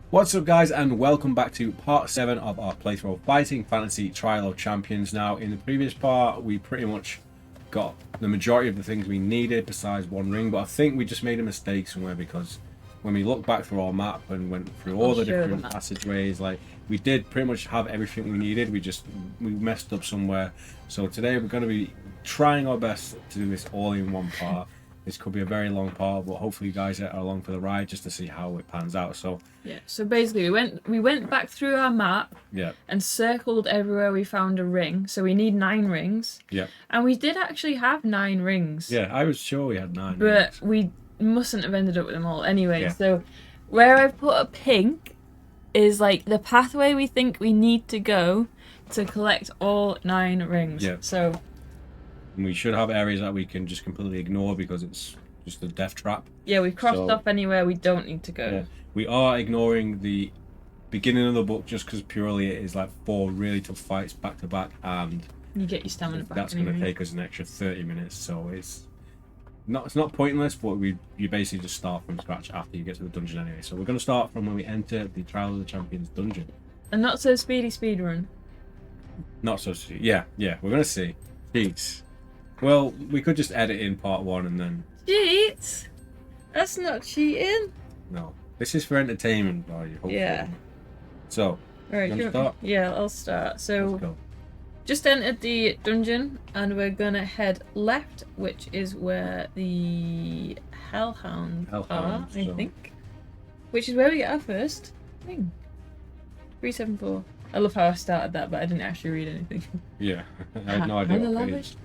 What's up, guys, and welcome back to part 7 of our playthrough of Fighting Fantasy Trial of Champions. Now, in the previous part, we pretty much got the majority of the things we needed besides one ring, but I think we just made a mistake somewhere because when we look back through our map and went through all the different passageways, like, we did pretty much have everything we needed. We messed up somewhere. So today we're going to be trying our best to do this all in one part. This could be a very long part, but hopefully you guys are along for the ride just to see how it pans out. So yeah, so basically we went back through our map, and circled everywhere we found a ring. So we need 9 rings. Yeah. And we did actually have 9 rings. Yeah, I was sure we had 9 but rings. we mustn't have ended up with them all anyway. Yeah. So where I've put a pink is like the pathway we think we need to go to collect all 9 rings. Yeah. So we should have areas that we can just completely ignore because it's just a death trap. Yeah, we've crossed off anywhere we don't need to go. Yeah. We are ignoring the beginning of the book just because purely it is like 4 really tough fights back to back, and you get your stamina back. That's going to take us an extra 30 minutes, so it's not pointless, but you basically just start from scratch after you get to the dungeon anyway. So we're going to start from when we enter the Trial of the Champions dungeon. And not so speedy speed run. Not so speedy. Yeah, we're going to see. Cheats. Well, we could just edit in part 1 and then... Cheats? That's not cheating. No. This is for entertainment value, hopefully. Yeah. So, right, you start? Yeah, I'll start. So, let's go. Just entered the dungeon and we're gonna head left, which is where the Hellhound are, I think. Which is where we get our first thing. 374. I love how I started that, but I didn't actually read anything. Yeah, I had no idea what it is.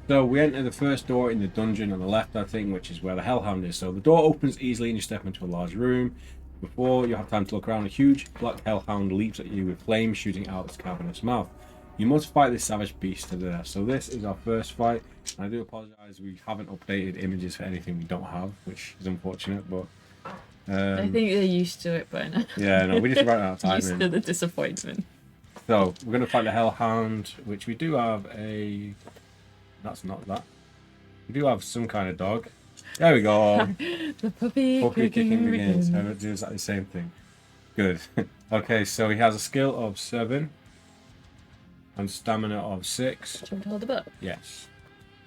So we enter the first door in the dungeon on the left, I think, which is where the Hellhound is. So the door opens easily and you step into a large room. Before you have time to look around, a huge black Hellhound leaps at you with flames shooting out its cavernous mouth. You must fight this savage beast to the death. So this is our first fight. I do apologise, we haven't updated images for anything we don't have, which is unfortunate, but... I think they're used to it by now. Yeah, no, we just ran out of time. Used to the disappointment. So, we're going to fight the Hellhound, which we do have a... That's not that. We do have some kind of dog. There we go. The puppy kicking begins. I would do exactly the same thing. Good. Okay, so he has a skill of 7 and stamina of 6. Do you want to hold the book? Yes.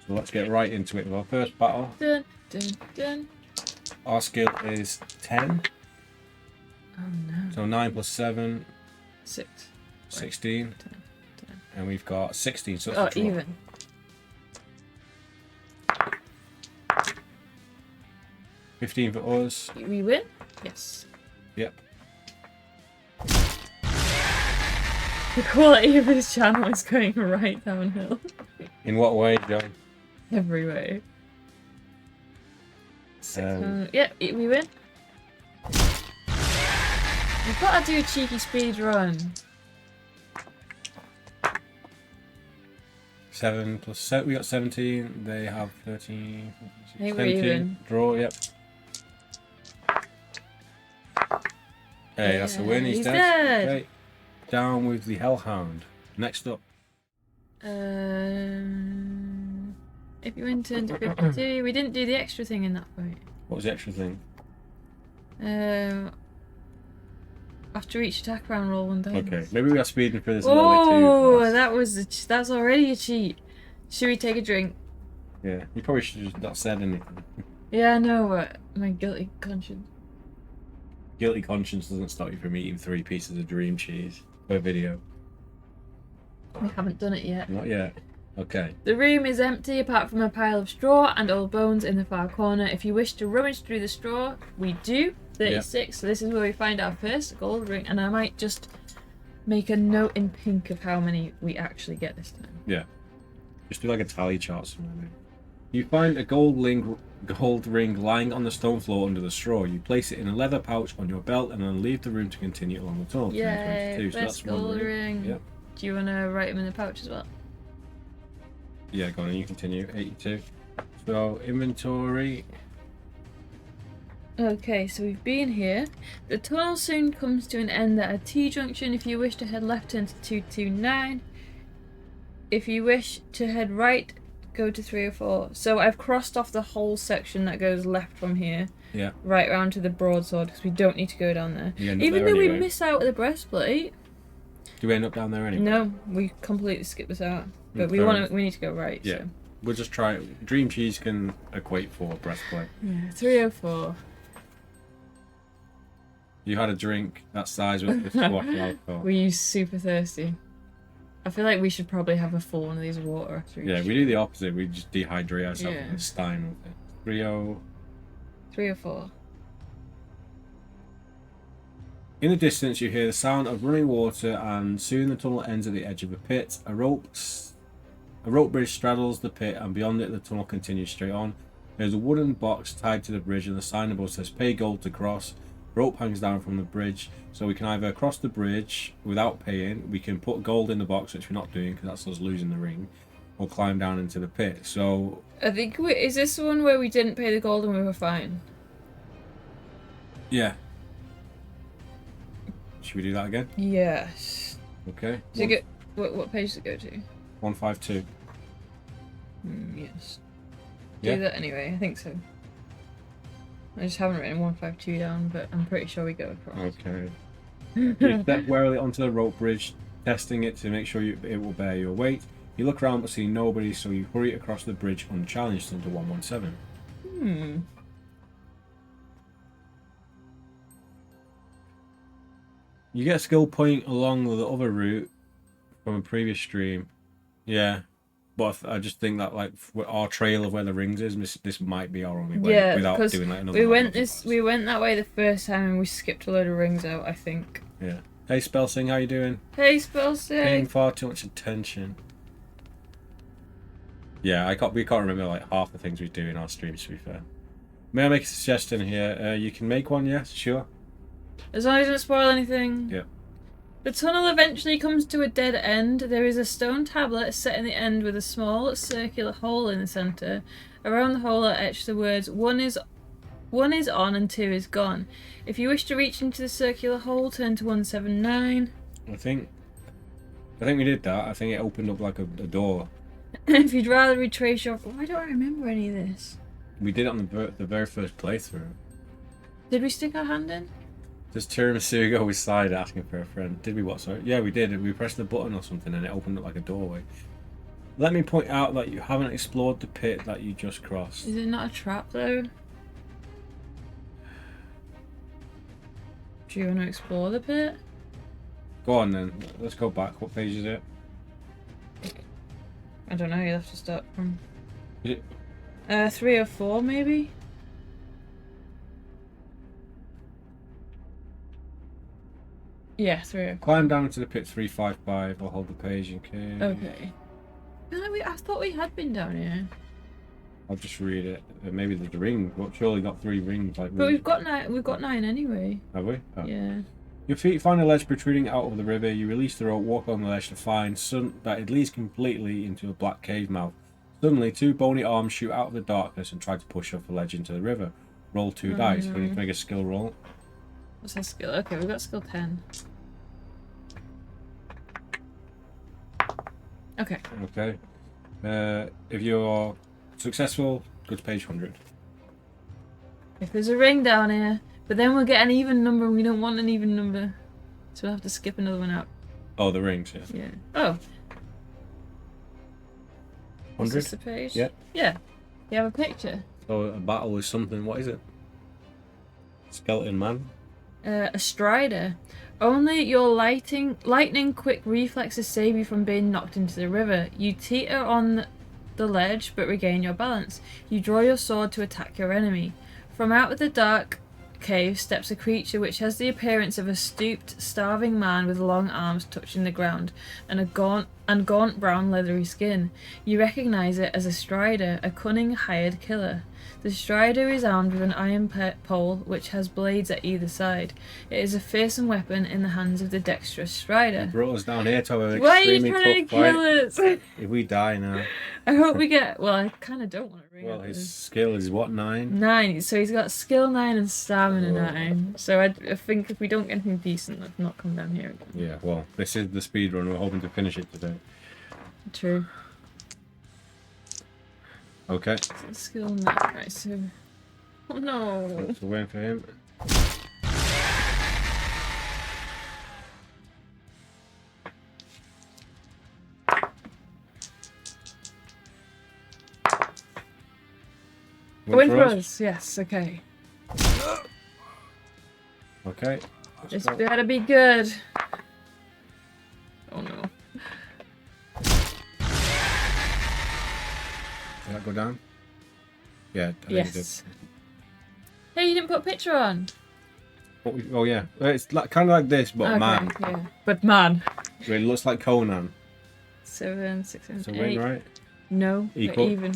So let's get right into it with our first battle. Dun, dun, dun. Our skill is 10. Oh no. So 9 plus 7. 6. 16. 10. And we've got 16. So oh, it's a draw. Even. $15 for us. We win? Yes. Yep. The quality of his channel is going right downhill. In what way, John? Every way. Yeah, we win. We've got to do a cheeky speed run. 7 plus 7. We got 17. They have 13. I think 17. we're even. Draw. Yep. Hey, that's a win. He's dead. Okay. Down with the Hellhound. Next up. If you went into 52, we didn't do the extra thing in that fight. What was the extra thing? After each attack round, roll 1 dice. Okay, maybe we are speeding through this a little bit too. That's already a cheat. Should we take a drink? Yeah, you probably should have just not said anything. Yeah, I know, but my guilty conscience. Guilty conscience doesn't stop you from eating 3 pieces of dream cheese per video. We haven't done it yet. Not yet. Okay. The room is empty apart from a pile of straw and old bones in the far corner. If you wish to rummage through the straw, we do. 36. Yep. So this is where we find our first gold ring, and I might just make a note in pink of how many we actually get this time. Yeah. Just do like a tally chart somewhere. You find a gold ring lying on the stone floor under the straw. You place it in a leather pouch on your belt and then leave the room to continue along the tunnel. Yay, first gold ring. Yep. Do you want to write them in the pouch as well? Yeah, go on, you continue. 82. So, inventory. Okay, so we've been here. The tunnel soon comes to an end at a T-junction. If you wish to head left, turn to 229. If you wish to head right, go to 304. So I've crossed off the whole section that goes left from here. Yeah. Right round to the broadsword because we don't need to go down there. Even though we miss out the breastplate. Do we end up down there anyway? No, we completely skip this out. But we need to go right. Yeah. So. We'll just try it. Dream cheese can equate for breastplate. Yeah, 304. You had a drink that size with the squash alcohol. Were you super thirsty? I feel like we should probably have a full one of these water after each. Yeah, we do the opposite. We just dehydrate ourselves Yeah. in a stein with it. 304. In the distance, you hear the sound of running water, and soon the tunnel ends at the edge of a pit. A rope bridge straddles the pit, and beyond it, the tunnel continues straight on. There's a wooden box tied to the bridge, and the sign above says "Pay gold to cross." Rope hangs down from the bridge, so we can either cross the bridge without paying, we can put gold in the box, which we're not doing because that's us losing the ring, or climb down into the pit. So I think is this the one where we didn't pay the gold and we were fine? yeah. Should we do that again? Yes. Okay. What page does it go to? 152. Yes. Yeah. Do that anyway. I think so. I just haven't written 152 down, but I'm pretty sure we go across. Okay. You step warily onto the rope bridge, testing it to make sure it will bear your weight. You look around but see nobody, so you hurry across the bridge unchallenged into 117. You get a skill point along the other route from a previous stream. Yeah. But I just think that like our trail of where the rings is, this might be our only way without doing like another. We went that way the first time and we skipped a load of rings out, I think. Yeah. Hey Spellsing, how you doing? Hey Spellsing. Paying far too much attention. Yeah, we can't remember like half the things we do in our streams, to be fair. May I make a suggestion here? You can make one, yes, sure. As long as it doesn't spoil anything. Yeah. The tunnel eventually comes to a dead end. There is a stone tablet set in the end with a small circular hole in the centre. Around the hole are etched the words, one is on and 2 is gone. If you wish to reach into the circular hole, turn to 179. I think we did that. I think it opened up like a door. If you'd rather retrace your... Why don't I remember any of this? We did it on the very first playthrough. Did we stick our hand in? Does tiramisu go with side asking for a friend? Did we what, sorry? Yeah, we did. We pressed the button or something and it opened up like a doorway. Let me point out that you haven't explored the pit that you just crossed. Is it not a trap though? Do you want to explore the pit? Go on then. Let's go back. What page is it? I don't know, you'll have to start from... Is it? 3 or 4 maybe? Yeah, 3 or 4. Climb down into the pit 355 or hold the page in case. Okay. I thought we had been down here. I'll just read it. Maybe there's a ring. Well, surely got 3 rings. Like but we've got 9 anyway. Have we? Oh. Yeah. Your feet find a ledge protruding out of the river. You release the rope, walk on the ledge to find that it leads completely into a black cave mouth. Suddenly, 2 bony arms shoot out of the darkness and try to push off the ledge into the river. Roll 2 dice. We need to make a skill roll. What's our skill? Okay, we've got skill 10. Okay. Okay. If you're successful, go to page 100. If there's a ring down here, but then we'll get an even number and we don't want an even number. So we'll have to skip another one out. Oh, the rings, yeah. Yeah. Oh. 100? Is this the page? Yeah. Yeah. You have a picture? So a battle with something. What is it? Skeleton man? A strider. Only your lightning quick reflexes save you from being knocked into the river. You teeter on the ledge but regain your balance. You draw your sword to attack your enemy. From out of the dark cave steps a creature which has the appearance of a stooped, starving man with long arms touching the ground and gaunt brown leathery skin. You recognise it as a strider, a cunning hired killer. The strider is armed with an iron pole which has blades at either side. It is a fearsome weapon in the hands of the dexterous strider. You brought us down here to an Why are you extremely trying to tough fight. kill us? If we die now. I hope we get... Well, I kind of don't want to ring Well, up his this. skill is what, 9? 9, so he's got skill 9 and stamina Oh. 9. So I think if we don't get anything decent, let's not come down here again. Yeah, well, this is the speed run. We're hoping to finish it today. True. Okay. So skill on that. Right, so... Oh no! That's a win for him. Win for us, yes, okay. Okay. This better be good. Oh no. Did that go down? Yeah, I think Yes. it did. Hey, you didn't put a picture on. Oh yeah, it's like, kind of like this, but Okay, man. yeah. But man. It looks like Conan. 7, 6, 7, It's a 8. win, right? No, Equal. we're even.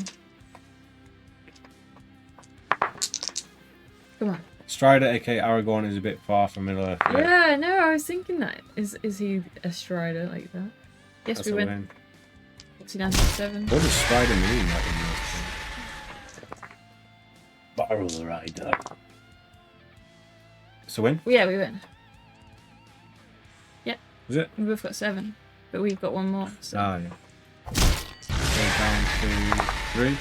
Come on. Strider, aka Aragorn, is a bit far from Middle Earth. Yeah, no, I was thinking that. Is he a strider like that? Yes, That's we a win. win. What's he down to 7? What does Strider mean? Like, in Barrel rider. It's a win? Yeah, we win. Yeah. Is it? We both got 7, but we've got one more. So. Ah, yeah. Okay, down to 3.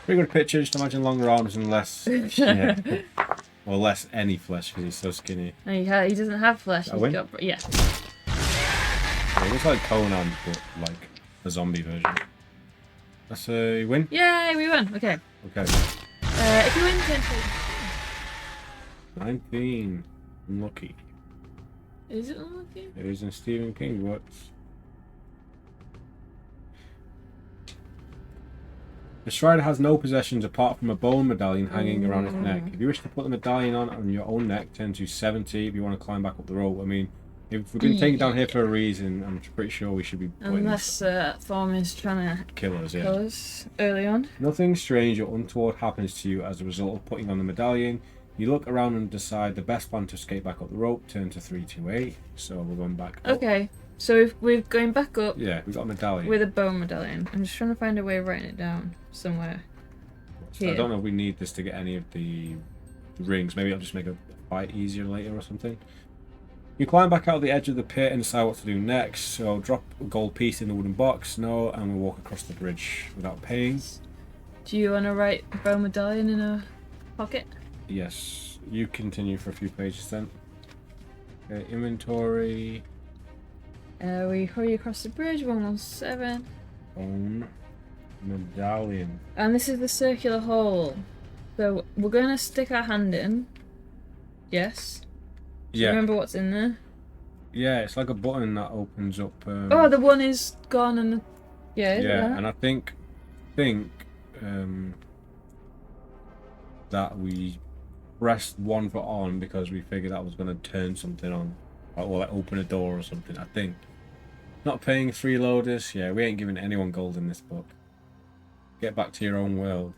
Pretty good picture, just imagine longer arms and less. Yeah. Or less any flesh because he's so skinny. No, he doesn't have flesh. A He's win? got, yeah. Yeah, it looks like Conan, but like a zombie version. That's a win? Yay, we won. Okay. Okay. If you win, then 19. Unlucky. is it unlucky? It is in Stephen King works. The Strider has no possessions apart from a bone medallion hanging around its neck. If you wish to put the medallion on your own neck, turn to 70 if you want to climb back up the rope. I mean, if we've been taken down here for a reason, I'm pretty sure we should be putting Unless Thorm is trying to kill us, yeah. kill us early on. Nothing strange or untoward happens to you as a result of putting on the medallion. You look around and decide the best plan to escape back up the rope, turn to 328. So we're going back up. Okay, so if we're going back up Yeah, we've got a medallion. with a bone medallion. I'm just trying to find a way of writing it down somewhere. So I don't know if we need this to get any of the rings. Maybe I'll just make a fight easier later or something. You climb back out of the edge of the pit and decide what to do next. So drop a gold piece in the wooden box, no, and we'll walk across the bridge without paying. Do you want to write bone medallion in a pocket? Yes, you continue for a few pages then. Okay, inventory. We hurry across the bridge, 117. Bone medallion. And this is the circular hole. So we're going to stick our hand in. Yes. Do you Yeah. remember what's in there? Yeah, it's like a button that opens up. Oh, the one is gone and the... Yeah, is it yeah, that? and I think that we pressed one foot on because we figured that was going to turn something on, or like open a door or something. I think. Not paying freeloaders. Yeah, we ain't giving anyone gold in this book. Get back to your own world.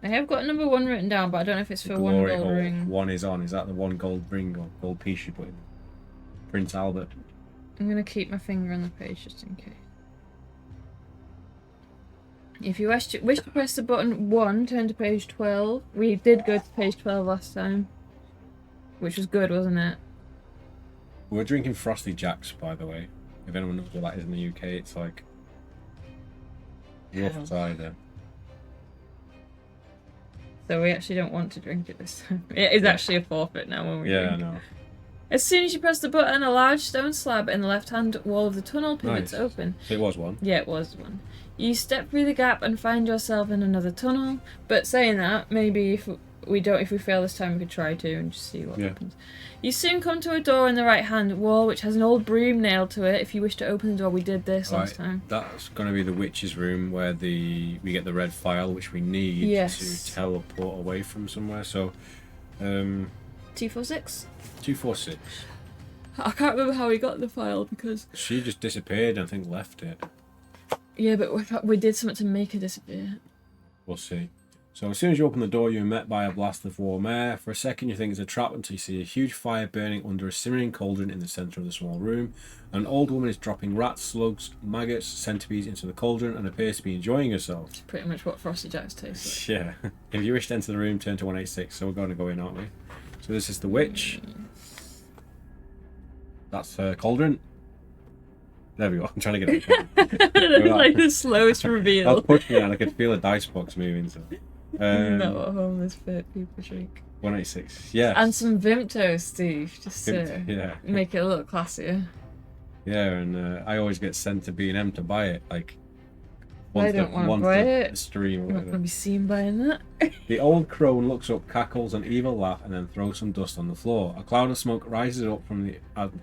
I have got number 1 written down, but I don't know if it's for one Glory gold hole. ring. One is on. Is that the one gold ring or gold piece you put in? Prince Albert. I'm going to keep my finger on the page just in case. If you wish to press the button 1, turn to page 12. We did go to page 12 last time. Which was good, wasn't it? We're drinking Frosty Jacks, by the way. If anyone knows what that is in the UK, it's like rough cider. So we actually don't want to drink it this time. It is actually a forfeit now when we Yeah, I drink. know. As soon as you press the button, a large stone slab in the left-hand wall of the tunnel pivots Nice. open. So it was one. Yeah, it was one. You step through the gap and find yourself in another tunnel. But saying that, maybe if we fail this time, we could try to and just see what happens. You soon come to a door in the right-hand wall, which has an old broom nailed to it. If you wish to open the door, we did this last time. That's going to be the witch's room where we get the red file, which we need to teleport away from somewhere. So, 246. 246. I can't remember how we got the file because... She just disappeared and I think left it. Yeah, but we did something to make her disappear. We'll see. So as soon as you open the door, you're met by a blast of warm air. For a second, you think it's a trap until you see a huge fire burning under a simmering cauldron in the centre of the small room. An old woman is dropping rats, slugs, maggots, centipedes into the cauldron and appears to be enjoying herself. It's pretty much what Frosty Jacks tastes like. Yeah. If you wish to enter the room, turn to 186. So we're going to go in, aren't we? So this is the witch. That's her cauldron. There we go. I'm trying to get it. It's like the slowest I was reveal. pushing it and I could feel a dice box moving. So. Not what homeless people drink. 186. Yeah. And some Vimto, Steve, just to yeah. make it a little classier. Yeah, and I always get sent to B&M to buy it, like I don't want to buy it. Stream or I'm not whatever. going to be seen buying that. The old crone looks up, cackles an evil laugh, and then throws some dust on the floor. A cloud of smoke rises up from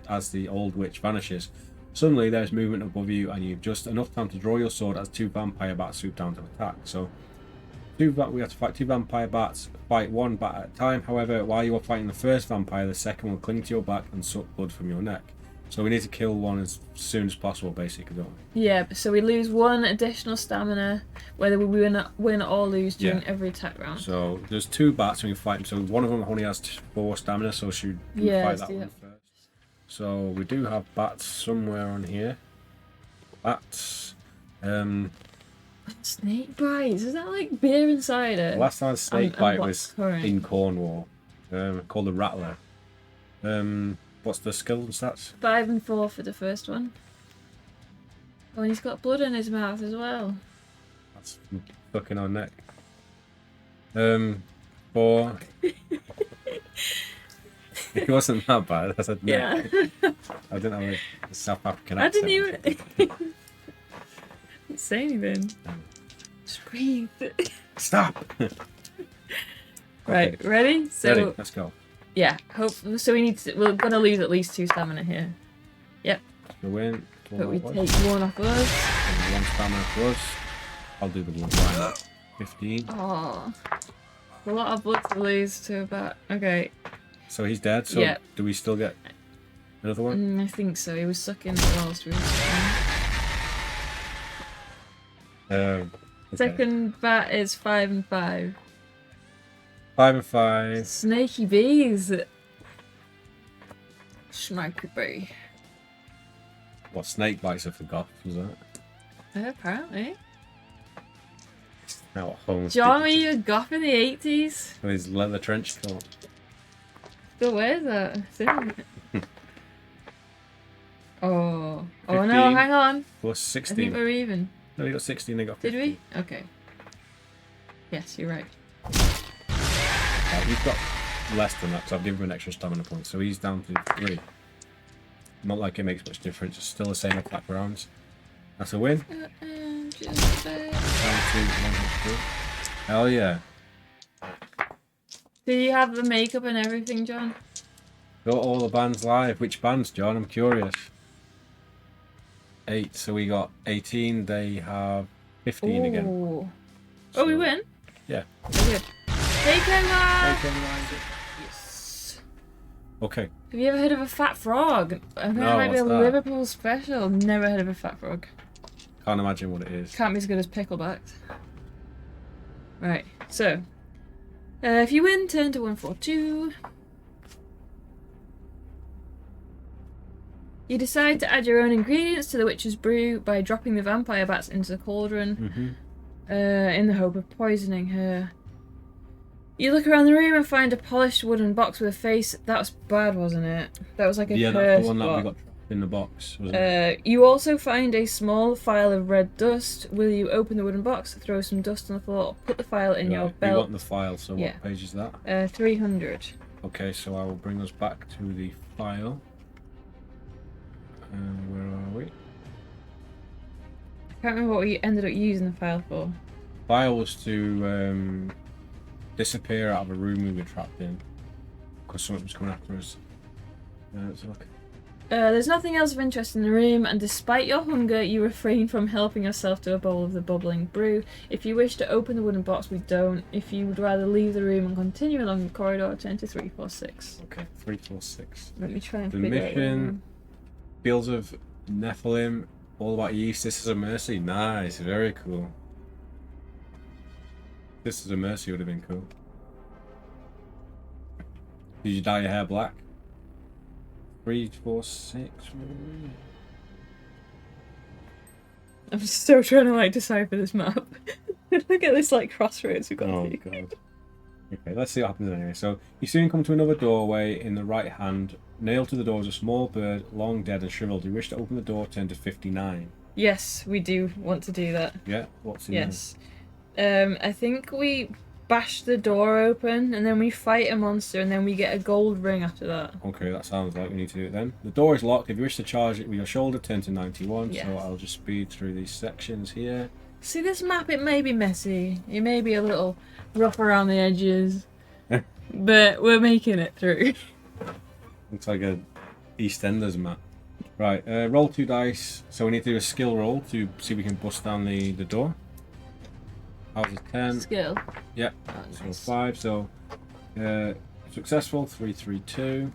as the old witch vanishes. Suddenly, there's movement above you, and you've just enough time to draw your sword as two vampire bats swoop down to attack. So, we have to fight two vampire bats. Fight one bat at a time. However, while you are fighting the first vampire, the second will cling to your back and suck blood from your neck. So we need to kill one as soon as possible, basically, don't we? Yeah, so we lose one additional stamina, whether we win or lose during every attack round. So there's two bats and we fight them. So one of them only has 4 stamina, so should we fight that one first? So we do have bats somewhere on here. Bats. Snake bites. Is that like beer and cider? Last time snake bite was current. in Cornwall, called the Rattler. What's the skill and stats? 5 and 4 for the first one. Oh, and he's got blood in his mouth as well. That's fucking our neck. 4. It wasn't that bad. I said neck. Yeah. I didn't have a South African I accent. didn't even say anything. Just breathe. Stop. Right, Okay. ready? So Ready, let's go. yeah, so we're gonna lose at least 2 stamina here. Yep. Go in. But we take 1 off us. And 1 stamina for us. I'll do the 1 line. 15. Oh, a lot of blood to lose to about. Okay. So he's dead. So Yeah. do we still get another one? I think so. He was sucking whilst we were sucking. Okay. Second bat is 5 and 5. 5 and 5. Snaky bees. Snaky bee. What snake bites are for goths, was that? Apparently. Now at home. John, were you a goth in the 80s? With his leather trench coat. Still wears that. It's in it. Oh. Oh 15. no, hang on. Plus I think 16. we're even. No, he got 16, they got 15. Did we? Okay. Yes, you're right. He's got less than that, so I've given him an extra stamina point. So he's down to 3. Not like it makes much difference. It's still the same attack rounds. That's a win. Just Down to 102. Hell yeah. Do you have the makeup and everything, John? Got all the bands live. Which bands, John? I'm curious. 8. So we got 18. They have 15 again. Ooh. So, Oh, we win? Yeah. Oh, good. Take over! Yes. Okay. Have you ever heard of a fat frog? I think No, that might be a what's that? Liverpool special. Never heard of a fat frog. Can't imagine what it is. Can't be as good as picklebacks. Right, so. If you win, turn to 142. You decide to add your own ingredients to the witch's brew by dropping the vampire bats into the cauldron in the hope of poisoning her. You look around the room and find a polished wooden box with a face. That was bad, wasn't it? That was like a Yeah, cursed that's the one that we box. got trapped in the box, wasn't it? You also find a small file of red dust. Will you open the wooden box, throw some dust on the floor, or put the file in your Right, we belt? want the file, so Yeah. what page is that? 300. Okay, so I will bring us back to the file. Where are we? I can't remember what we ended up using the file for. File was to disappear out of a room we were trapped in because something was coming after us. Let's look. There's nothing else of interest in the room, and despite your hunger, you refrain from helping yourself to a bowl of the bubbling brew. If you wish to open the wooden box, we don't. If you would rather leave the room and continue along the corridor, turn to 346. Okay, 346. Let me try and The figure it mission, Fields of Nephilim, all about yeast. This is a mercy. Nice, very cool. This is a mercy would have been cool. Did you dye your hair black? 346. I'm still trying to like decipher this map. Look at this like crossroads we've got Oh to. god. Okay, let's see what happens anyway. So you soon come to another doorway in the right hand. Nailed to the door is a small bird, long dead and shriveled. You wish to open the door, turn to 59. Yes, we do want to do that. Yeah, what's in Yes. I think we bash the door open and then we fight a monster and then we get a gold ring after that. there? Okay, that sounds like we need to do it then. The door is locked. If you wish to charge it with your shoulder, turn to 91. Yes. So I'll just speed through these sections here. See, this map, it may be messy. It may be a little rough around the edges. But we're making it through. Looks like a EastEnders map. Right, roll 2 dice. So we need to do a skill roll to see if we can bust down the door. How's it 10? Skill. Yeah, Oh, so nice. 5. So successful, 3, 3, 2.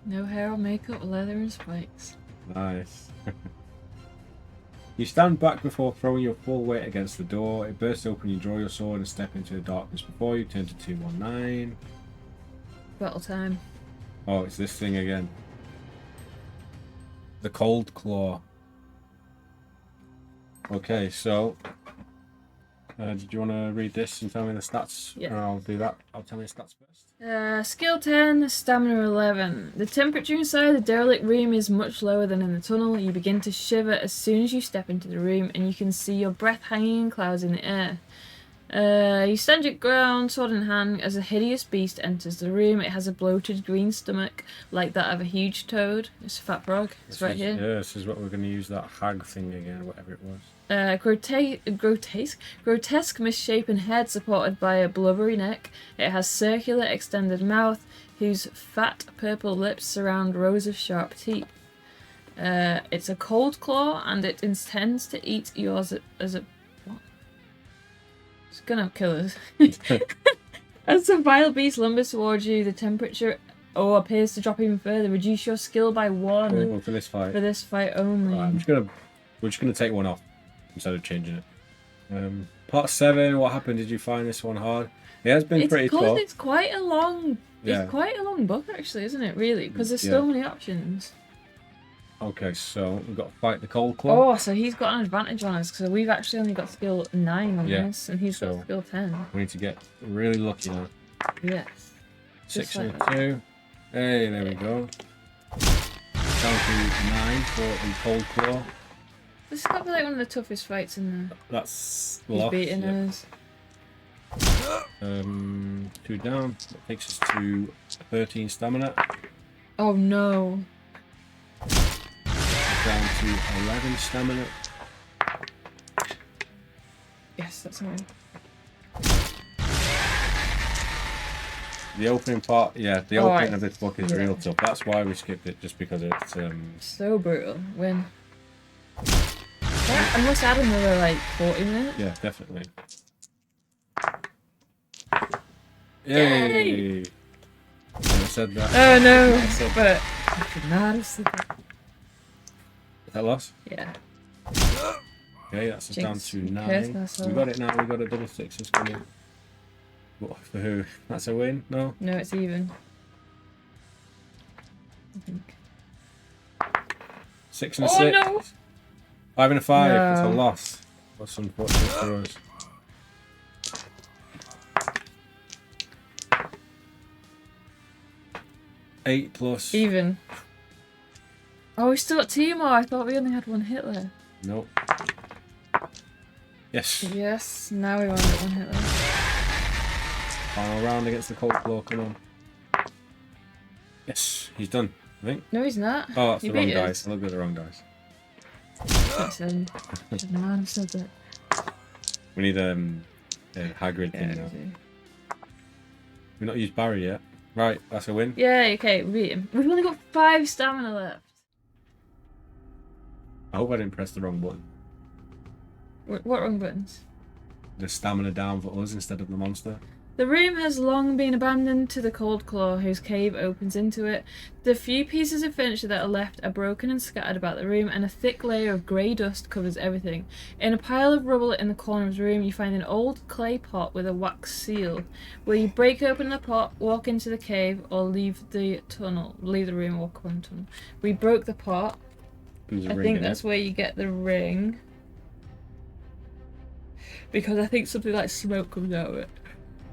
No hair or makeup, leather and spikes. Nice. You stand back before throwing your full weight against the door. It bursts open, you draw your sword and step into the darkness before you. Turn to 219. Battle time. Oh, it's this thing again. The Cold Claw. Okay, so did you want to read this and tell me the stats? Yeah. Or I'll do that. I'll tell me the stats first. Skill 10, stamina 11. The temperature inside the derelict room is much lower than in the tunnel. You begin to shiver as soon as you step into the room and you can see your breath hanging in clouds in the air. You stand your ground, sword in hand, as a hideous beast enters the room. It has a bloated green stomach like that of a huge toad. It's a fat frog. It's right here. Yeah, this is what we're going to use, that hag thing again, whatever it was. Grotesque misshapen head supported by a blubbery neck. It has circular extended mouth whose fat purple lips surround rows of sharp teeth. It's a cold claw and it intends to eat yours as a... What? It's gonna kill us. As the vile beast lumbers towards you, the temperature appears to drop even further. Reduce your skill by 1 For this fight. for this fight only. Right, we're just gonna take one off instead of changing it. Part 7. What happened? Did you find this one hard? It has been pretty tough. It's quite a long. Yeah. It's quite a long book, actually, isn't it? Really, because there's so many options. Okay, so we've got to fight the Cold Claw. Oh, so he's got an advantage on us because we've actually only got skill 9 on Yeah, this, and he's so- got skill 10. We need to get really lucky now. Yes. 6 Just and like a 2. Hey, there we go. Down to 9 for the Cold Claw. This has got to be like one of the toughest fights in the. That's He's lost. beating Yeah. us. 2 down. That takes us to 13 stamina. Oh no. Down to 11 stamina. Yes, that's all. The opening part, the Oh, opening of this book is yeah. real tough. That's why we skipped it, just because it's So brutal. Win. I must add another like 40 minutes. yeah, definitely. Yay! Yay! I said that. Oh no, I said but I could not have said that. Is that loss? Yeah. Okay, that's us down Jinx, to we 9. cursed ourselves. We got it now. We got a double 6s coming. What for who? That's a win? No. No, it's even. I think. 6 and a Oh 6. no! 5 and a 5. No. It's a loss. That's unfortunate for us. Eight plus. Even. Oh, we still got 2 more. I thought we only had 1 hit left. Nope. Yes. Yes, now we only got 1 hit left. Final round against the Cold Claw. Come on. Yes, he's done. I think. No, he's not. Oh, that's You the wrong beat us. dice. I looked at the wrong dice. Should not have said that. We need a Hagrid thing now. We've not used Barry yet. Right, that's a win. Yeah, okay, we beat him. We've only got 5 stamina left. I hope I didn't press the wrong button. What wrong buttons? The stamina down for us instead of the monster. The room has long been abandoned to the Cold Claw, whose cave opens into it. The few pieces of furniture that are left are broken and scattered about the room, and a thick layer of grey dust covers everything. In a pile of rubble in the corner of the room, you find an old clay pot with a wax seal. Will you break open the pot, walk into the cave, or leave the tunnel? Leave the room and walk on the tunnel. We broke the pot. There's a I ring think in that's it. where you get the ring. Because I think something like smoke comes out of it.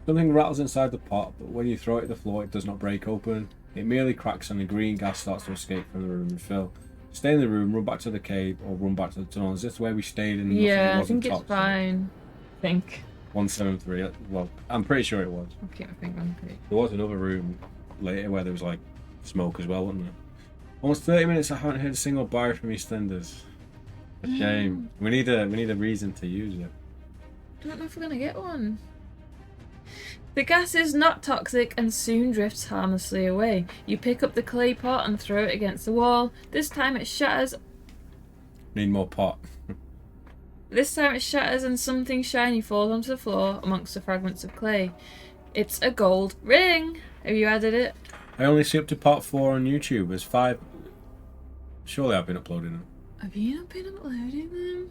Something rattles inside the pot, but when you throw it at the floor, it does not break open. It merely cracks and the green gas starts to escape from the room and fill. Stay in the room, run back to the cave, or run back to the tunnel. Is this where we stayed and Yeah, I wasn't think it's fine. I think. 173. Well, I'm pretty sure it was. Okay, I think I'm okay. There was another room later where there was like smoke as well, wasn't there? Almost 30 minutes. I haven't heard a single bar from EastEnders. A shame. We need a reason to use it. Don't know if we're gonna get one. The gas is not toxic and soon drifts harmlessly away. You pick up the clay pot and throw it against the wall. This time it shatters. Need more pot. This time it shatters and something shiny falls onto the floor amongst the fragments of clay. It's a gold ring. Have you added it? I only see up to part 4 on YouTube. There's 5. Surely I've been uploading them. Have you not been uploading them?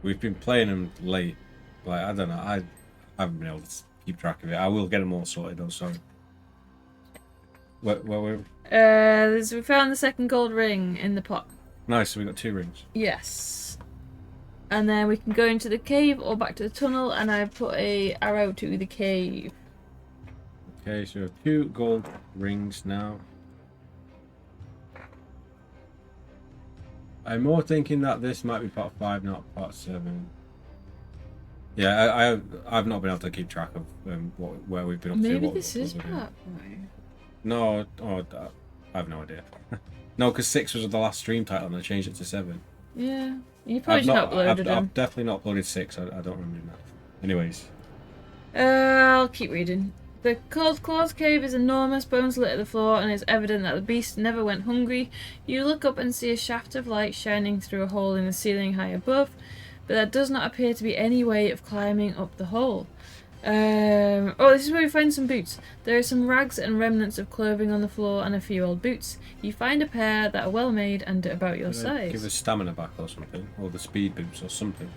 We've been playing them late. Like, I don't know. I haven't been able to keep track of it. I will get them all sorted though, sorry. Where we found the second gold ring in the pot. Nice, so we got 2 rings. Yes. And then we can go into the cave or back to the tunnel, and I've put a arrow to the cave. Okay, so we have 2 gold rings now. I'm more thinking that this might be part 5, not part 7. Yeah, I've not been able to keep track of where we've been up to. Maybe this is part 5. No, I have no idea. No, because 6 was the last stream title and I changed it to 7. Yeah, you probably just not uploaded them. I've definitely not uploaded 6. I don't remember that. Anyways. I'll keep reading. The Cold Claws cave is enormous, bones litter the floor, and it's evident that the beast never went hungry. You look up and see a shaft of light shining through a hole in the ceiling high above, but there does not appear to be any way of climbing up the hole. This is where we find some boots. There are some rags and remnants of clothing on the floor and a few old boots. You find a pair that are well made and about your size. Give us stamina back or something, or the speed boots or something.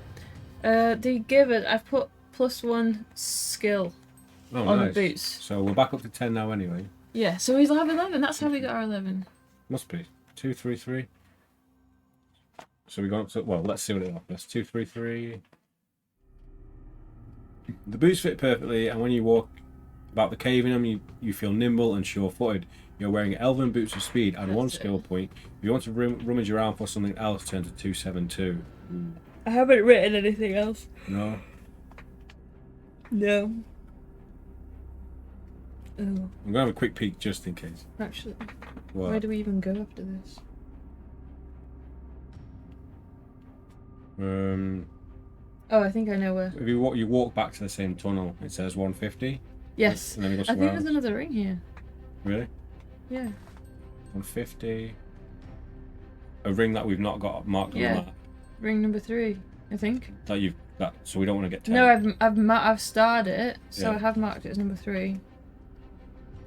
I've put +1 skill on nice. the boots. So we're back up to 10 now anyway. Yeah, so we have 11. That's how we got our 11. Must be 2, 3, 3. So we got up to, well, let's see what it offers. 2, 3, 3. The boots fit perfectly, and when you walk about the cave in them, you feel nimble and sure-footed. You're wearing elven boots of speed. Add 1 skill point. If you want to rummage around for something else, turn to 272. Ooh. I haven't written anything else. No. No. Oh. I'm going to have a quick peek just in case. Actually, What? where do we even go after this? Oh, I think I know where. If you walk back to the same tunnel, it says 150. Yes. And then we go I think somewhere there's else. another ring here. Really? Yeah. 150. A ring that we've not got marked on the map. Ring number 3, I think. So we don't want to get 10. No, I've starred it, so Yeah. I have marked it as number 3.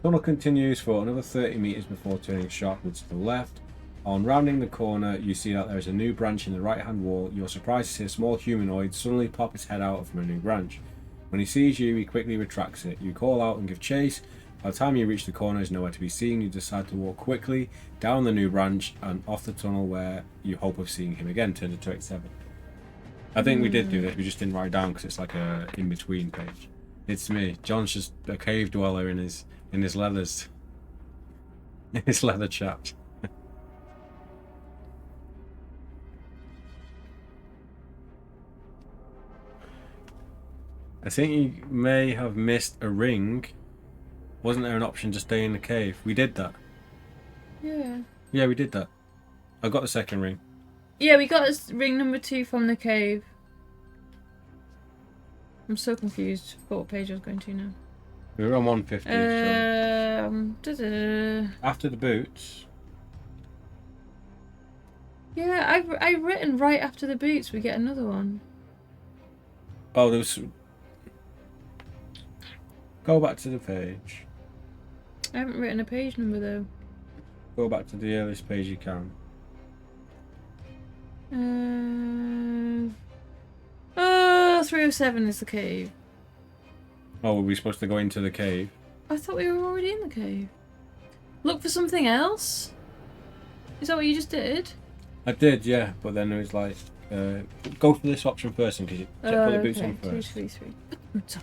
Tunnel continues for another 30 meters before turning sharply to the left. On rounding the corner, you see that there is a new branch in the right-hand wall. You're surprised to see a small humanoid suddenly pop its head out from a new branch. When he sees you, he quickly retracts it. You call out and give chase. By the time you reach the corner, there's nowhere to be seen. You decide to walk quickly down the new branch and off the tunnel where you hope of seeing him again. Turn to 287. I think we did do this. We just didn't write it down because it's like a in-between page. It's me. John's just a cave dweller in his leathers. In his leather chaps. I think you may have missed a ring. Wasn't there an option to stay in the cave? We did that. Yeah. Yeah, we did that. I got the second ring. Yeah, we got ring number 2 from the cave. I'm so confused what page I was going to now. We were on 150. After the boots. Yeah, I've written right after the boots we get another one. Oh, there was... Go back to the page. I haven't written a page number though. Go back to the earliest page you can. 307 is the cave. Oh, were we supposed to go into the cave? I thought we were already in the cave. Look for something else? Is that what you just did? I did, yeah, but then it was like, go for this option first, because you put the boots on first. 233. Put the boots on.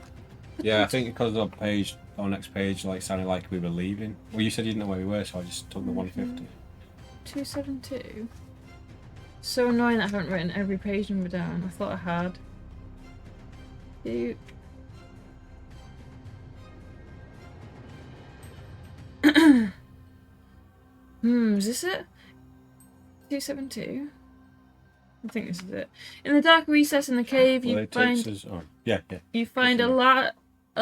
Yeah, I think because the page, our next page, like sounded like we were leaving. Well, you said you didn't know where we were, so I just took the 150. 272. So annoying that I haven't written every page number down. I thought I had. Two. Is this it? 272? I think this is it. In the dark recess in the cave, you find you find a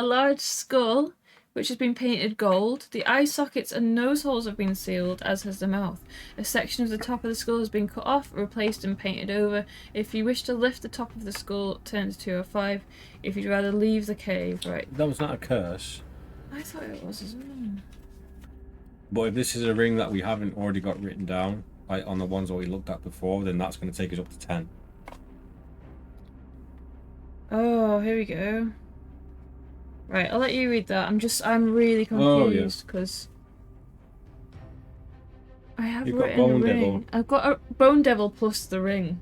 large skull which has been painted gold. The eye sockets and nose holes have been sealed, as has the mouth. A section of the top of the skull has been cut off, replaced and painted over. If you wish to lift the top of the skull, turn to 205. If you'd rather leave the cave, right. That was not a curse. I thought it was as well. But if this is a ring that we haven't already got written down, like on the ones that we looked at before, then that's going to take us up to 10. Oh, here we go. Right, I'll let you read that. I'm really confused because I have written a ring. I've got a Bone Devil plus the ring.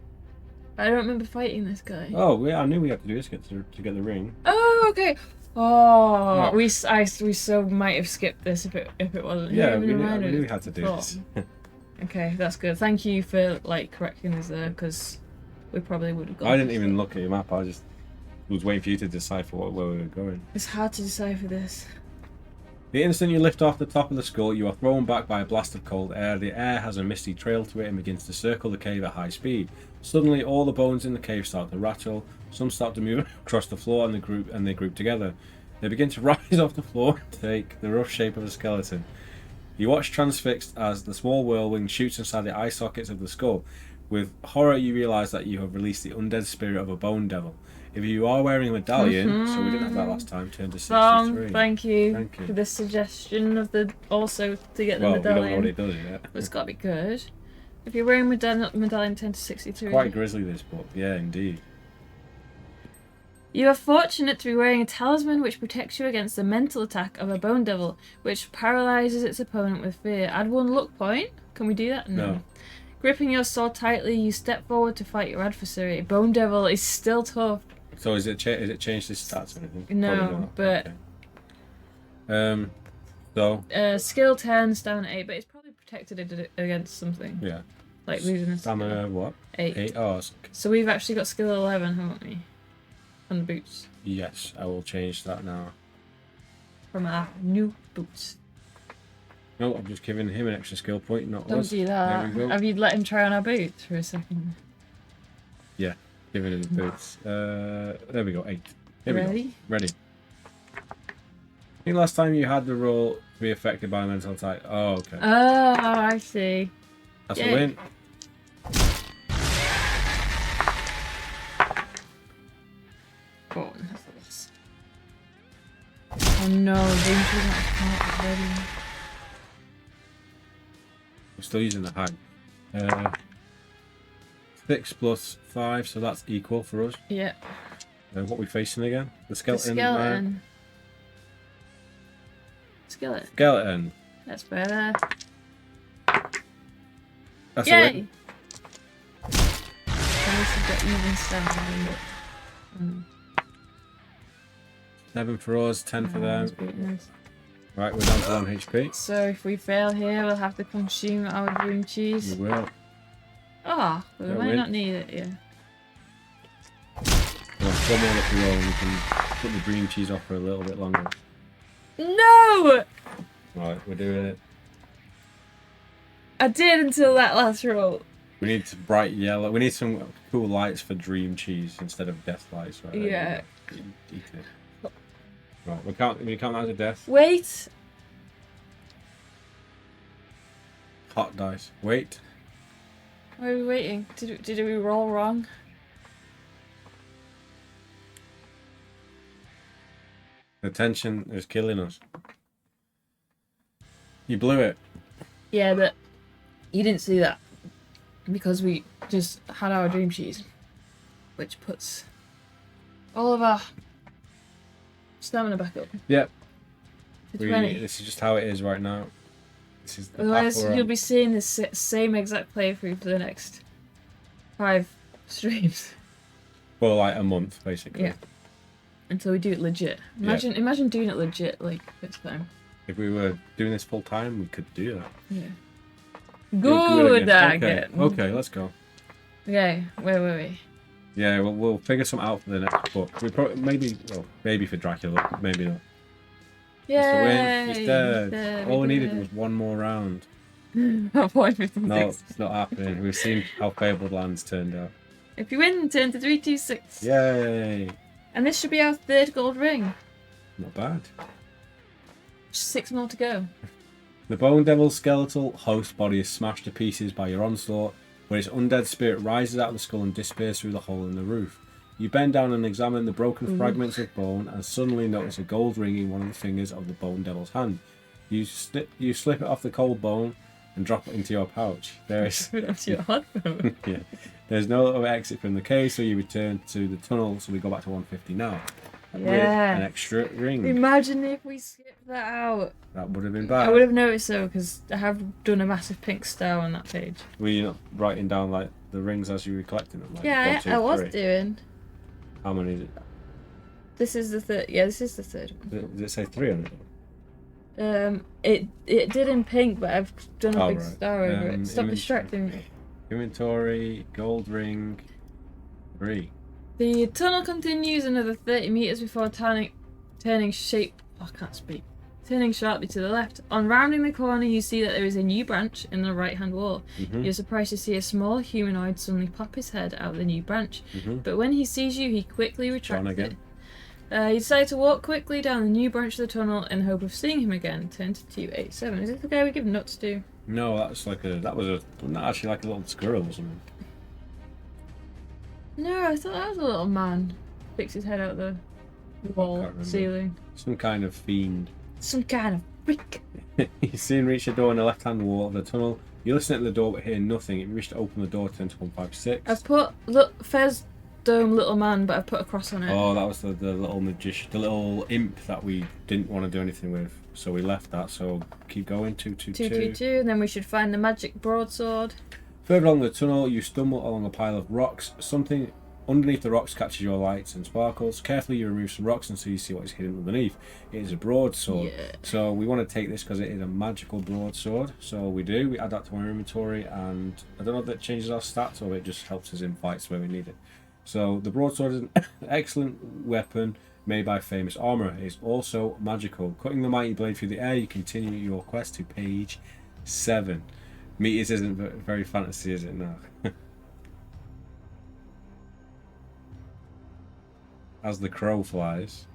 I don't remember fighting this guy. Oh, yeah, I knew we had to do this to get the ring. Oh, okay. Oh, we so might have skipped this if it wasn't. Yeah, we knew we had to do this. Okay, that's good. Thank you for correcting us there, because we probably would have gone. I didn't even look at your map. I just was waiting for you to decipher where we were going. It's hard to decipher this. The instant you lift off the top of the skull, you are thrown back by a blast of cold air. The air has a misty trail to it and begins to circle the cave at high speed. Suddenly, all the bones in the cave start to rattle. Some start to move across the floor, and they group together. They begin to rise off the floor and take the rough shape of a skeleton. You watch transfixed as the small whirlwind shoots inside the eye sockets of the skull. With horror, you realise that you have released the undead spirit of a bone devil. If you are wearing a medallion, so we didn't have that last time, turn to 63. Thank you for the suggestion of the to get the medallion. We don't know what it does yet. But it's got to be good. If you're wearing medallion, turn to 63. Quite grisly, this book. Yeah, indeed. You are fortunate to be wearing a talisman which protects you against the mental attack of a bone devil, which paralyzes its opponent with fear. Add 1 luck point. Can we do that? No. Gripping your sword tightly, you step forward to fight your adversary. Bone devil is still tough. So is it changed his stats or anything? No, but so skill 10, stamina 8, but it's probably protected against something. Yeah. Like losing a stamina skill. what? 8. Oh, so we've actually got skill 11, haven't we? On the boots. Yes, I will change that now. From our new boots. No, I'm just giving him an extra skill point, not Don't us. do that. Have you let him try on our boots for a second? Yeah, giving him the boots. There we go, 8. Here Ready? we go. Ready. I think last time you had the roll to be affected by a mental attack. Oh, okay. Oh, I see. That's a win. Oh no, Danger's not part already. I'm still using the hang. 6 plus 5, so that's equal for us. Yeah. What are we facing again? The skeleton. The skeleton. Skeleton. Skeleton. That's better. That's Yay! a win. At least we've got even stamina. 7 for us, 10 for them. Right, we're down to 1 HP. So if we fail here, we'll have to consume our dream cheese. We will. Ah, we might not need it, yeah. Well, 1 more lucky roll and we can put the dream cheese off for a little bit longer. No! Right, we're doing it. I did until that last roll. We need bright yellow. We need some cool lights for dream cheese instead of death lights. Right? Yeah. Eat it. Right, we count that as a death. Wait. Hot dice. Wait. Why are we waiting? Did we roll wrong? The tension is killing us. You blew it. Yeah, but you didn't see that because we just had our dream cheese, which puts all of our stamina back up. Yep. To 20. This is just how it is right now. This is the Otherwise, path we're you'll on. be seeing this same exact playthrough for the next 5 streams. For like a month, basically. Yeah. until we do it legit. Imagine doing it legit like this time. If we were doing this full time, we could do that. Yeah. Good again. Okay, let's go. Okay, where were we? Yeah, we'll figure something out for the next book. We probably maybe for Dracula, maybe not. Yeah. He's dead. All we needed was one more round. At point 56. No, it's not happening. We've seen how Fabled Lands turned out. If you win, turn to 326. Yay! And this should be our 3rd gold ring. Not bad. Just 6 more to go. The Bone Devil's skeletal host body is smashed to pieces by your onslaught, where its undead spirit rises out of the skull and disappears through the hole in the roof. You bend down and examine the broken fragments of bone and suddenly notice a gold ring in one of the fingers of the Bone Devil's hand. You slip it off the cold bone and drop it into your pouch. There's yeah. There's no other exit from the cave, so you return to the tunnel, so we go back to 150 now. Yeah. With an extra ring. Imagine if we skipped that out. That would have been bad. I would have noticed though, because I have done a massive pink star on that page. Were you not writing down like the rings as you were collecting them? Like, yeah, 1, 2, I was 3? doing. How many is it? This is the third. Yeah, this is the third one. Does it say 3 on it? It did in pink, but I've done a big right. star over it. Stop distracting me. Inventory, gold ring, 3. The tunnel continues another 30 meters before turning shape. Oh, I can't speak. Turning sharply to the left. On rounding the corner, you see that there is a new branch in the right-hand wall. You're surprised to see a small humanoid suddenly pop his head out of the new branch. But when he sees you, he quickly retracts it. You decide to walk quickly down the new branch of the tunnel in hope of seeing him again. Turn to 287. Is this the guy we give nuts to? No, wasn't that actually like a little squirrel or something? No, I thought that was a little man. Sticks his head out the wall, ceiling. Some kind of fiend. Some kind of freak. You soon reach the door on the left-hand wall of the tunnel. You listen at the door but hear nothing. If you wish to open the door, turn to 156. I've put Fez Dome Little Man, but I've put a cross on it. Oh, that was the little magician, the little imp that we didn't want to do anything with, so we left that. So keep going. 222. 222, and then we should find the magic broadsword. Further along the tunnel, you stumble along a pile of rocks. Something underneath the rocks catches your lights and sparkles. Carefully, you remove some rocks until you see what is hidden underneath. It is a broadsword. Yeah. So we want to take this because it is a magical broadsword. So we do. We add that to our inventory, and I don't know if that changes our stats or it just helps us in fights where we need it. So the broadsword is an excellent weapon made by famous armourer. It is also magical. Cutting the mighty blade through the air, you continue your quest to page 7. Meters isn't very fantasy, is it? No. As the crow flies.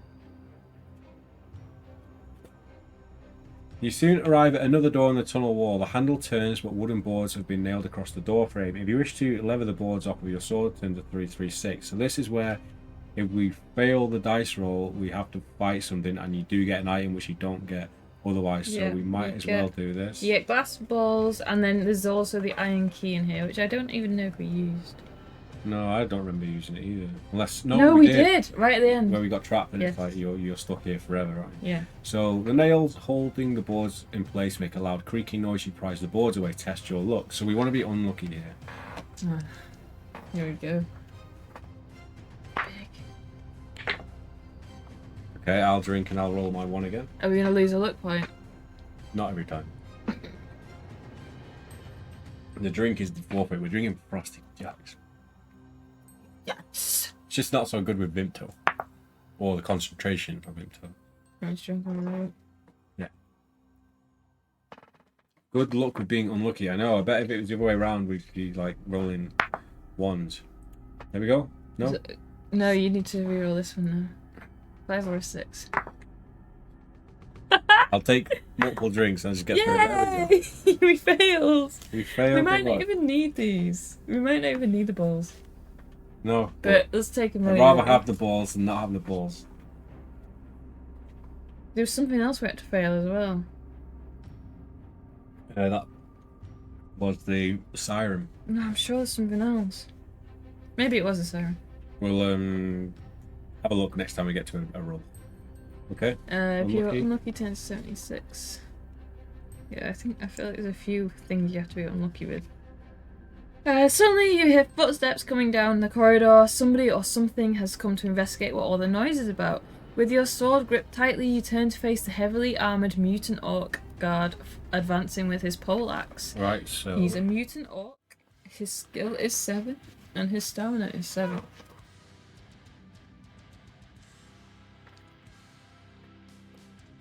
You soon arrive at another door in the tunnel wall. The handle turns, but wooden boards have been nailed across the door frame. If you wish to lever the boards off with your sword, turn to 336. So this is where, if we fail the dice roll, we have to fight something, and you do get an item which you don't get otherwise. So we might as well do this. You get glass balls, and then there's also the iron key in here, which I don't even know if we used. No, I don't remember using it either. Unless we did right at the end. Where we got trapped and it's like you're stuck here forever, right? Yeah. So the nails holding the boards in place make a loud creaking noise. You prise the boards away, test your luck. So we want to be unlucky here. Here we go. Okay, I'll drink and I'll roll my 1 again. Are we gonna lose a luck point? Not every time. The drink is the forfeit. We're drinking Frosty Jacks. Yes. It's just not so good with Vimto. Or the concentration of Vimto. Let's drink on the road. Yeah. Good luck with being unlucky. I know. I bet if it was the other way around, we'd be like rolling 1s. There we go. No? No, you need to reroll this one now. 5 or a 6. I'll take multiple drinks and just get through it. Yay! We failed. We failed. We might not even need these. We might not even need the balls. No. But let's take them. I'd rather have the balls than not have the balls. There was something else we had to fail as well. That was the siren. No, I'm sure there's something else. Maybe it was a siren. We'll have a look next time we get to a roll. Okay. If you're unlucky, turn to 76. Yeah, I feel like there's a few things you have to be unlucky with. Suddenly you hear footsteps coming down the corridor. Somebody or something has come to investigate what all the noise is about. With your sword gripped tightly, you turn to face the heavily armoured mutant orc guard advancing with his poleaxe. Right, so... He's a mutant orc. His skill is 7, and his stamina is 7.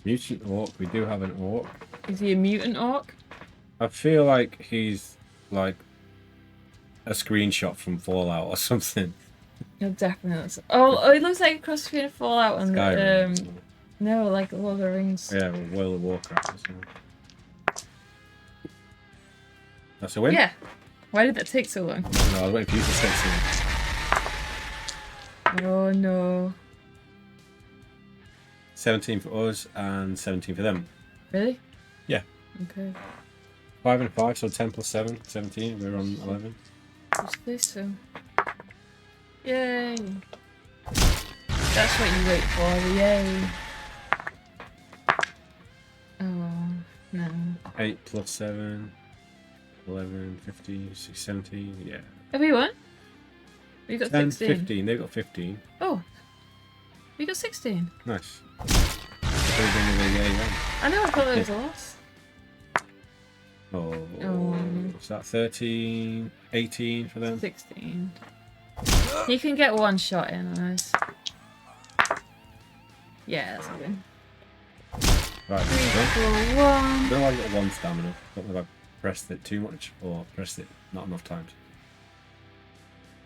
Mutant orc, we do have an orc. Is he a mutant orc? I feel like he's like a screenshot from Fallout or something. No, definitely. Oh, it looks like a cross between Fallout and Skyrim. no, like Lord of the Rings. Yeah, World of Warcraft or something. That's a win? Yeah. Why did that take so long? No, I was waiting for you to say something. Oh no. 17 for us and 17 for them. Really? Yeah. Okay. 5 and 5, so 10 plus 7, 17. We're on 11. What's this so? Yay! That's what you wait for, the yay. Oh, no. 8 plus 7, 11, 15, 16, 17, yeah. Have we won? We got 10, 16. 15, they've got 15. Oh. We got 16. Nice. Yeah. I know, I thought that was a loss. Oh, Oh. what's that? 13, 18 for them? 16. You can get one shot in on us. Yeah, that's a win. Right, 3, done. 4, 1. I don't know why I got 1 stamina. I don't know if I pressed it too much or pressed it not enough times.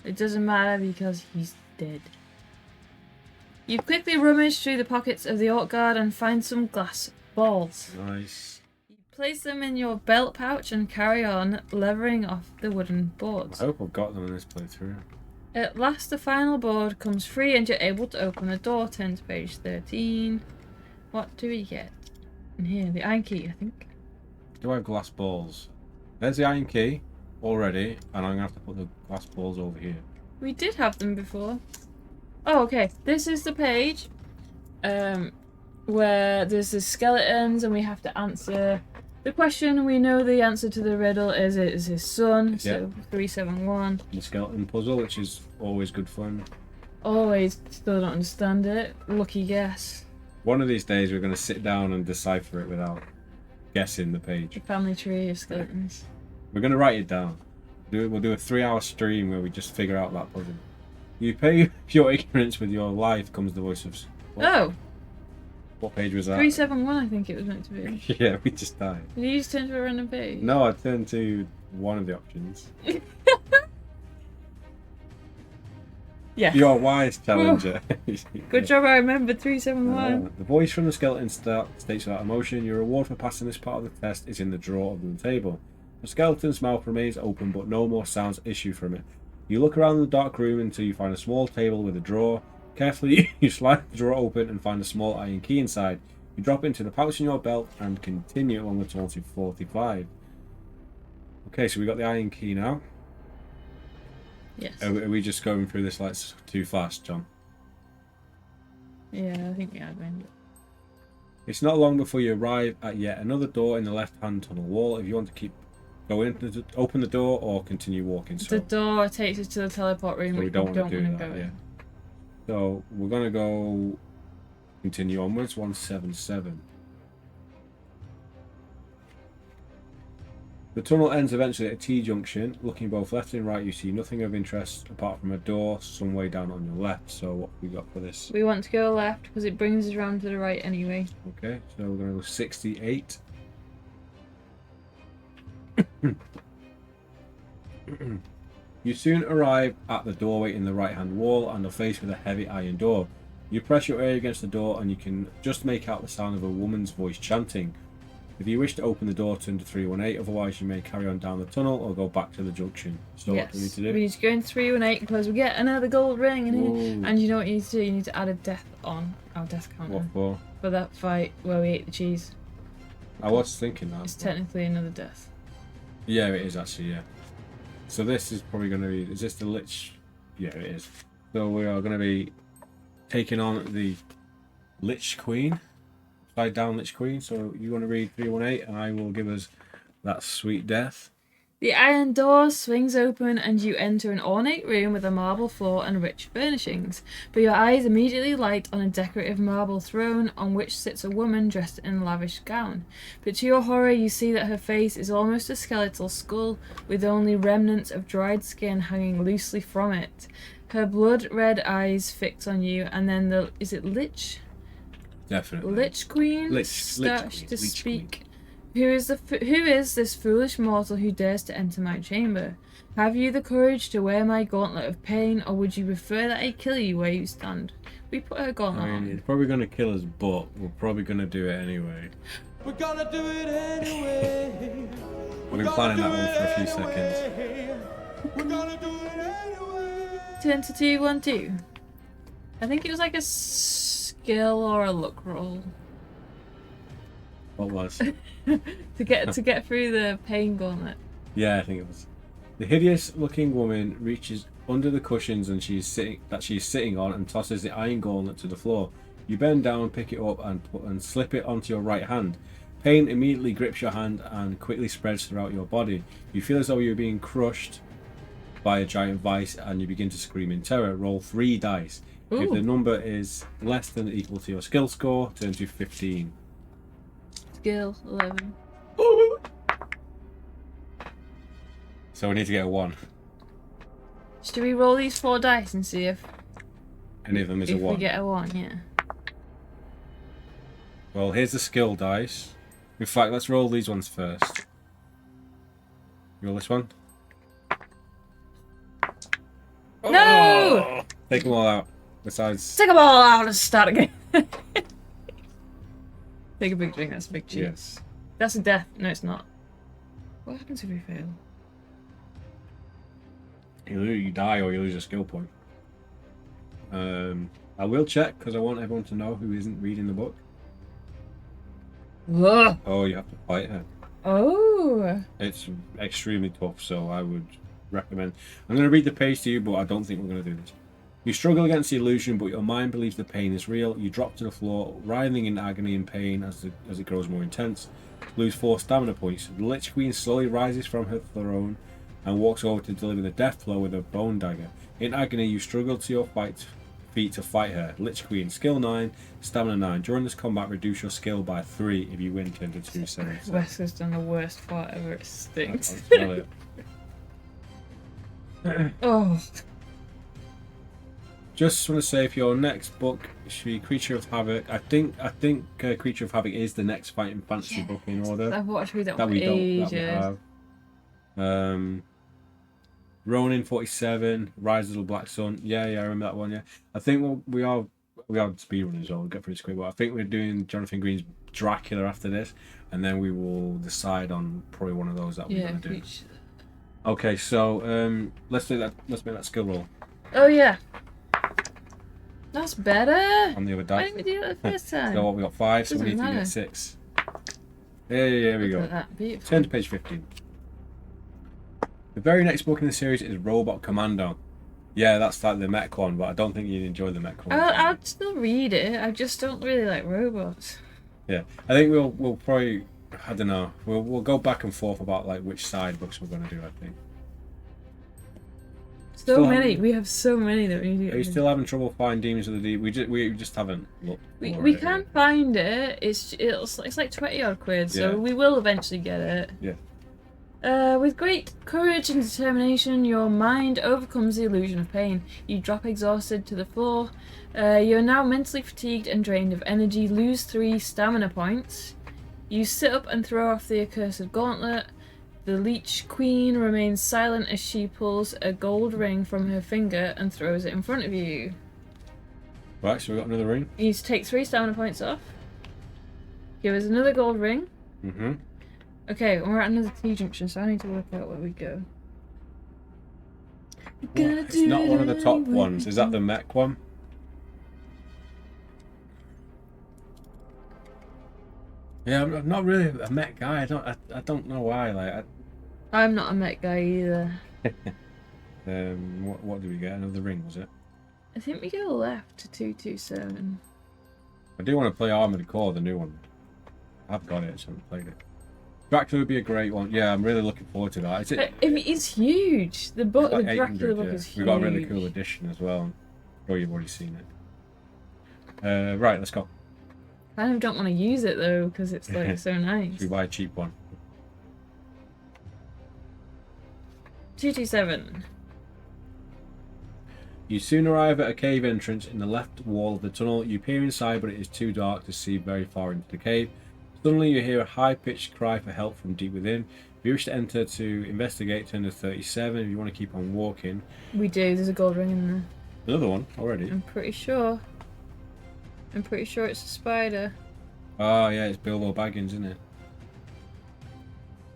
It doesn't matter because he's dead. You quickly rummage through the pockets of the orc guard and find some glass balls. Nice. You place them in your belt pouch and carry on, levering off the wooden boards. I hope I've got them in this playthrough. At last, the final board comes free and you're able to open the door. Turn to page 13. What do we get in here? The iron key, I think. Do I have glass balls? There's the iron key already, and I'm going to have to put the glass balls over here. We did have them before. Oh, okay. This is the page where there's the skeletons and we have to answer the question. We know the answer to the riddle is it is his son, so 371. The skeleton puzzle, which is always good fun. Always still don't understand it. Lucky guess. One of these days we're going to sit down and decipher it without guessing the page. The family tree of skeletons. We're going to write it down. We'll do a 3-hour stream where we just figure out that puzzle. You pay your ignorance with your life, comes the voice of... Oh! What page was that? 371 I think it was meant to be. Yeah, we just died. Did you just turn to a random page? No, I turned to one of the options. Yeah. You're a wise challenger. Good job I remembered 371. The voice from the skeleton states without emotion, your reward for passing this part of the test is in the drawer of the table. The skeleton's mouth remains open, but no more sounds issue from it. You look around the dark room until you find a small table with a drawer. Carefully, you slide the drawer open and find a small iron key inside. You drop it into the pouch in your belt and continue along the tour to 45. Okay, so we got the iron key now. Yes. Are we just going through this like too fast, John? Yeah, I think we had one. It's not long before you arrive at yet another door in the left-hand tunnel wall. If you want to keep going, open the door or continue walking. So The door takes us to the teleport room, we which don't we don't want to do want to that. go Yeah. in. So we're gonna go continue onwards. 177. The tunnel ends eventually at a T-junction. Looking both left and right, you see nothing of interest apart from a door some way down on your left. So what have we got for this? We want to go left because it brings us around to the right anyway. Okay, so we're gonna go 68. You soon arrive at the doorway in the right-hand wall and are faced with a heavy iron door. You press your ear against the door and you can just make out the sound of a woman's voice chanting. If you wish to open the door, turn to 318, otherwise you may carry on down the tunnel or go back to the junction. So Yes. what do we need to do? We need to go in 318 because we get another gold ring in here. Ooh. And you know what you need to do? You need to add a death on our death counter What for? for that fight where we ate the cheese. I was thinking that. It's technically another death. Yeah, it is actually, yeah. So this is probably going to be... Is this the Lich? Yeah, it is. So we are going to be taking on the Lich Queen. Upside down Lich Queen. So you want to read 318 and I will give us that sweet death. The iron door swings open and you enter an ornate room with a marble floor and rich furnishings, but your eyes immediately light on a decorative marble throne on which sits a woman dressed in a lavish gown. But to your horror you see that her face is almost a skeletal skull, with only remnants of dried skin hanging loosely from it. Her blood-red eyes fix on you, and then the... is it Lich? Definitely. Lich Queen starts to speak. Who is this foolish mortal who dares to enter my chamber? Have you the courage to wear my gauntlet of pain, or would you prefer that I kill you where you stand? We put her gauntlet on. It's probably going to kill us, but we're probably going to do it anyway. We're gonna do it anyway. We've been planning that one for a few seconds. We're gonna do it anyway. 10 to 2, 1, 2. I think it was like a skill or a luck roll. What was? to get through the pain gauntlet. Yeah, I think it was. The hideous-looking woman reaches under the cushions and she's sitting on and tosses the iron gauntlet to the floor. You bend down, pick it up, and slip it onto your right hand. Pain immediately grips your hand and quickly spreads throughout your body. You feel as though you're being crushed by a giant vice, and you begin to scream in terror. Roll 3 dice. Ooh. If the number is less than or equal to your skill score, turn to 15. Skill 11. So we need to get a 1. Should we roll these 4 dice and see if Any of them is a 1. we get a 1? Yeah. Well, here's the skill dice. In fact, let's roll these ones first. Roll this one. No! Take them all out. Besides... Take them all out and start again. Take a big drink, that's a big cheat. Yes. That's a death. No, it's not. What happens if we fail? You die or you lose a skill point. I will check because I want everyone to know who isn't reading the book. Whoa. Oh, you have to fight her. Oh. It's extremely tough, so I would recommend... I'm going to read the page to you, but I don't think we're going to do this. You struggle against the illusion, but your mind believes the pain is real. You drop to the floor, writhing in agony and pain as it grows more intense. Lose 4 stamina points. The Lich Queen slowly rises from her throne and walks over to deliver the death blow with a bone dagger. In agony, you struggle to your feet to fight her. Lich Queen, skill 9, stamina 9. During this combat, reduce your skill by 3. If you win, turn to 2 7. Wesker's done the worst fight ever. It stinks. Oh. Just want to say, if your next book should be Creature of Havoc, I think Creature of Havoc is the next fighting fantasy book in order. I've watched read that that for we ages. have. Ronin 47, Rise of the Black Sun. Yeah, I remember that one. Yeah, I think we are speedrunning as well. We'll get pretty quick, but I think we're doing Jonathan Green's Dracula after this, and then we will decide on probably one of those that we're gonna do. Okay, so let's do that. Let's make that skill roll. Oh yeah. That's better. On the other Why dice. didn't we do it the first time? So what, we got 5, so we Doesn't need to matter. get 6. There we Look go. at that. Beautiful. Turn to page 15. The very next book in the series is Robot Commando. Yeah, that's like the mech one, but I don't think you'd enjoy the mech one. I'll still read it. I just don't really like robots. Yeah, I think we'll probably, I don't know, we'll go back and forth about like which side books we're gonna do. I think. So many. We have so many that we need to get Are you rid of. still having trouble finding Demons of the Deep? We just haven't looked. We can find it. It's like 20 odd quid, so Yeah. we will eventually get it. Yeah. With great courage and determination, your mind overcomes the illusion of pain. You drop exhausted to the floor. You are now mentally fatigued and drained of energy. Lose 3 stamina points. You sit up and throw off the accursed gauntlet. The Leech Queen remains silent as she pulls a gold ring from her finger and throws it in front of you. Right, so we got another ring. You need to take 3 stamina points off. Give us another gold ring. Mm-hmm. Okay, we're at another T-junction, so I need to work out where we go. It's not one of the top ones. Is that the mech one? Yeah, I'm not really a mech guy. I don't know why. Like, I'm not a mech guy either. what did we get? Another ring, was it? I think we go left to 227. I do want to play Armored Core, the new one. I've got it, so I haven't played it. Dracula would be a great one. Yeah, I'm really looking forward to that. Is it? It's huge. The book, the Like Dracula 800, book yeah. is huge. We got a really cool edition as well. Oh, you've already seen it. Right, let's go. I kind of don't want to use it though because it's like so nice. We buy a cheap one. 227. You soon arrive at a cave entrance in the left wall of the tunnel. You peer inside, but it is too dark to see very far into the cave. Suddenly, you hear a high-pitched cry for help from deep within. If you wish to enter to investigate, turn to 37. If you want to keep on walking. We do. There's a gold ring in there. Another one already. I'm pretty sure. It's a spider. Oh, yeah, it's Bilbo Baggins, isn't it?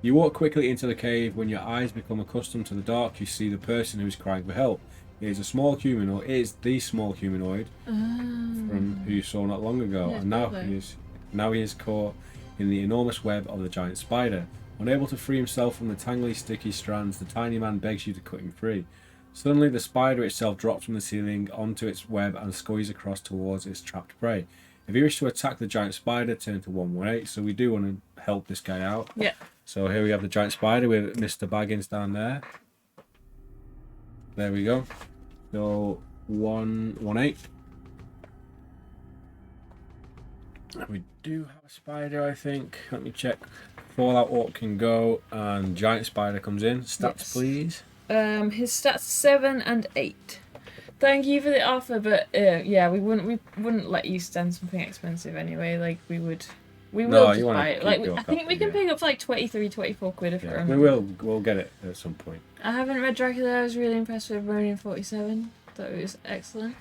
You walk quickly into the cave. When your eyes become accustomed to the dark, you see the person who is crying for help. It is a small humanoid. It is the small humanoid from who you saw not long ago, Yeah, and now Bilbo. he is caught in the enormous web of the giant spider. Unable to free himself from the tangly, sticky strands, the tiny man begs you to cut him free. Suddenly, the spider itself drops from the ceiling onto its web and scurries across towards its trapped prey. If you wish to attack the giant spider, turn to 118. So we do want to help this guy out. Yeah. So here we have the giant spider with Mr. Baggins down there. There we go. So 118. We do have a spider, I think. Let me check. Fallout Orc can go, and giant spider comes in. Stats, Yes. please. His stats 7 and 8. Thank you for the offer, but yeah, we wouldn't let you stand something expensive anyway. Like we will No, just you wanna buy it. keep Like your I think we can copy, pick up for like 23, 24 quid if I Yeah, remember. we'll get it at some point. I haven't read Dracula. I was really impressed with Ronin 47. Thought it was excellent.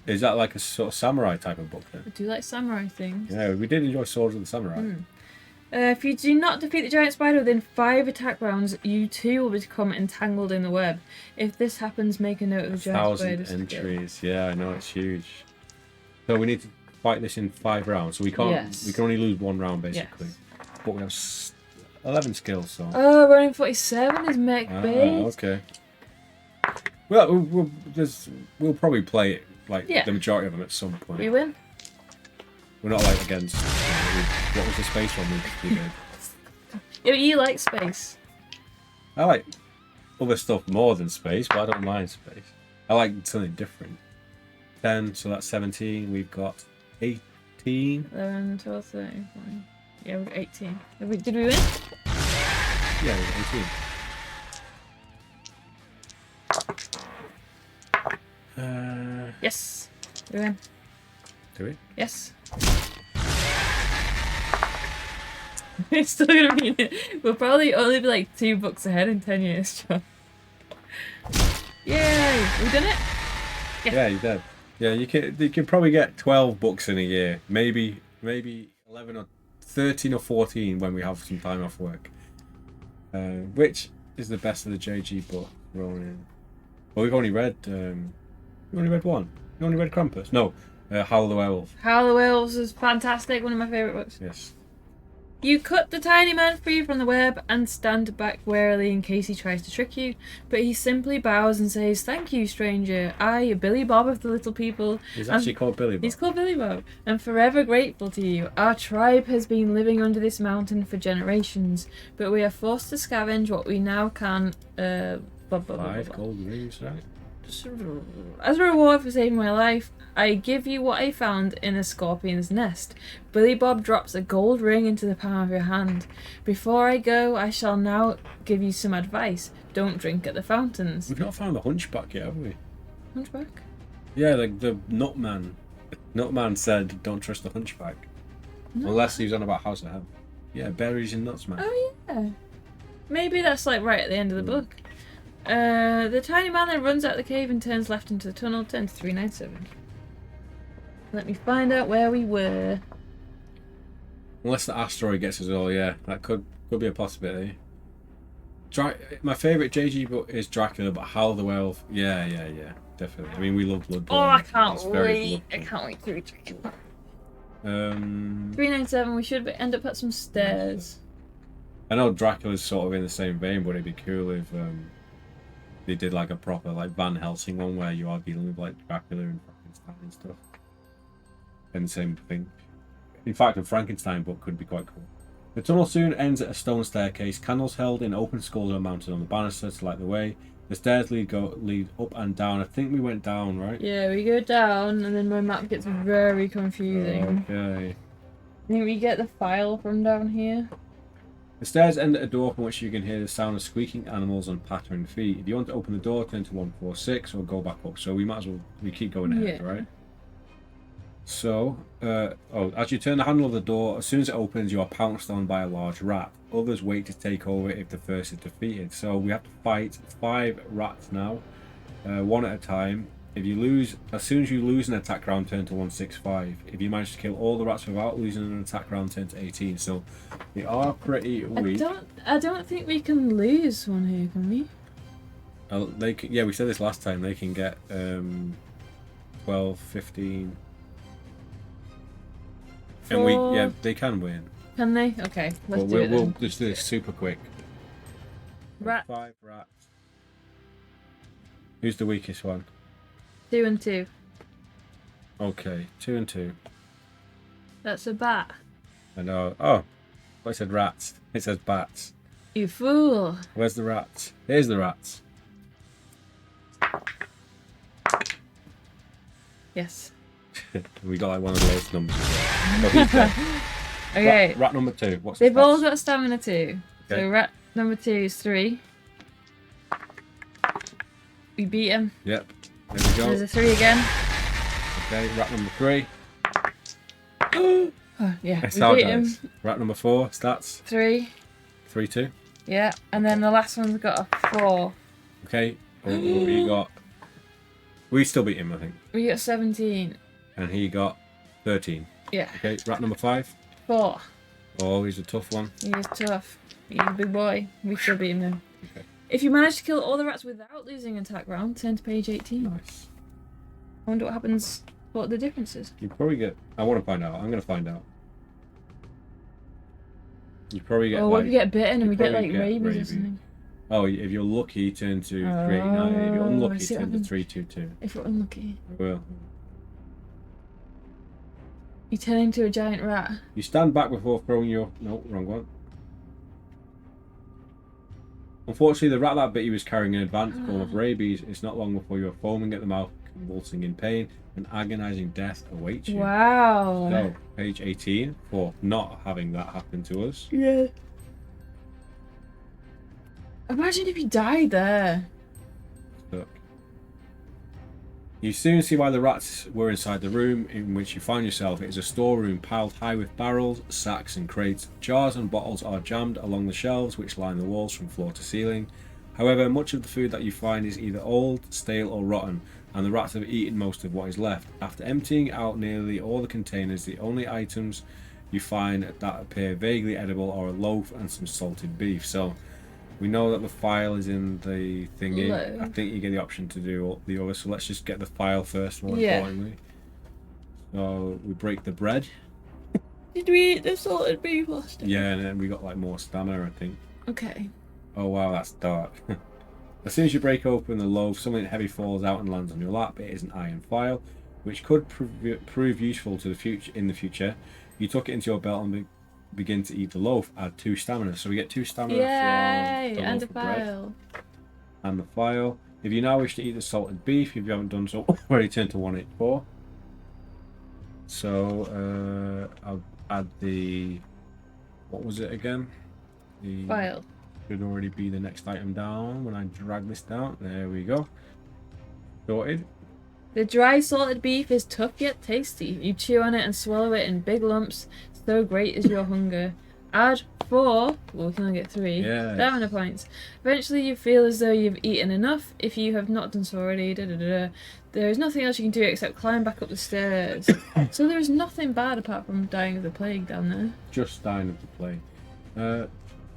Is that like a sort of samurai type of book I then? do like samurai things. Yeah, we did enjoy Swords of the Samurai. If you do not defeat the giant spider within 5 attack rounds, you too will become entangled in the web. If this happens, make a note of the giant 1,000 spider's skill. entries. Yeah, I know, it's huge. So we need to fight this in 5 rounds. So we can't. Yes. We can only lose 1 round basically. Yes. But we have 11 skills. So. Oh, Ronin 47 is mech based. Okay. Well, we'll probably play it like Yeah. the majority of them at some point. We win. We're not like against. What was the space one we did? Yeah, you like space. I like other stuff more than space, but I don't mind space. I like something different. 10, so that's 17. We've got 18. 11, 12, 13, 14. Yeah, we've got 18. Did we win? Yeah, we've got 18. Yes. We win. Do we? Yes. It's still gonna be. We'll probably only be like 2 books ahead in 10 years, John. Yay! We done it? Yeah, you did. Yeah, you can probably get 12 books in a year. Maybe 11 or 13 or 14 when we have some time off work. Which is the best of the JG book rolling in? Well, we've only read. You only read one. You only read Krampus. No, Howl of the Werewolf. Howl of the Werewolves is fantastic. One of my favourite books. Yes. You cut the tiny man free from the web and stand back warily in case he tries to trick you, but he simply bows and says, "Thank you, stranger. I, Billy Bob of the Little People." He's actually called Billy Bob. He's called Billy Bob. I'm forever grateful to you. Our tribe has been living under this mountain for generations, but we are forced to scavenge what we now can. Blah, blah, blah, blah, 5 blah. gold rings, right? As a reward for saving my life, I give you what I found in a scorpion's nest. Billy Bob drops a gold ring into the palm of your hand. Before I go, I shall now give you some advice. Don't drink at the fountains. We've not found the Hunchback yet, have we? Hunchback? Yeah, like the Nutman. Nutman said, "Don't trust the Hunchback," unless he was on about House of Hell. Yeah, berries and nuts, man. Oh yeah. Maybe that's like right at the end of the book. The tiny man then runs out the cave and turns left into the tunnel. Turn to 397. Let me find out where we were. Unless the asteroid gets us all, yeah, that could be a possibility. My favourite JG book is Dracula, but Howl the Werewolf, yeah, definitely. I mean, we love Bloodborne. Oh, I can't It's very wait. I Bloodborne. can't wait to read Dracula. 397. We should end up at some stairs. I know Dracula's sort of in the same vein, but it'd be cool if they did like a proper like Van Helsing one where you are dealing with like Dracula and Frankenstein and stuff. And the same thing. In fact, a Frankenstein book could be quite cool. The tunnel soon ends at a stone staircase. Candles held in open skulls are mounted on the banister to light the way. The stairs lead up and down. I think we went down, right? Yeah, we go down, and then my map gets very confusing. Okay. I think we get the file from down here. The stairs end at a door from which you can hear the sound of squeaking animals and pattering feet. If you want to open the door, turn to 146 or go back up. So we might as well keep going ahead, right? So, as you turn the handle of the door, as soon as it opens, you are pounced on by a large rat. Others wait to take over if the first is defeated. So we have to fight 5 rats now, one at a time. If you lose, as soon as you lose an attack round, turn to 165. If you manage to kill all the rats without losing an attack round, turn to 18. So they are pretty weak. I don't think we can lose one here, can we? Yeah, we said this last time. They can get 12, 15. And they can win. Can they? Okay, let's do it then. We'll just do this super quick. Rat. 5 rats. Who's the weakest one? 2 and 2. Okay, 2 and 2. That's a bat. I know. Oh, I said rats. It says bats. You fool. Where's the rats? Here's the rats. Yes. We got like one of the lowest numbers. Okay. Rat number 2. What's They've the all stats? got stamina 2. Okay. So rat number 2 is 3. We beat him. Yep. There we go. There's a 3 again. Okay, rat number 3. Oh, yeah, That's we our beat guys. him. Rat number 4. Stats. 3. 3, 2. Yeah, and then the last one's got a 4. Okay. We got. We still beat him, I think. We got 17. And he got 13. Yeah. Okay, rat number 5. 4. Oh, he's a tough one. He's tough. He's a big boy. We still beat him though. Okay. If you manage to kill all the rats without losing an attack round, turn to page 18. Nice. I wonder what happens, what the difference is. You probably get. I want to find out. I'm going to find out. You probably get. Oh, what if we get bitten and we get probably like get rabies or rabies. something? Oh, if you're lucky, turn to 389. If you're Oh, I unlucky, see what turn to happens. 322. If we're unlucky. I will. You turn into a giant rat. You stand back before throwing your. No, wrong one. Unfortunately, the rat that bit you was carrying an advanced form of rabies. It's not long before you are foaming at the mouth, convulsing in pain, and agonising death awaits you. Wow. So, page 18 for not having that happen to us. Yeah. Imagine if you died there. Look. You soon see why the rats were inside the room in which you find yourself. It is a storeroom piled high with barrels, sacks and crates. Jars and bottles are jammed along the shelves which line the walls from floor to ceiling. However, much of the food that you find is either old, stale or rotten, and the rats have eaten most of what is left. After emptying out nearly all the containers, the only items you find that appear vaguely edible are a loaf and some salted beef. So we know that the file is in the thingy. Loaf. I think you get the option to do all the other, so let's just get the file first, more Yeah. importantly. So we break the bread. Did we eat the salted beef last time? Yeah, and then we got like more stamina, I think. Okay. Oh wow, that's dark. As soon as you break open the loaf, something heavy falls out and lands on your lap. It is an iron file, which could prove useful to the future. In the future, you tuck it into your belt and begin to eat the loaf. Add 2 stamina, so we get 2 stamina Yay! from the And loaf a of bread. file. And the file. If you now wish to eat the salted beef, if you haven't done so already, turn to 184. So I'll add the. What was it again? The File. should already be the next item down when I drag this down. There we go. Sorted. The dry salted beef is tough yet tasty. You chew on it and swallow it in big lumps. So great is your hunger. Add 4, well we can only get 3, Yes. stamina points. Eventually you feel as though you've eaten enough. If you have not done so already, there is nothing else you can do except climb back up the stairs. So there is nothing bad apart from dying of the plague down there. Just dying of the plague.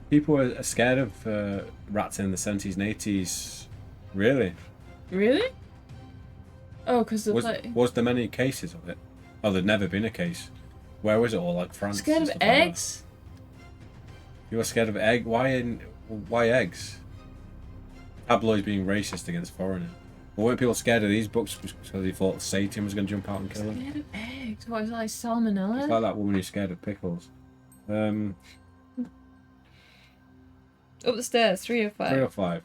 People are scared of rats in the 70s and 80s. Really? Really? Oh, because the plague. Was there many cases of it? Oh, there'd never been a case. Where was it all? Like France? Scared and of stuff like that? eggs? You were scared of egg? Why eggs? Tabloids being racist against foreigners. Well, weren't people scared of these books because they thought Satan was going to jump out and kill them? Scared of eggs? What is that, like salmonella? It's like that woman who's scared of pickles. Up the stairs, 3 or 5. 3 or 5.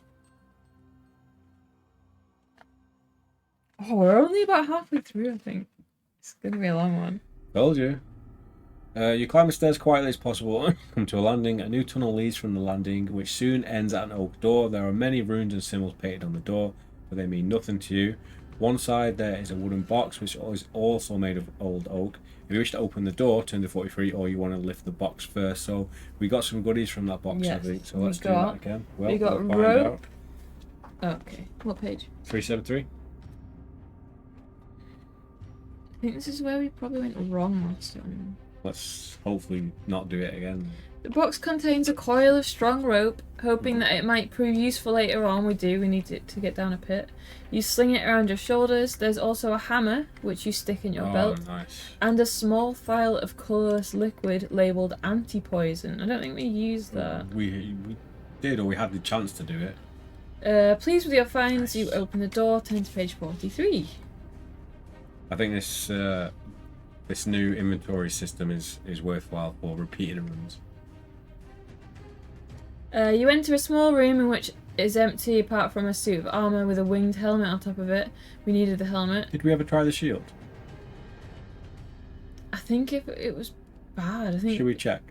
Oh, we're only about halfway through, I think. It's going to be a long one. Told you. You climb the stairs quietly as possible, come to a landing. A new tunnel leads from the landing, which soon ends at an oak door. There are many runes and symbols painted on the door, but they mean nothing to you. One side there is a wooden box, which is also made of old oak. If you wish to open the door, turn to 43, or you want to lift the box first. So we got some goodies from that box, Yes, I think. So we let's do got- that again. Well, we got we'll find rope. out. Okay, what page? 373. I think this is where we probably went wrong last time. Let's hopefully not do it again. The box contains a coil of strong rope, hoping that it might prove useful later on. We need it to get down a pit. You sling it around your shoulders. There's also a hammer, which you stick in your belt, Nice. and a small vial of colourless liquid labelled anti-poison. I don't think we used that. We did, or we had the chance to do it. Pleased with your finds, you open the door, turn to page 43. I think this this new inventory system is worthwhile for repeated runs. You enter a small room in which is empty apart from a suit of armour with a winged helmet on top of it. We needed the helmet. Did we ever try the shield? I think if it was bad, I think Should we check?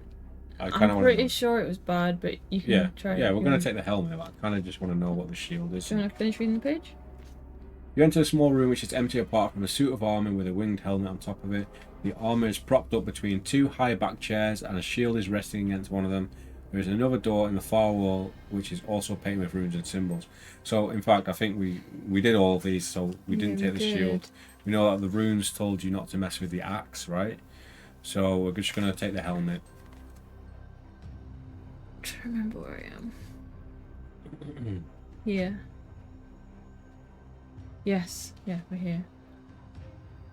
I'm pretty sure it was bad, but you can Yeah, try it. yeah, if we're you going want. to take the helmet. But I kind of just want to know what the shield is. Do you want to finish reading the page? You enter a small room which is empty apart from a suit of armour with a winged helmet on top of it. The armour is propped up between 2 high-back chairs and a shield is resting against one of them. There is another door in the far wall which is also painted with runes and symbols. So, in fact, I think we did all of these, so we didn't Yeah, take we the did. shield. We know that the runes told you not to mess with the axe, right? So we're just going to take the helmet. I'm trying to remember where I am. Here. Yes, yeah, we're here.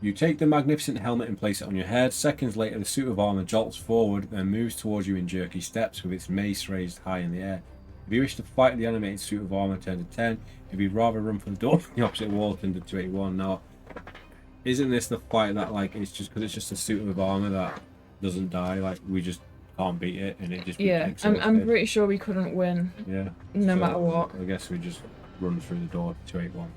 You take the magnificent helmet and place it on your head. Seconds later, the suit of armour jolts forward, then moves towards you in jerky steps with its mace raised high in the air. If you wish to fight the animated suit of armour, turn to 10. If you'd rather run for the door from the opposite wall, turn to 281. Now, isn't this the fight that, like, it's just because it's just a suit of armour that doesn't die? Like, we just can't beat it, and it just Yeah, I'm exhausted? pretty sure we couldn't win, Yeah. no So, matter what. I guess we just run through the door to 281.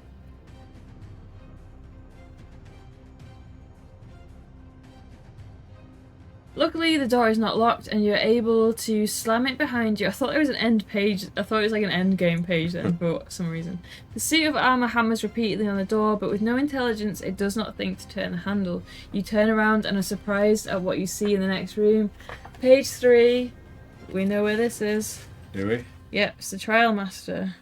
Luckily, the door is not locked, and you're able to slam it behind you. I thought it was an end page. I thought it was like an end game page then, for some reason. The suit of armor hammers repeatedly on the door, but with no intelligence, it does not think to turn the handle. You turn around and are surprised at what you see in the next room. Page 3. We know where this is. Do we? Yep, it's the Trial Master.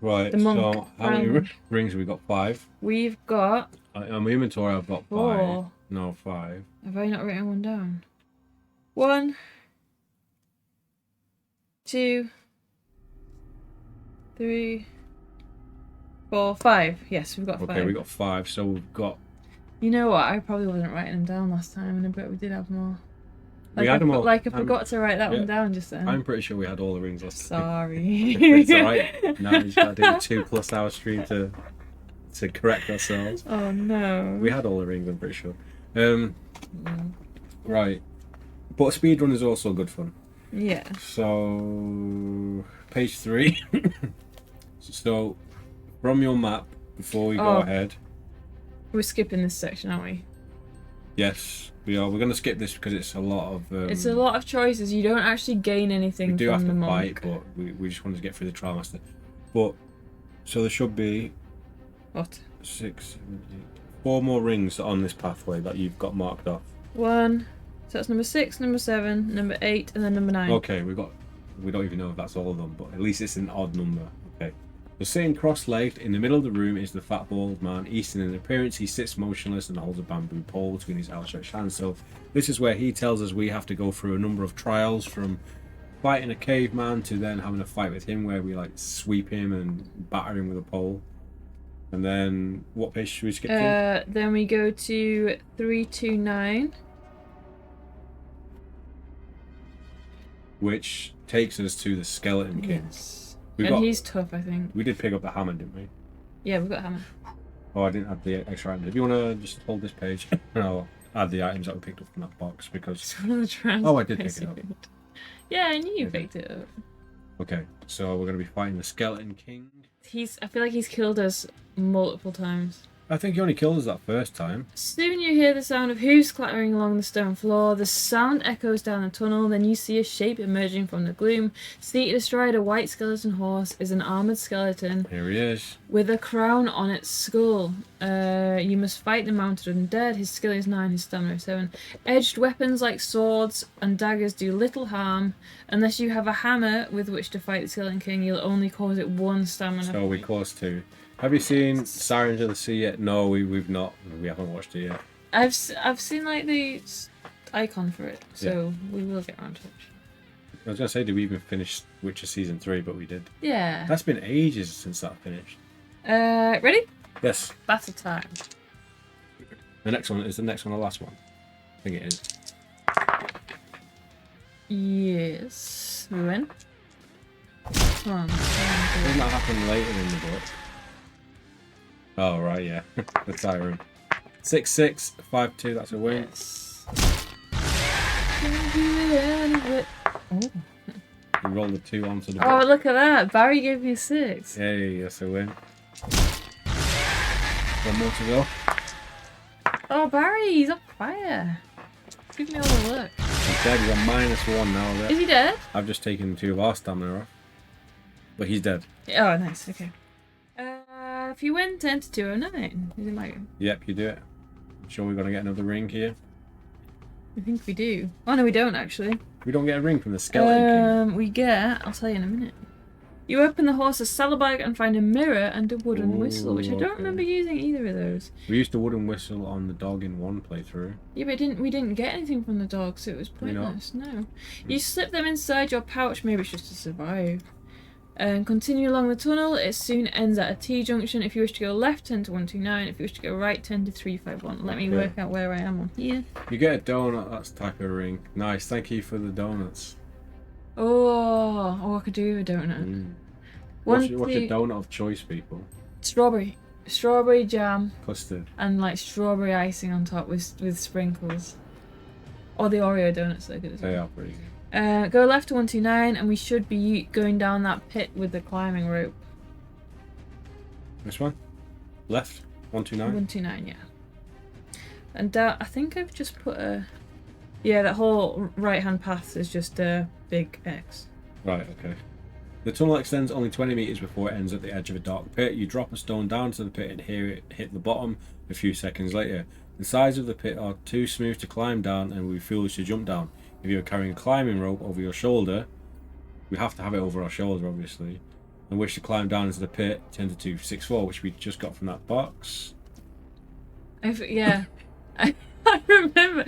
Right, The monk. so how many Monk. rings have we got? 5? We've got... On my inventory, I've got 5. 4. No, 5. Have I not written one down? 1, 2, 3, 4, 5. Yes, we've got 5. Okay, we got 5. So we've got. You know what? I probably wasn't writing them down last time, and I bet we did have more. We had them all. Like I forgot to write that yeah. one down just then. I'm pretty sure we had all the rings last time. Sorry. It's alright. Now we just gotta do a 2+ hour stream to correct ourselves. Oh no. We had all the rings, I'm pretty sure. Right. But speedrun is also good fun. Yeah. So, page 3. So, from your map, before we go Oh. ahead, We're skipping this section, aren't we? yes, we are. We're going to skip this because it's a lot of. It's a lot of choices. You don't actually gain anything We do from have the to monk. fight, but we just wanted to get through the trial master. But so there should be What? 6, 7, 8, 4 more rings on this pathway that you've got marked off. 1. So that's number 6, number 7, number 8, and then number 9. Okay, we don't even know if that's all of them, but at least it's an odd number. Okay. So sitting cross-legged in the middle of the room is the fat bald man, Eastern in appearance. He sits motionless and holds a bamboo pole between his outstretched hands. So this is where he tells us we have to go through a number of trials, from fighting a caveman to then having a fight with him where we like sweep him and batter him with a pole. And then what page should we skip to? Then we go to 329. Which takes us to the Skeleton King. Yes. We And he's tough, I think. We did pick up the hammer, didn't we? Yeah, we've got hammer. Oh, I didn't add the extra items. If you want to just hold this page, and I'll add the items that we picked up from that box because. It's one of the trans. Oh, I did pick it up. Yeah, I knew you Okay. picked it up. Okay, so we're going to be fighting the Skeleton King. I feel like he's killed us multiple times. I think he only killed us that first time. Soon you hear the sound of hooves clattering along the stone floor. The sound echoes down the tunnel. Then you see a shape emerging from the gloom. Seated astride a white skeleton horse is an armored skeleton Here he is. with a crown on its skull. You must fight the mounted undead. His skill is 9, his stamina is 7. Edged weapons like swords and daggers do little harm. Unless you have a hammer with which to fight the Skeleton King, you'll only cause it 1 stamina. So we caused 2. Have you seen Sirens of the Sea yet? No, we've not. We haven't watched it yet. I've seen like the icon for it, so we will get around to it. I was going to say, did we even finish Witcher Season 3? But we did. Yeah. That's been ages since that finished. Ready? Yes. Battle time. The next one is the next one, the last one. I think it is. Yes. We win. Come on. Doesn't that happen later in the book? Oh, right, yeah. The Tyrant. 6-6, 5-2, that's a win. Yes. Oh. We rolled a 2 onto the Oh, book. look at that. Barry gave me a 6. Yay, that's a win. 1 more to go. Oh, Barry, he's on fire. Give me all the luck. He's dead, he's on -1 now. Is he dead? I've just taken 2 of our stamina off. But he's dead. Oh, nice. Okay. If you win 10 to 209, is it my go? Yep, you do it. Sure we're going to get another ring here? I think we do. Oh, no, we don't, actually. We don't get a ring from the Skeleton King. We get... I'll tell you in a minute. You open the horse's saddlebag and find a mirror and a wooden whistle, which I don't okay. remember using either of those. We used the wooden whistle on the dog in one playthrough. Yeah, but we didn't get anything from the dog, so it was we not? pointless. No. You slip them inside your pouch, maybe it's just to survive. And continue along the tunnel. It soon ends at a T-junction. If you wish to go left, turn to 129. If you wish to go right, turn to 351. Let me work out where I am on here. You get a donut, that's the type of ring. Nice, thank you for the donuts. Oh, I could do with a donut. What's your donut of choice, people? Strawberry jam, Custard. and like strawberry icing on top with sprinkles. Or the Oreo donuts, they're good as well. They are pretty good. Go left to 129, and we should be going down that pit with the climbing rope. This one? Left? 129? 129, yeah. And I think I've just put a... Yeah, that whole right-hand path is just a big X. Right, okay. The tunnel extends only 20 metres before it ends at the edge of a dark pit. You drop a stone down to the pit and hear it hit the bottom a few seconds later. The sides of the pit are too smooth to climb down and would be foolish to jump down. If you're carrying a climbing rope over your shoulder, we have to have it over our shoulder obviously, and wish to climb down into the pit, turn to 264, which we just got from that box. Yeah. I remember.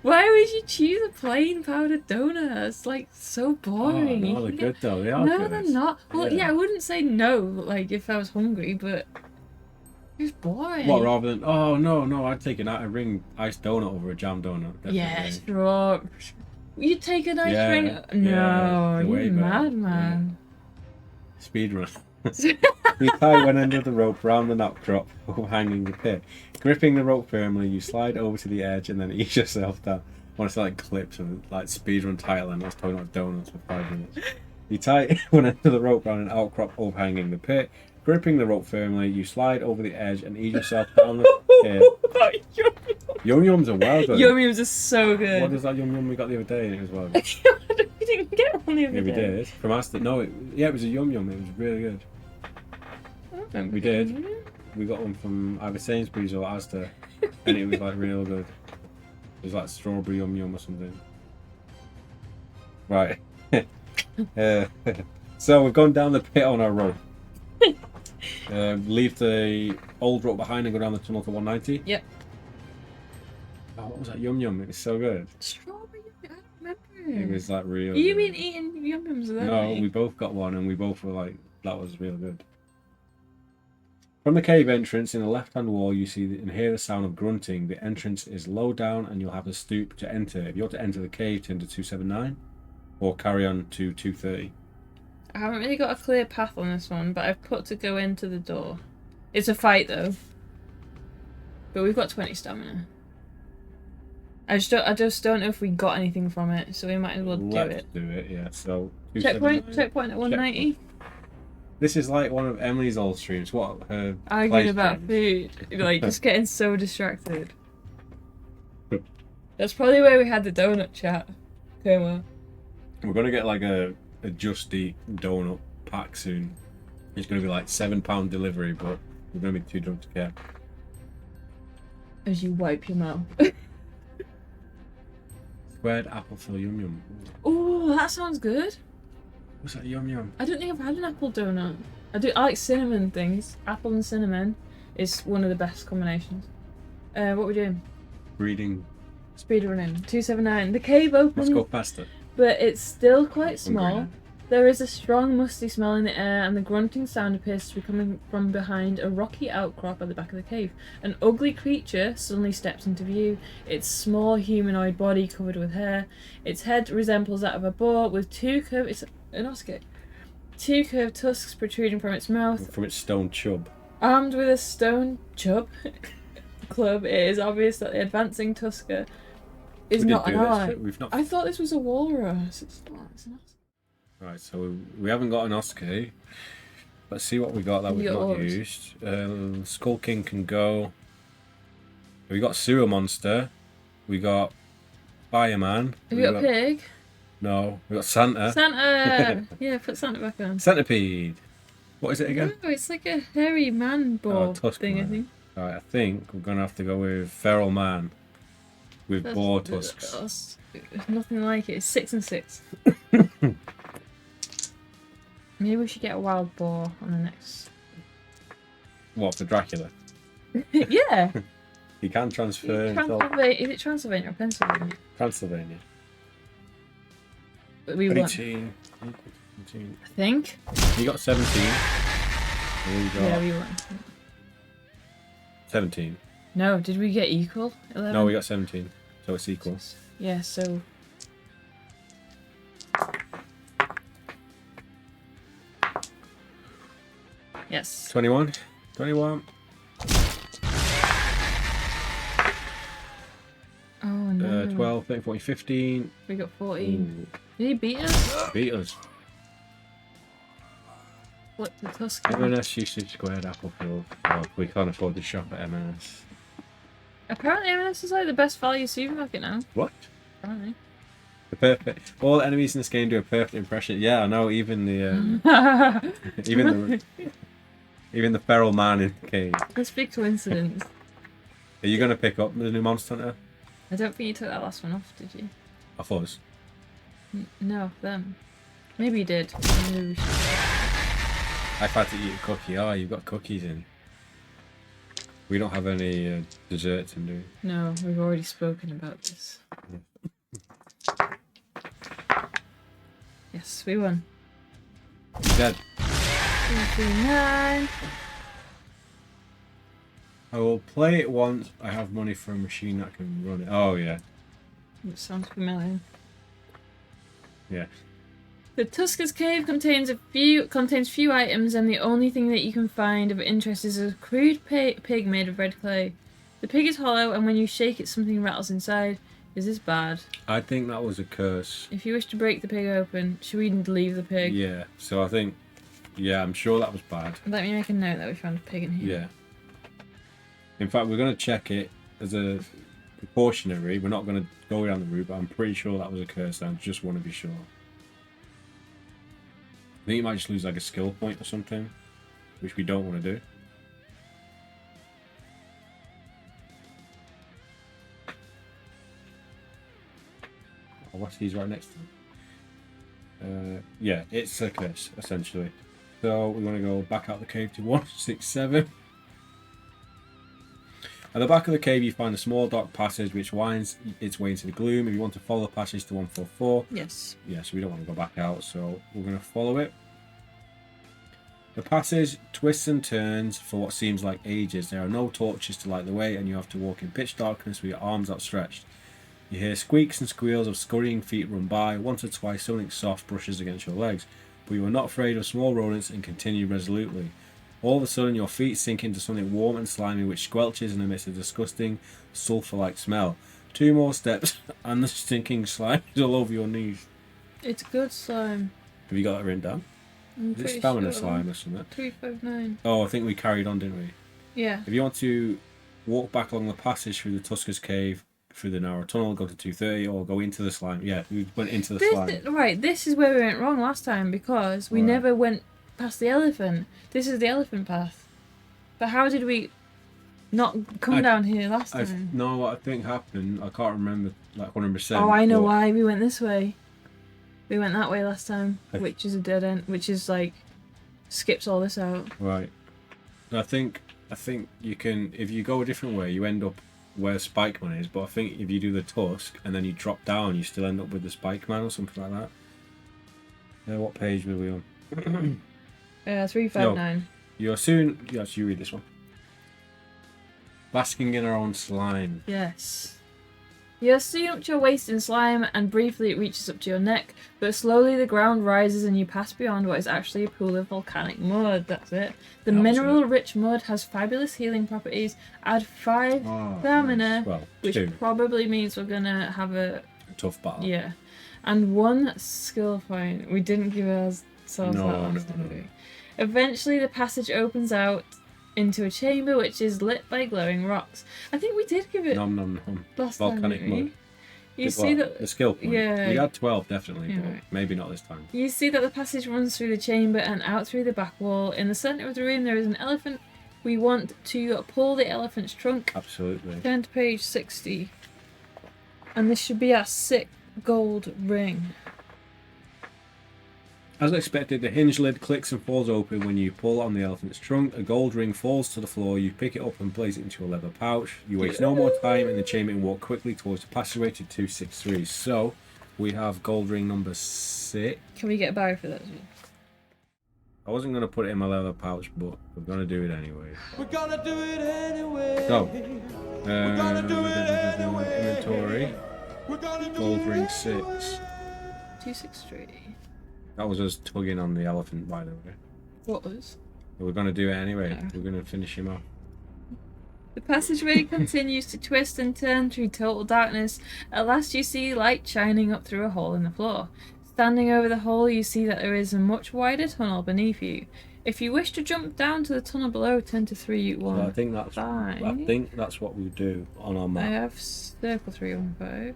Why would you choose a plain powdered donut? It's like so boring. Oh, no, they're good though. They are No, good. they're not. Well, yeah, I wouldn't say no, like if I was hungry, but it's boring. What, rather than, oh no, I'd take a ring iced donut over a jam donut. Definitely. Yeah, sure. You'd take a nice ring? yeah, No, they're way you're better. mad, man. Speedrun. You tie one end of the rope round the outcrop overhanging the pit. Gripping the rope firmly, you slide over to the edge and then ease yourself down. I want to see like clips of like speedrun title and I was talking about donuts for 5 minutes. You tie one end of the rope round an outcrop overhanging the pit. Gripping the rope firmly, you slide over the edge and ease yourself down the pit. Yum Yums are well good. Yum Yums are so good. What is that Yum Yum we got the other day? And it was well good. We didn't get one the other Yeah, we day. did. From Asda. No, it was a Yum Yum. It was really good. We did. We got one from either Sainsbury's or Asda, and it was like real good. It was like strawberry Yum Yum or something. Right. So we've gone down the pit on our rope. Leave the old rope behind and go down the tunnel to 190. Yep. Oh, what was that Yum Yum? It was so good. Strawberry Yum Yum, I remember. It was like real. You good. been eating Yum Yums that No, way? we both got one and we both were like, that was real good. From the cave entrance in the left-hand wall, you see and hear the sound of grunting. The entrance is low down and you'll have to stoop to enter. If you want to enter the cave, turn to 279 or carry on to 230. I haven't really got a clear path on this one, but I've put to go into the door. It's a fight though. But we've got 20 stamina. I just don't know if we got anything from it, so we might as well Let's do it, yeah. So Checkpoint 279. at 190. This is like one of Emily's old streams. What her Arguing play about streams. food, like just getting so distracted. That's probably where we had the donut chat. Came We're gonna get like a Just Eat donut pack soon. It's gonna be like £7 delivery, but we're gonna be too drunk to care. as you wipe your mouth. Squared apple for yum yum. Oh, that sounds good. What's that yum yum? I don't think I've had an apple donut. I like cinnamon things. Apple and cinnamon is one of the best combinations. What are we doing? Reading. Speed running. 279. The cave opens. Let's go faster. But it's still quite Hungry small. now. There is a strong musty smell in the air, and the grunting sound appears to be coming from behind a rocky outcrop at the back of the cave. An ugly creature suddenly steps into view, its small humanoid body covered with hair. Its head resembles that of a boar with two curved... It's an oscar. Two curved tusks protruding from its mouth. From its stone chub. Armed with a stone club, it is obvious that the advancing tusker is We did not an do this, eye. but we've not. I thought this was a walrus. It's not. It's an oscar. Right, so we haven't got an Oscar. Let's see what we got that we've not Yours. used. Skull King can go. We got Sewer Monster. We got Fireman. Have you got a pig? No, we got Santa. Santa! Yeah, put Santa back on. Centipede. What is it again? Oh, it's like a hairy man ball Tusk thing, I Man. think. Right, I think we're gonna have to go with Feral Man with boar tusks. That's nothing like it. It's 6 and 6. Maybe we should get a wild boar on the next. What for Dracula? Yeah! He can transfer himself. Is it Transylvania or Pennsylvania? Transylvania. But we won. 18. I think. You got 17. And we got Yeah, we won. 17. No, did we get equal? 11? No, we got 17. So it's equal. Yeah, so. Yes. 21. 21. Oh no. 12, 13, 14, 15. We got 14. Ooh, Did he beat us? beat us. What the Tuscan? M&S usage squared Applefield. Oh, we can't afford to shop at M&S. Apparently, M&S is like the best value supermarket now. What? Apparently. The perfect. All enemies in this game do a perfect impression. Yeah, I know. Even the even the feral man in the cave. That's a big coincidence. Are you gonna pick up the new Monster Hunter? I don't think you took that last one off, did you? I thought. It was. No, them. Maybe you did. Maybe we should- I've had to eat a cookie. Oh, you've got cookies in. We don't have any desserts in, do we? No, we've already spoken about this. Yes, we won. You're dead. 239. I will play it once. I have money for a machine that can run it. Oh yeah, It sounds familiar. yeah. The Tusker's cave contains few items, and the only thing that you can find of interest is a crude pig made of red clay. The pig is hollow, and when you shake it, something rattles inside. Is this bad? I think that was a curse. If you wish to break the pig open, should we leave the pig? Yeah. So I think, yeah, I'm sure that was bad. Let me make a note that we found a pig in here. Yeah. In fact, we're gonna check it as a precautionary. We're not gonna go down the route, but I'm pretty sure that was a curse. I just want to be sure. I think you might just lose like a skill point or something, which we don't want to do. Oh, what's these right next to them? Yeah, it's a curse, essentially. So we're going to go back out the cave to 167. At the back of the cave you find a small dark passage which winds its way into the gloom. If you want to follow the passage to 144, Yes. yeah, so we don't want to go back out, so we're going to follow it. The passage twists and turns for what seems like ages. There are no torches to light the way, and you have to walk in pitch darkness with your arms outstretched. You hear squeaks and squeals of scurrying feet run by. Once or twice something soft brushes against your legs, but you are not afraid of small rodents and continue resolutely. All of a sudden your feet sink into something warm and slimy which squelches and emits a disgusting sulphur-like smell. 2 more steps, and the stinking slime is all over your knees. It's good slime. Have you got that written down? I'm Is it pretty stamina sure. slime or something? 359. Oh, I think we carried on, didn't we? Yeah. If you want to walk back along the passage through the Tusker's Cave, through the narrow tunnel, go to 230, or go into the slime. Yeah, we went into the slime. Right, this is where we went wrong last time because we Right. never went past the elephant. This is the elephant path. But how did we not come down here last time? No, what I think happened, I can't remember like 100%. Oh, I know but why we went this way. We went that way last time, I- which is a dead end, which is like skips all this out. Right. I think you can, if you go a different way, you end up where Spikeman is, but I think if you do the Tusk and then you drop down, you still end up with the Spikeman or something like that. What page were we on? 359. You're soon. Yes, you read this one. Basking in our own slime. Yes. You're soon up to your waist in slime, and briefly it reaches up to your neck, but slowly the ground rises and you pass beyond what is actually a pool of volcanic mud. That's it. The That was mineral-rich mud has fabulous healing properties. Add 5 stamina, Nice. Well, which 2. probably means we're gonna have a Tough battle. yeah, and 1 skill point. We didn't give ourselves No, that last no, time, no. did we? Eventually, the passage opens out into a chamber which is lit by glowing rocks. I think we did give it Nom nom nom. last Volcanic time, didn't we? mud. You Good see luck. that The skill point. yeah. We had 12 definitely, Yeah, but right. maybe not this time. You see that the passage runs through the chamber and out through the back wall. In the centre of the room there is an elephant. We want to pull the elephant's trunk. Absolutely. Turn to page 60. And this should be our 6th gold ring. As expected, the hinge lid clicks and falls open when you pull on the elephant's trunk. A gold ring falls to the floor. You pick it up and place it into a leather pouch. You waste no more time in the chamber and walk quickly towards the passageway to 263. So, we have gold ring number 6. Can we get a bar for that? I wasn't going to put it in my leather pouch, but we're going to do it anyway. We're gonna do it anyway. So, We're gonna do it anyway. inventory, We're gonna do gold it ring anyway. 6. 263. That was us tugging on the elephant, by the way. What was? But we're going to do it anyway. Yeah. We're going to finish him off. The passageway continues to twist and turn through total darkness. At last you see light shining up through a hole in the floor. Standing over the hole you see that there is a much wider tunnel beneath you. If you wish to jump down to the tunnel below, turn to 315. So I think that's what we do on our I map. have circle 315.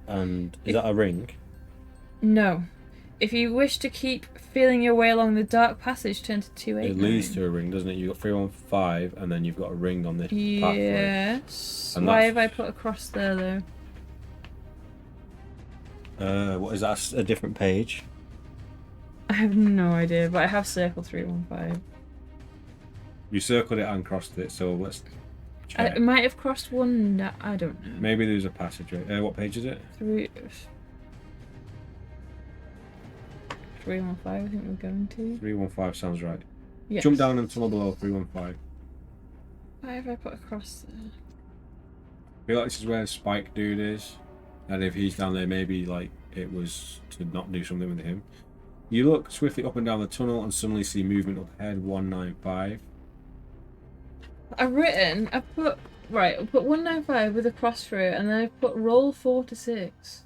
And is that a ring? No. If you wish to keep feeling your way along the dark passage, turn to 289. It leads to a ring, doesn't it? You've got 315 and then you've got a ring on this pathway. Yes. And Why that's- have I put a cross there though? What is that? A different page? I have no idea, but I have circle 315. You circled it and crossed it, so let's check. I might have crossed one. I don't know. Maybe there's a passageway. What page is it? 315, I think we're going to. 315 sounds right. Yes. Jump down and tunnel below 315. Why have I put a cross there? I feel like this is where Spike Dude is. And if he's down there, maybe like it was to not do something with him. You look swiftly up and down the tunnel and suddenly see movement up ahead, 195. I put 195 with a cross through it, and then I put roll 4 to 6.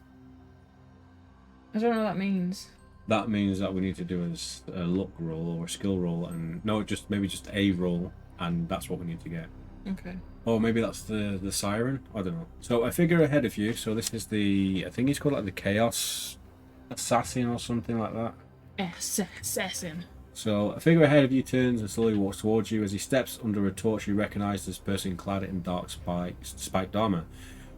I don't know what that means. That means that we need to do a luck roll or a skill roll, and no, maybe just a roll, and that's what we need to get. Okay. Or maybe that's the siren. I don't know. So a figure ahead of you. So this is I think he's called like the Chaos Assassin or something like that. Assassin. So a figure ahead of you turns and slowly walks towards you. As he steps under a torch, you recognise this person clad in dark spiked armour.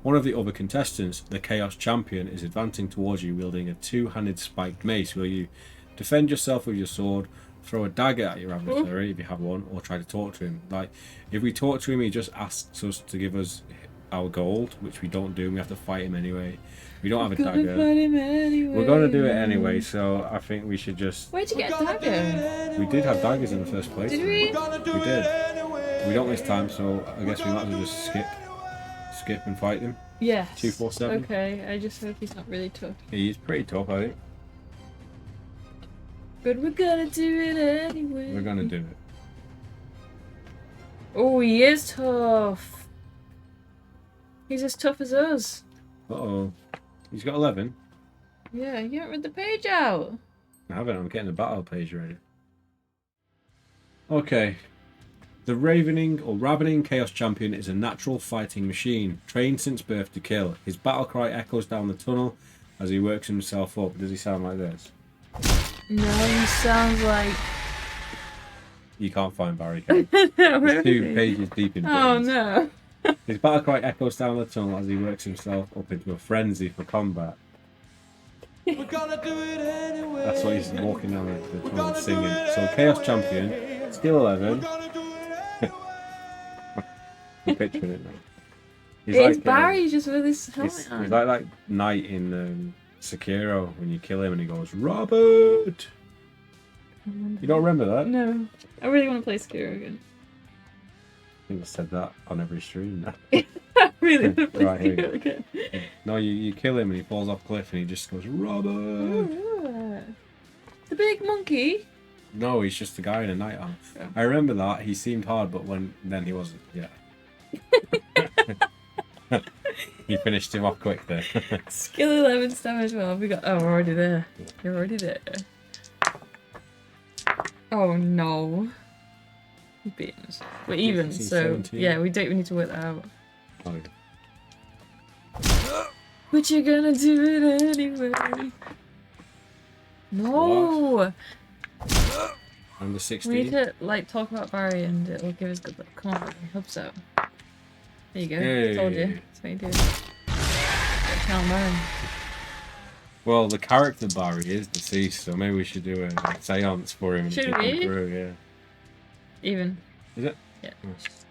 One of the other contestants, the Chaos Champion, is advancing towards you wielding a two-handed spiked mace. Will you defend yourself with your sword, throw a dagger at your adversary if you have one, or try to talk to him? Like, if we talk to him, he just asks us to give us our gold, which we don't do, and we have to fight him anyway. We don't have a dagger. Fight him anyway. We're going to do it anyway, so I think we should just... Where'd you get a dagger? We did have daggers in the first place. Did we? We did. We don't this time, so I guess we might as well just skip and fight him. Yes. 247. Okay, I just hope he's not really tough. He's pretty tough, I think. But we're gonna do it anyway. We're gonna do it. Oh, he is tough. He's as tough as us. Uh-oh. He's got 11. Yeah, you haven't read the page out. I haven't. I'm getting the battle page ready. Okay. The Ravening or Ravening Chaos Champion is a natural fighting machine, trained since birth to kill. His battle cry echoes down the tunnel as he works himself up. Does he sound like this? No, he sounds like... You can't find Barry, can you? It's 2 pages deep in Oh burns. no. His battle cry echoes down the tunnel as he works himself up into a frenzy for combat. We're gonna do it anyway. That's what he's walking down the tunnel singing. So Chaos Champion, skill 11. Gonna do it I'm picturing it now. He's It's like, Barry just with his he's helmet on. like Knight in Sekiro when you kill him and he goes, Robert! You don't remember that? No. I really want to play Sekiro again. I think I said that on every stream now. I really want to play Right, here you Sekiro again. No, you kill him and he falls off a cliff and he just goes, Robert! Oh, the big monkey. No, he's just a guy in a knight armor. Oh. I remember that. He seemed hard, but then he wasn't. Yeah. You finished him off quick there. Skill 11, stamina 12. We got. Oh, we're already there. You're already there. Oh no. He beat us. We're even, 16, so 17. yeah, we need to work that out. Oh, But you're gonna do it anyway. No. under We 16. need to like talk about Barry and it will give us good luck. Come on, I hope so. There you go. Hey. Told you. That's what you do. Count Barry. Well, the character Barry is deceased, so maybe we should do a seance for him and Should keep him we? through, yeah. Even. Is it? Yeah. Nice.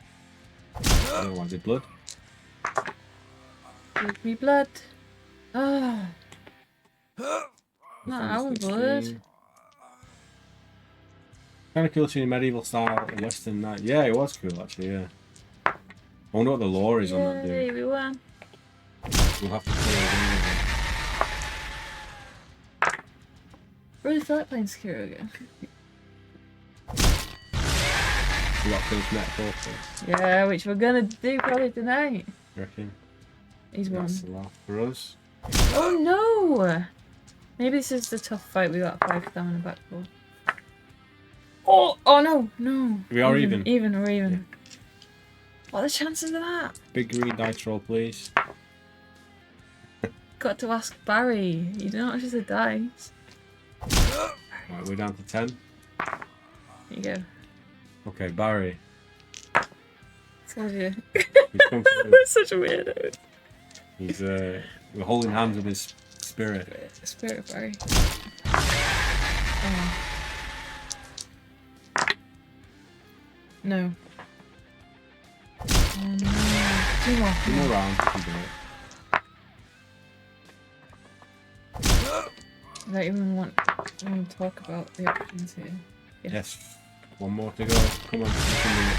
I don't want it blood. Give me blood. Ah. No, I want blood. Kind of cool seeing a medieval style Western knight. Yeah, it was cool actually, yeah. I wonder what the lore is on that Yay, dude. we won. We'll have to play it again. Really feel like playing Sekiro again. We got finished Metaphor, Yeah, which we're gonna do probably tonight. you reckon? He's won. That's the last for us. Oh no! Maybe this is the tough fight we got 5 stamina back for. Oh no, no. We are even. Even, we're even. What are the chances of that? Big green dice roll, please. Got to ask Barry. You don't just a dice. Right, we're down to 10. There you go. Okay, Barry. Told you. He's come through. We're such a weirdo. He's we're holding hands with his spirit. Spirit of Barry. Oh. No. Oh no. 2 more. 2 more rounds, you can do it. I don't even want to talk about the options here. Yes. 1 more to go. Come on, you can do it.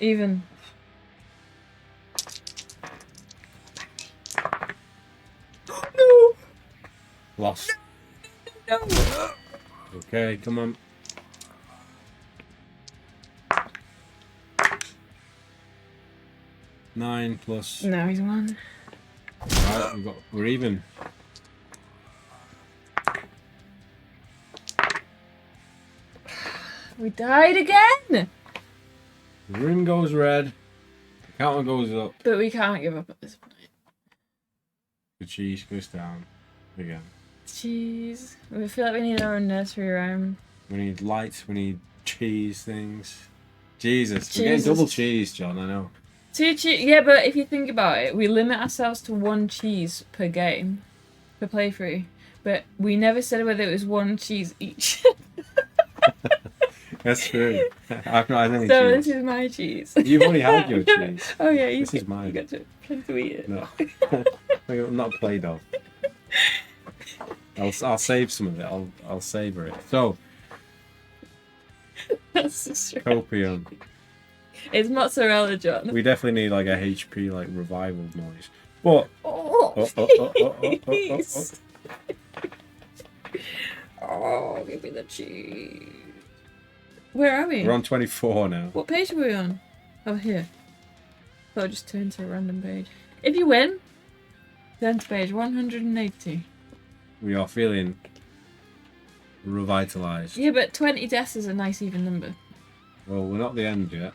Even. No! Lost. No! Okay, come on. Nine plus. No, he's won. Right, we're even. We died again! The room goes red. The counter goes up. But we can't give up at this point. The cheese goes down again. Jeez. We feel like we need our own nursery rhyme. We need lights. We need cheese things. Jesus, we're getting Jesus. double cheese, John. I know. 2 cheese. Yeah, but if you think about it, we limit ourselves to 1 cheese per game, per playthrough. But we never said whether it was 1 cheese each. That's true. I've not had any So cheese. this is my cheese. You've already had your cheese. Oh yeah, you This is mine. You get to eat it. No, I'm not played off. I'll save some of it. I'll savor it. So That's the stress. copium. It's mozzarella, John. We definitely need like a HP like revival noise. But Oh, oh. please. Oh, give me the cheese. Where are we? we're on 24 now. What page are we on? Oh, here. thought just turn to a random page. If you win, turn to page 180. We are feeling revitalized. Yeah, but 20 deaths is a nice even number. Well, we're not at the end yet.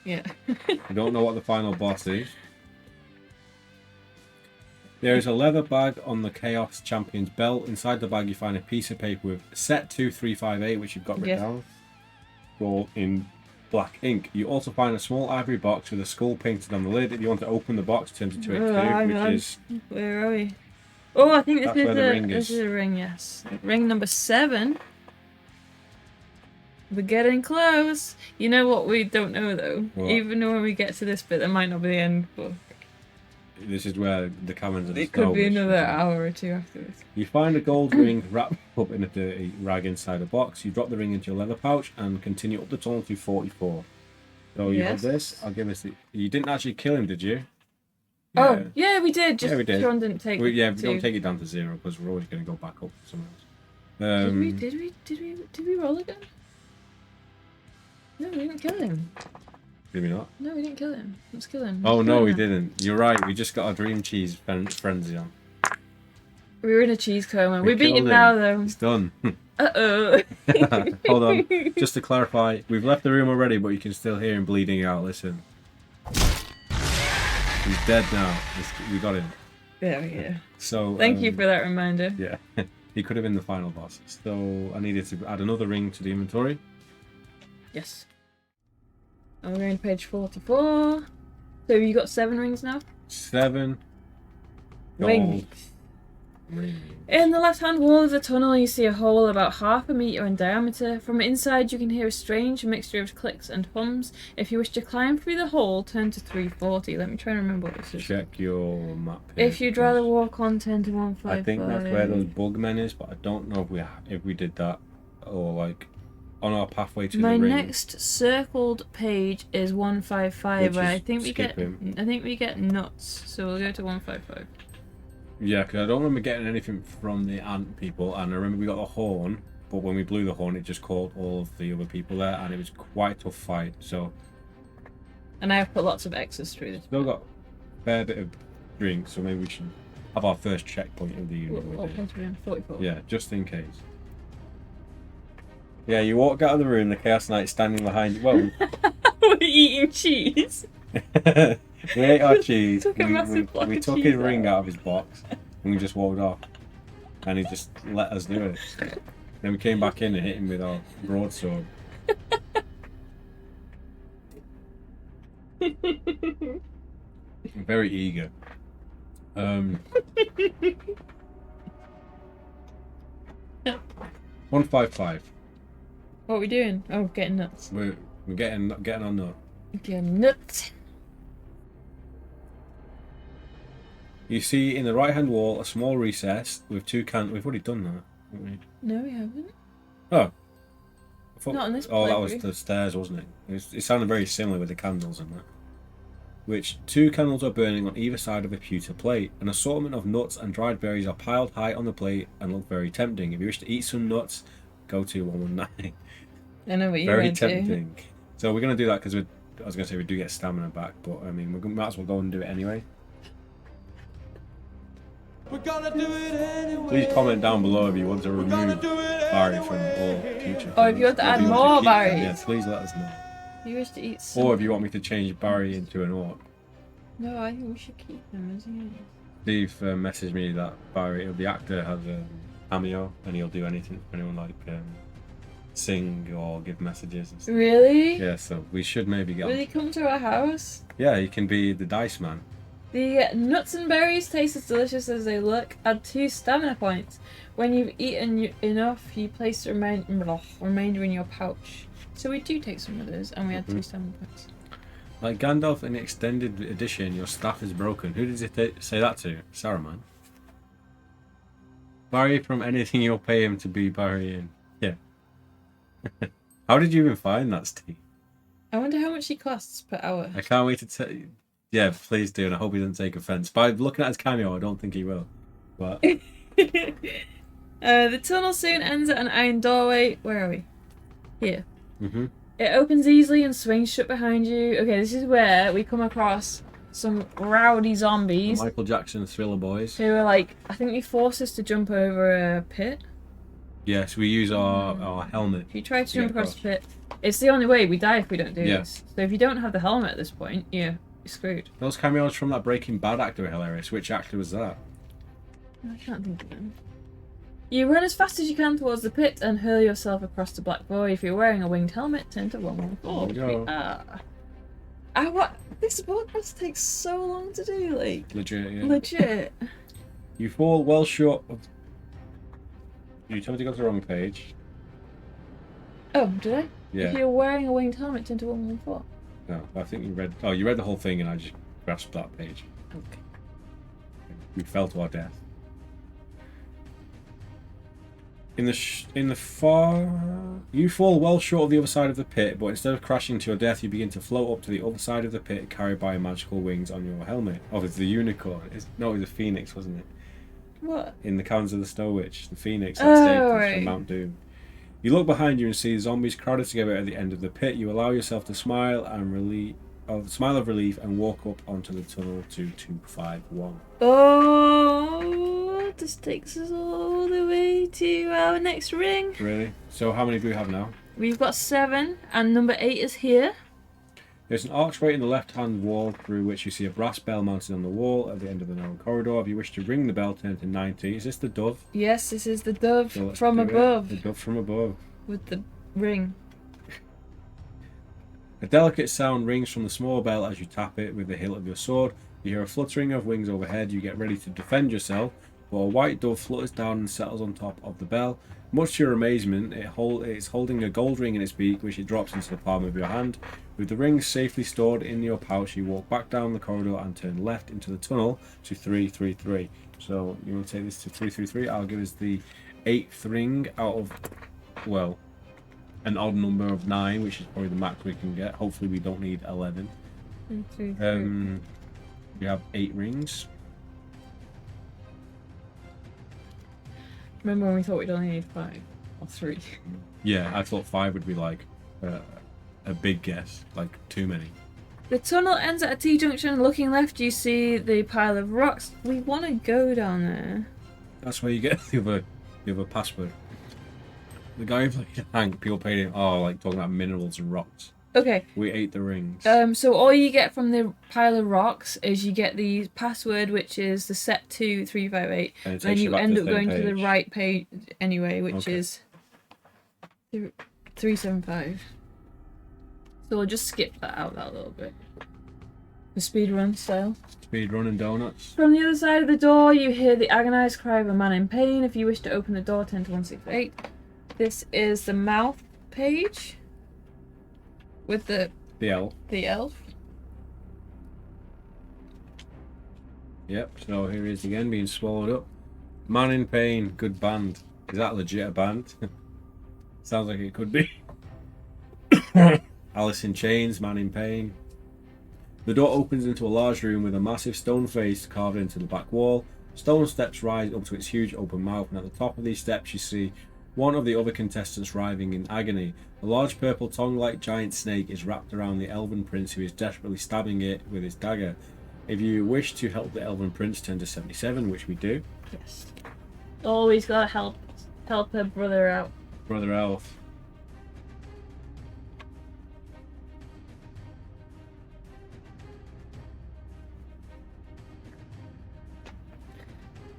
Yeah. We don't know what the final boss is. There is a leather bag on the Chaos Champion's belt. Inside the bag you find a piece of paper with set 2358, which you've got written down, all in black ink. You also find a small ivory box with a skull painted on the lid. If you want to open the box, turn to 282, which is... Where are we? Oh, I think That's where the ring this is. is a ring, yes. Ring number 7. We're getting close. You know what we don't know, though? What? Even when we get to this bit, that might not be the end, but... This is where the caverns of the It could be Snow, another hour or two after this. You find a gold ring wrapped up in a dirty rag inside a box. You drop the ring into your leather pouch and continue up the tunnel to 44. So you have this. I'll give this. You didn't actually kill him, did you? Oh, yeah, we did. Just we did. Sean didn't take We it. don't take it down to 0 because we're always going to go back up somewhere else. Did we roll again? No, we didn't kill him. Did we not? No, we didn't kill him. Let's kill him. Oh Let's no, kill we him. didn't. You're right. We just got a dream cheese frenzy on. We were in a cheese coma. We beat killed him now, though. It's done. Uh-oh. Hold on. Just to clarify, we've left the room already, but you can still hear him bleeding out. Listen. He's dead now. We got him. There we go. So Thank you for that reminder. Yeah. He could have been the final boss. So I needed to add another ring to the inventory. Yes. And we're going to page 44. So you got 7 rings now? 7 gold Rings. rings. In the left-hand wall of the tunnel, you see a hole about 1/2 meter in diameter. From inside, you can hear a strange mixture of clicks and hums. If you wish to climb through the hole, turn to 340. Let me try and remember what this is. Check your map here, If you'd rather walk on, turn to 155. I think that's where those bug men is, but I don't know if we did that or like on our pathway to My the ring. next circled page is 155, Which where is I think skip him. we get nuts. So we'll go to 155. Yeah, because I don't remember getting anything from the ant people, and I remember we got the horn, but when we blew the horn, it just called all of the other people there, and it was quite a tough fight. So And I have put lots of X's through this. still got a fair bit of drink, so maybe we should have our first checkpoint of the evening. What with point are we on? 44. Yeah, just in case. Yeah, you walk out of the room, the Chaos Knight standing behind you. Well, We're eating cheese. we ate our cheese. Took a massive block we of took cheese his ring out. out of his box, and we just walked off. And he just let us do it. Then we came back in and hit him with our broadsword. I'm very eager. 155. What are we doing? Oh, getting nuts. We're getting on nut. Getting nuts. You see in the right hand wall a small recess with 2 We've already done that, haven't we? No, we haven't. Oh. I thought, Not on this oh, that was playthrough. the stairs, wasn't it? It sounded very similar with the candles and that. Which 2 candles are burning on either side of a pewter plate. An assortment of nuts and dried berries are piled high on the plate and look very tempting. If you wish to eat some nuts, go to 119. I know what you're Very going to do. tempting. So we're going to do that because I was going to say we do get stamina back, but I mean, we might as well go and do it anyway. We're gonna do it anyway. Please comment down below if you want to We're gonna remove do it Barry from anyway. all future. Or if you want to add more keep them, berries. yeah, please let us know. You wish to eat some. Or if you want me to change Barry into an orc. No, I think we should keep them as he is. Steve messaged me that Barry, the actor, has a cameo and he'll do anything for anyone, like sing or give messages and stuff. Really? Yeah, so we should maybe get Will on. he come to our house? Yeah, he can be the dice man. The nuts and berries taste as delicious as they look. Add 2 stamina points. When you've eaten enough, you place the remainder in your pouch. So we do take some of those, and we add 2 stamina points. Like Gandalf in the extended edition, your staff is broken. Who did he say that to? Saruman. Barry from anything you'll pay him to be Barry in. Yeah. How did you even find that, Steve? I wonder how much he costs per hour. I can't wait to tell you. Yeah, please do, and I hope he doesn't take offence. By looking at his cameo, I don't think he will. But The tunnel soon ends at an iron doorway. Where are we? Here. mm-hmm. It opens easily and swings shut behind you. Okay, this is where we come across some rowdy zombies. The Michael Jackson Thriller boys. Who are like, I think they force us to jump over a pit. Yes, we use our helmet. If you try to jump across the pit, it's the only way. We die if we don't do this. So if you don't have the helmet at this point, you're screwed. Those cameos from that Breaking Bad actor are hilarious. Which actor was that? I can't think of them. You run as fast as you can towards the pit and hurl yourself across the black void. If you're wearing a winged helmet, turn to 114. There we go. What? This podcast takes so long to do, like. Legit, yeah. Legit. You fall well short of... You told me to go to the wrong page. Oh, did I? Yeah. If you're wearing a winged helmet, turn to 114. No, I think you read... Oh, you read the whole thing and I just grasped that page. Okay. We fell to our death. In the far... You fall well short of the other side of the pit, but instead of crashing to your death, you begin to float up to the other side of the pit, carried by magical wings on your helmet. Oh, it's the unicorn. No, it was a phoenix, wasn't it? What? In the Caverns of the Snow Witch, the phoenix that stayed right. from Mount Doom. You look behind you and see zombies crowded together at the end of the pit. You allow yourself to smile of relief and walk up onto the tunnel to 251. Oh, this takes us all the way to our next ring. Really? So how many do we have now? We've got 7, and number 8 is here. There's an archway in the left-hand wall through which you see a brass bell mounted on the wall at the end of the narrow corridor. If you wish to ring the bell, turn to 90. Is this the dove? Yes, this is the dove So let's from do it. above. The dove from above. With the ring. A delicate sound rings from the small bell as you tap it with the hilt of your sword. You hear a fluttering of wings overhead. You get ready to defend yourself, but a white dove flutters down and settles on top of the bell. Much to your amazement, it's holding a gold ring in its beak, which it drops into the palm of your hand. With the ring safely stored in your pouch, you walk back down the corridor and turn left into the tunnel to 333. So you want to take this to 333. I'll give us the 8th ring out of, well, an odd number of 9, which is probably the max we can get. Hopefully we don't need 11. 2, 3. We have 8 rings. Remember when we thought we'd only need 5 or 3? Yeah, I thought 5 would be like a big guess, like too many. The tunnel ends at a T-junction. Looking left, you see the pile of rocks. We want to go down there. That's where you get the other password. The guy who played Hank, people paid him, like talking about minerals and rocks. Okay. We ate the rings. So all you get from the pile of rocks is you get the password, which is the set 2358, and then you end up going to the right page anyway, which is 375. So we'll just skip that out that little bit. The speedrun style. Speedrun and donuts. From the other side of the door, you hear the agonized cry of a man in pain. If you wish to open the door, turn to 168. This is the mouth page. With the elf. The elf. Yep, so here he is again, being swallowed up. Man in Pain, good band. Is that legit a band? Sounds like it could be. Alice in Chains, Man in Pain. The door opens into a large room with a massive stone face carved into the back wall. Stone steps rise up to its huge open mouth, and at the top of these steps you see one of the other contestants writhing in agony. A large purple tongue-like giant snake is wrapped around the elven prince, who is desperately stabbing it with his dagger. If you wish to help the elven prince, turn to 77, which we do. Yes. Always gotta help her brother out. Brother Elf.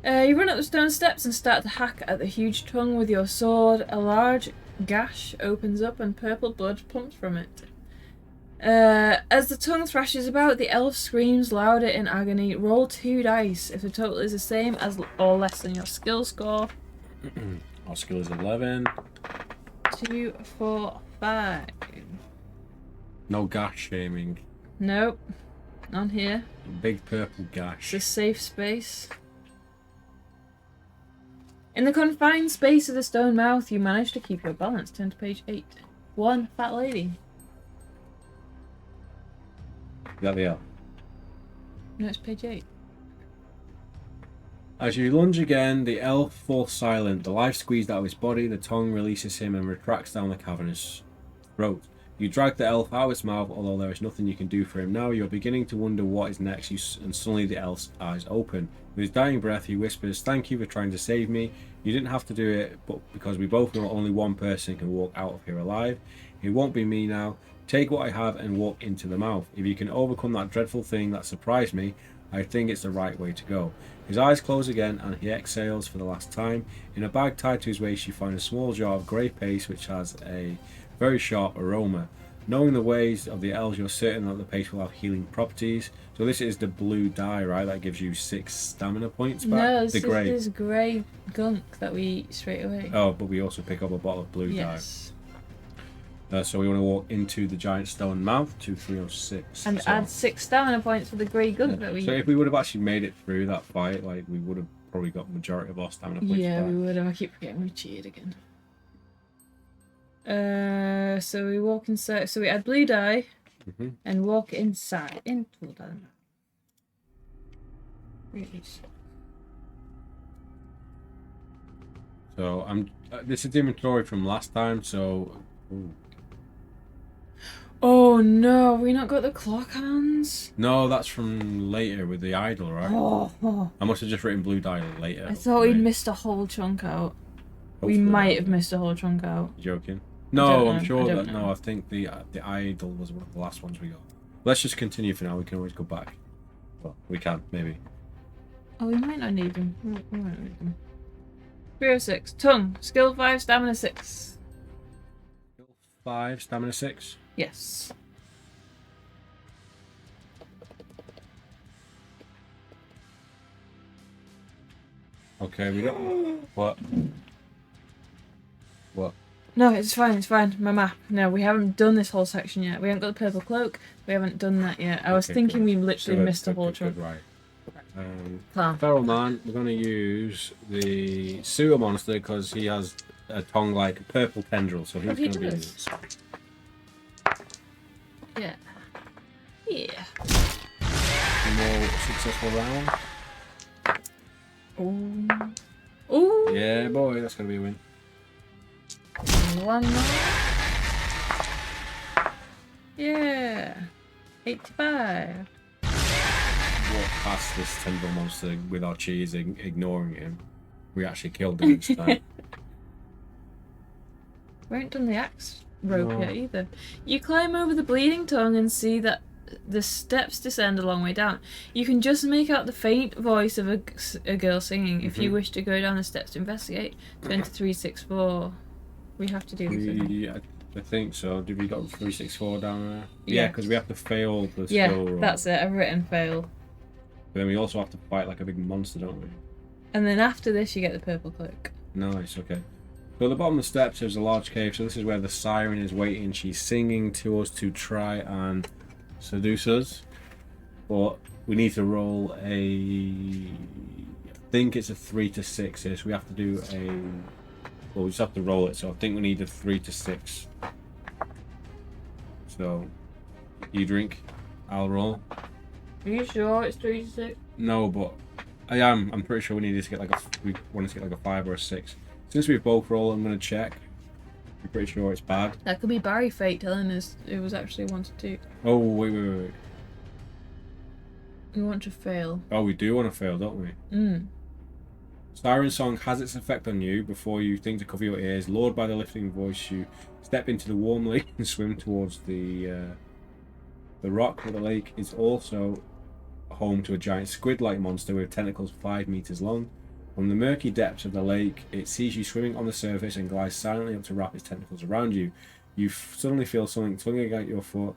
You run up the stone steps and start to hack at the huge tongue with your sword. A large gash opens up and purple blood pumps from it. As the tongue thrashes about, the elf screams louder in agony. Roll 2 dice. If the total is the same as or less than your skill score. Our skill is 11. 2, 4, 5. No gash shaming. Nope. None here. Big purple gash. It's a safe space. In the confined space of the stone mouth, you manage to keep your balance. Turn to page 8. One fat lady. Is that the elf? No, it's page 8. As you lunge again, the elf falls silent. The life squeezed out of his body, the tongue releases him and retracts down the cavernous throat. You drag the elf out of its mouth, although there is nothing you can do for him now. You're beginning to wonder what is next, and suddenly the elf's eyes open. With his dying breath, he whispers, "Thank you for trying to save me. You didn't have to do it, but because we both know only one person can walk out of here alive. It won't be me now. Take what I have and walk into the mouth. If you can overcome that dreadful thing that surprised me, I think it's the right way to go." His eyes close again and he exhales for the last time. In a bag tied to his waist, you find a small jar of grey paste which has a very sharp aroma. Knowing the ways of the elves, you're certain that the paste will have healing properties. So this is the blue dye, right? That gives you 6 stamina points back. No, the this grey. is grey gunk that we eat straight away. Oh, but we also pick up a bottle of blue Yes. dye. So we want to walk into the giant stone mouth to 306. And so, add 6 stamina points for the grey gunk that we So eat. if we would have actually made it through that fight, like we would have probably got the majority of our stamina points Yeah, back. we would have. I keep forgetting we cheated again. So we walk inside. So we add blue dye and walk inside into the. So I'm. This is the inventory from last time. So. Ooh. Oh no, we not got the clock hands. No, that's from later with the idol, right? Oh, I must have just written blue dye later. I thought we'd missed a whole chunk out. Hopefully we might that- have missed a whole chunk out. Joking. don't No, know, I'm sure I don't that. know. No, I think the idol was one of the last ones we got. Let's just continue for now. We can always go back. Well, we can maybe. Oh, we might not need them. We might need them. 306. Tongue. Skill 5, stamina 6. 5, stamina 6. Yes. Okay, we got what? What? No, it's fine. My map. No, we haven't done this whole section yet. We haven't got the purple cloak. We haven't done that yet. I was Okay, thinking good. we literally Good, missed a good, whole good, chunk. good, right. Plan. Feral Man, we're going to use the sewer monster because he has a tongue like purple tendril, so he's Oh, he going to be. does. Yeah. Yeah. One more successful round. Ooh. Ooh. Yeah, boy, that's going to be a win. One more. Yeah. 85. Walk past this tendril monster with our cheese, ignoring him. We actually killed him this time. We haven't done the axe rope No. yet either. You climb over the bleeding tongue and see that the steps descend a long way down. You can just make out the faint voice of a girl singing. If you wish to go down the steps to investigate, turn to 364. We have to do this. Yeah, I think so. Did we got 364 down there? Yeah, Yeah. because we have to fail the Yeah, skill roll. that's it. I've written fail. But then we also have to fight like a big monster, don't we? And then after this, you get the purple cloak. Nice, okay. So at the bottom of the steps there's a large cave, so this is where the siren is waiting. She's singing to us to try and seduce us. But we need to roll a... I think it's a 3 to 6 here, so we have to do a... Well, we just have to roll it, so I think we need a 3 to 6. So, you drink, I'll roll. Are you sure it's 3 to 6? No, but I am. I'm pretty sure we need to get like a... We want to get like a 5 or a 6. Since we've both rolled, I'm going to check. I'm pretty sure it's bad. That could be Barry Fate telling us it was actually 1 to 2. Oh, wait. We want to fail. Oh, we do want to fail, don't we? Siren Song has its effect on you. Before you think to cover your ears, lured by the lifting voice, you step into the warm lake and swim towards the rock. Where the lake is also home to a giant squid-like monster with tentacles 5 meters long. From the murky depths of the lake, it sees you swimming on the surface and glides silently up to wrap its tentacles around you. You suddenly feel something tugging at your foot,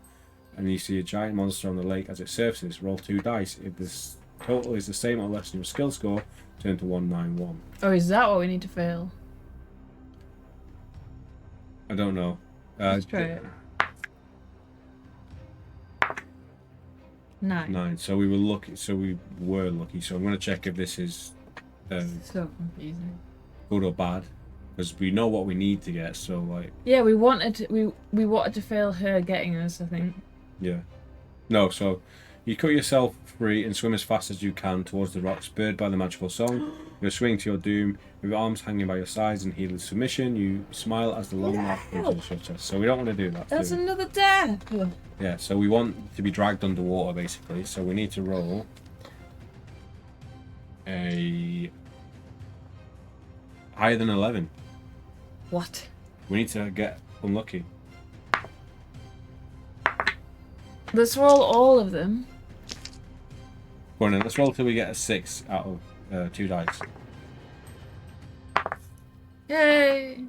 and you see a giant monster on the lake as it surfaces. Roll 2 dice. If this total is the same or less than your skill score, turn to 191. Oh, is that what we need to fail? I don't know. Let's try it. 9. 9. So we were lucky. So I'm going to check if this is So confusing. good or bad, because we know what we need to get. So like, Yeah, we wanted to fail her getting us, I think. yeah. No. So You cut yourself free and swim as fast as you can towards the rocks, spurred by the magical song. You're swinging to your doom, with your arms hanging by your sides in heedless submission. You smile as the long knife comes into your chest. So we don't want to do that. That's another death. Yeah, so we want to be dragged underwater, basically. So we need to roll a higher than 11. What? We need to get unlucky. Let's roll all of them. Go on then, let's roll till we get a 6 out of 2 dice. Yay!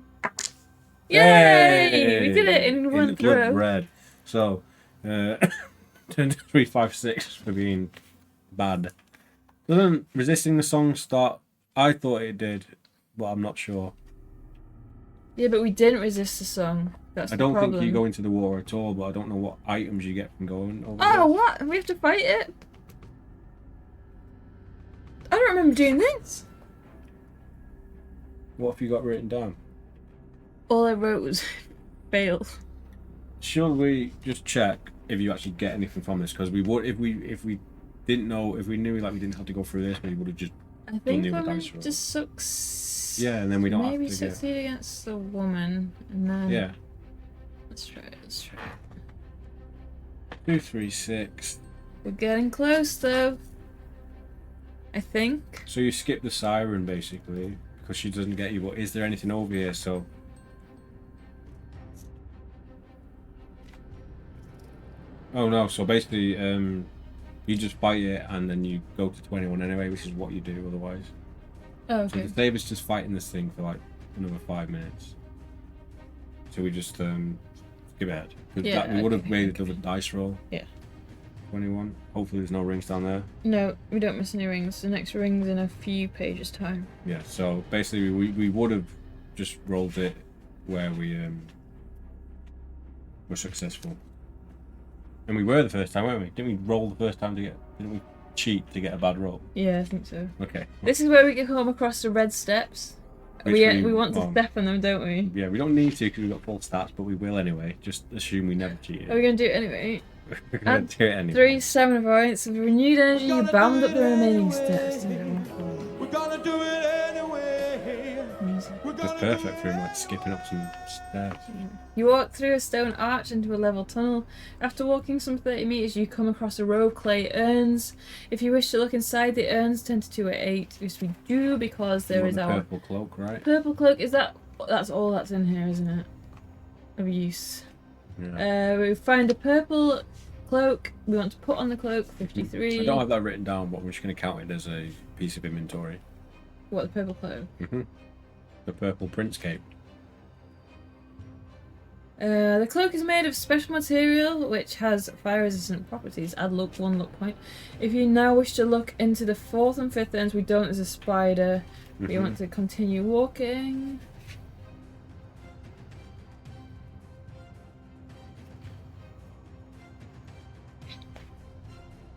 Yay! We did it in one the blood throw. red. So, 3, 5, 6 for being bad. Doesn't resisting the song start? I thought it did, but I'm not sure. Yeah, but we didn't resist the song. That's I the don't problem. think you go into the water at all, but I don't know what items you get from going over Oh, there. what? We have to fight it? I don't remember doing this. What have you got written down? All I wrote was fail. Should we just check if you actually get anything from this? Because we would, if we didn't know, if we knew like we didn't have to go through this, we would have just I think the women dice roll. just sucks. Yeah, and then we don't maybe have to get... succeed against the woman, and then Yeah. Let's try it. Let's try it. 2, 3, 6. We're getting close though. I think. So you skip the siren basically because she doesn't get you. But is there anything over here? So. Oh no! So basically, you just fight it and then you go to 21 anyway, which is what you do otherwise. Oh, So okay. the David's just fighting this thing for like another 5 minutes. So we just skip ahead. 'Cause Yeah, we would have okay, made okay. another dice roll. Yeah. 21. Hopefully there's no rings down there. No, we don't miss any rings. The next ring's in a few pages' time. Yeah. So basically, we would have just rolled it where we were successful. And we were the first time, weren't we? Didn't we roll the first time to get? Didn't we cheat to get a bad roll? Yeah, I think so. Okay. This is where we get come across the red steps. Which We want to well, step on them, don't we? Yeah, we don't need to because we've got full stats, but we will anyway. Just assume we never cheated. Are we going to do it anyway? We're gonna do it anyway. 3 7 points. With renewed energy, you bound up the remaining steps. We're gonna do it anyway. It's perfect for him, like skipping up some stairs. You walk through a stone arch into a level tunnel. After walking some 30 meters, you come across a row of clay urns. If you wish to look inside the urns, turn to 288. Yes, we do, because there is our purple cloak, right? purple cloak. Is that's all that's in here, isn't it? Of use. Yeah. We find a purple cloak. We want to put on the cloak. 53. I don't have that written down, but I'm just going to count it as a piece of inventory. What, the purple cloak? The purple prince cape. The cloak is made of special material which has fire resistant properties. Add luck 1 luck point. If you now wish to look into the 4th and 5th urns, we don't as a spider. We want to continue walking.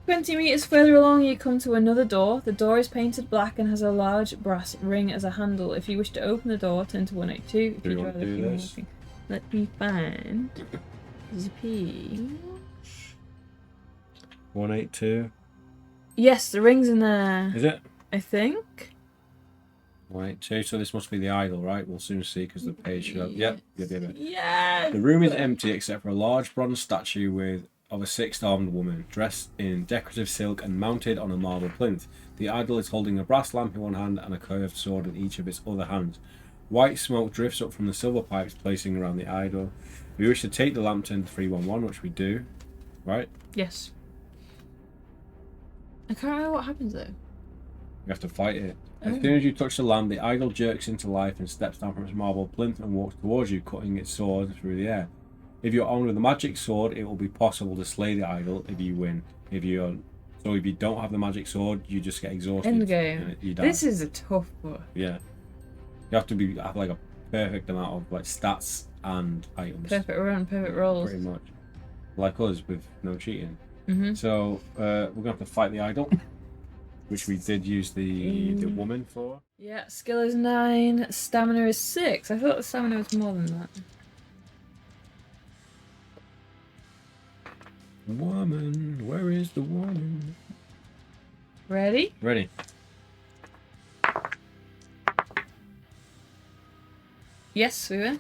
"20 meters further along, you come to another door. The door is painted black and has a large brass ring as a handle. If you wish to open the door, turn to 182. If Do you you'd want to rather do keep this? walking. Let me find the page. 182. Yes, the ring's in there. Is it? I think. 182. So this must be the idol, right? We'll soon see because the page should have. Yep. Yes. The room is empty except for a large bronze statue of a 6-armed woman dressed in decorative silk and mounted on a marble plinth. The idol is holding a brass lamp in one hand and a curved sword in each of its other hands. White smoke drifts up from the silver pipes placing around the idol. If we wish to take the lamp, turn to 311, which we do, right? Yes. I can't remember what happens though. You have to fight it. As soon as you touch the lamp, the idol jerks into life and steps down from its marble plinth and walks towards you, cutting its sword through the air. If you're armed with a magic sword, it will be possible to slay the idol if you win. If you don't have the magic sword, you just get exhausted. End game. And you die. This is a tough book. Yeah. You have to have like a perfect amount of like stats and items. Perfect run, perfect rolls. Pretty much. Like us with no cheating. Mm-hmm. So we're gonna have to fight the idol, which we did use the woman for. Yeah, skill is 9, stamina is 6. I thought the stamina was more than that. Woman, where is the woman? Ready? Ready. Yes, we win.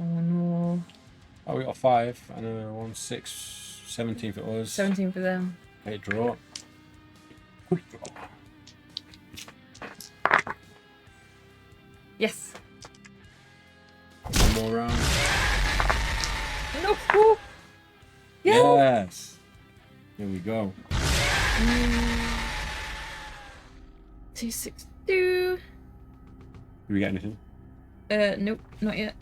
Oh no. Oh, we got 5 and a 1, 6, 17 for us. 17 for them. Okay, draw. Quick draw. Yes. One more round. No. Yeah. Yes. Here we go. 262. Did we get anything? Nope, not yet.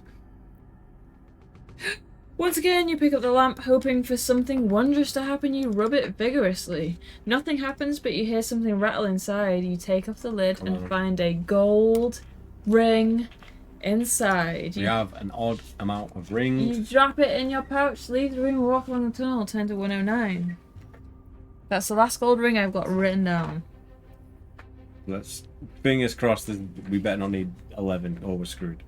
Once again, you pick up the lamp, hoping for something wondrous to happen. You rub it vigorously. Nothing happens, but you hear something rattle inside. You take off the lid and find a gold ring inside. We have an odd amount of rings. You drop it in your pouch, leave the room, walk along the tunnel, turn to 109. That's the last gold ring I've got written down. Let's fingers crossed. We better not need 11 or we're screwed.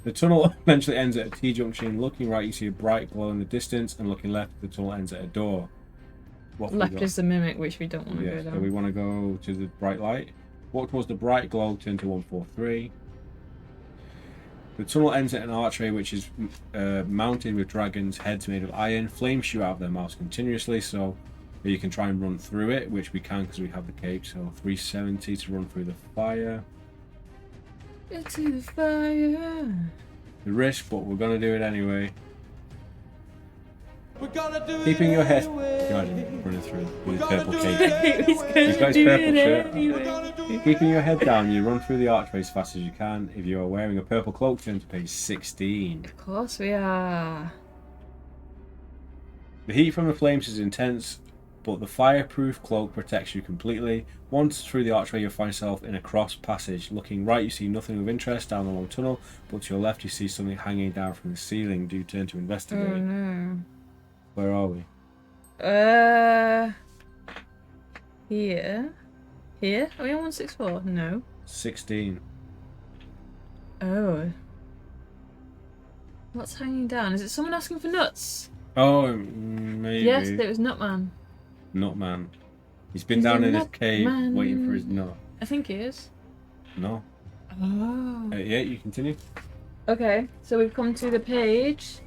The tunnel eventually ends at a T-junction. Looking right, you see a bright glow in the distance, and looking left, the tunnel ends at a door. What have we Left got? is the mimic, which we don't want to go Yes, down. so we want to go to the bright light. Walk towards the bright glow, turn to 143. The tunnel ends at an archway which is mounted with dragons' heads made of iron. Flames shoot out of their mouths continuously, so you can try and run through it, which we can because we have the cape. So 370 to run through the fire. Get to the fire. The risk, but we're going to do it anyway. We're gonna do Keeping it your head. anyway. Imagine running through with We're purple gonna do cape. it He's anyway. He's got his do purple it shirt. We're anyway. gonna do it Keeping your head down, you run through the archway as fast as you can. If you are wearing a purple cloak, turn to page 16. Of course we are. The heat from the flames is intense, but the fireproof cloak protects you completely. Once through the archway, you'll find yourself in a cross passage. Looking right, you see nothing of interest down the long tunnel, but to your left, you see something hanging down from the ceiling. Do you turn to investigate? Oh no. Where are we? Here? Here? Are we on 164? No. 16. Oh. What's hanging down? Is it someone asking for nuts? Oh, maybe. Yes, it was Nutman. Nutman. He's been He's down a in his nut cave man. waiting for his nut. I think he is. No. Oh. Yeah, you continue. Okay, so we've come to the page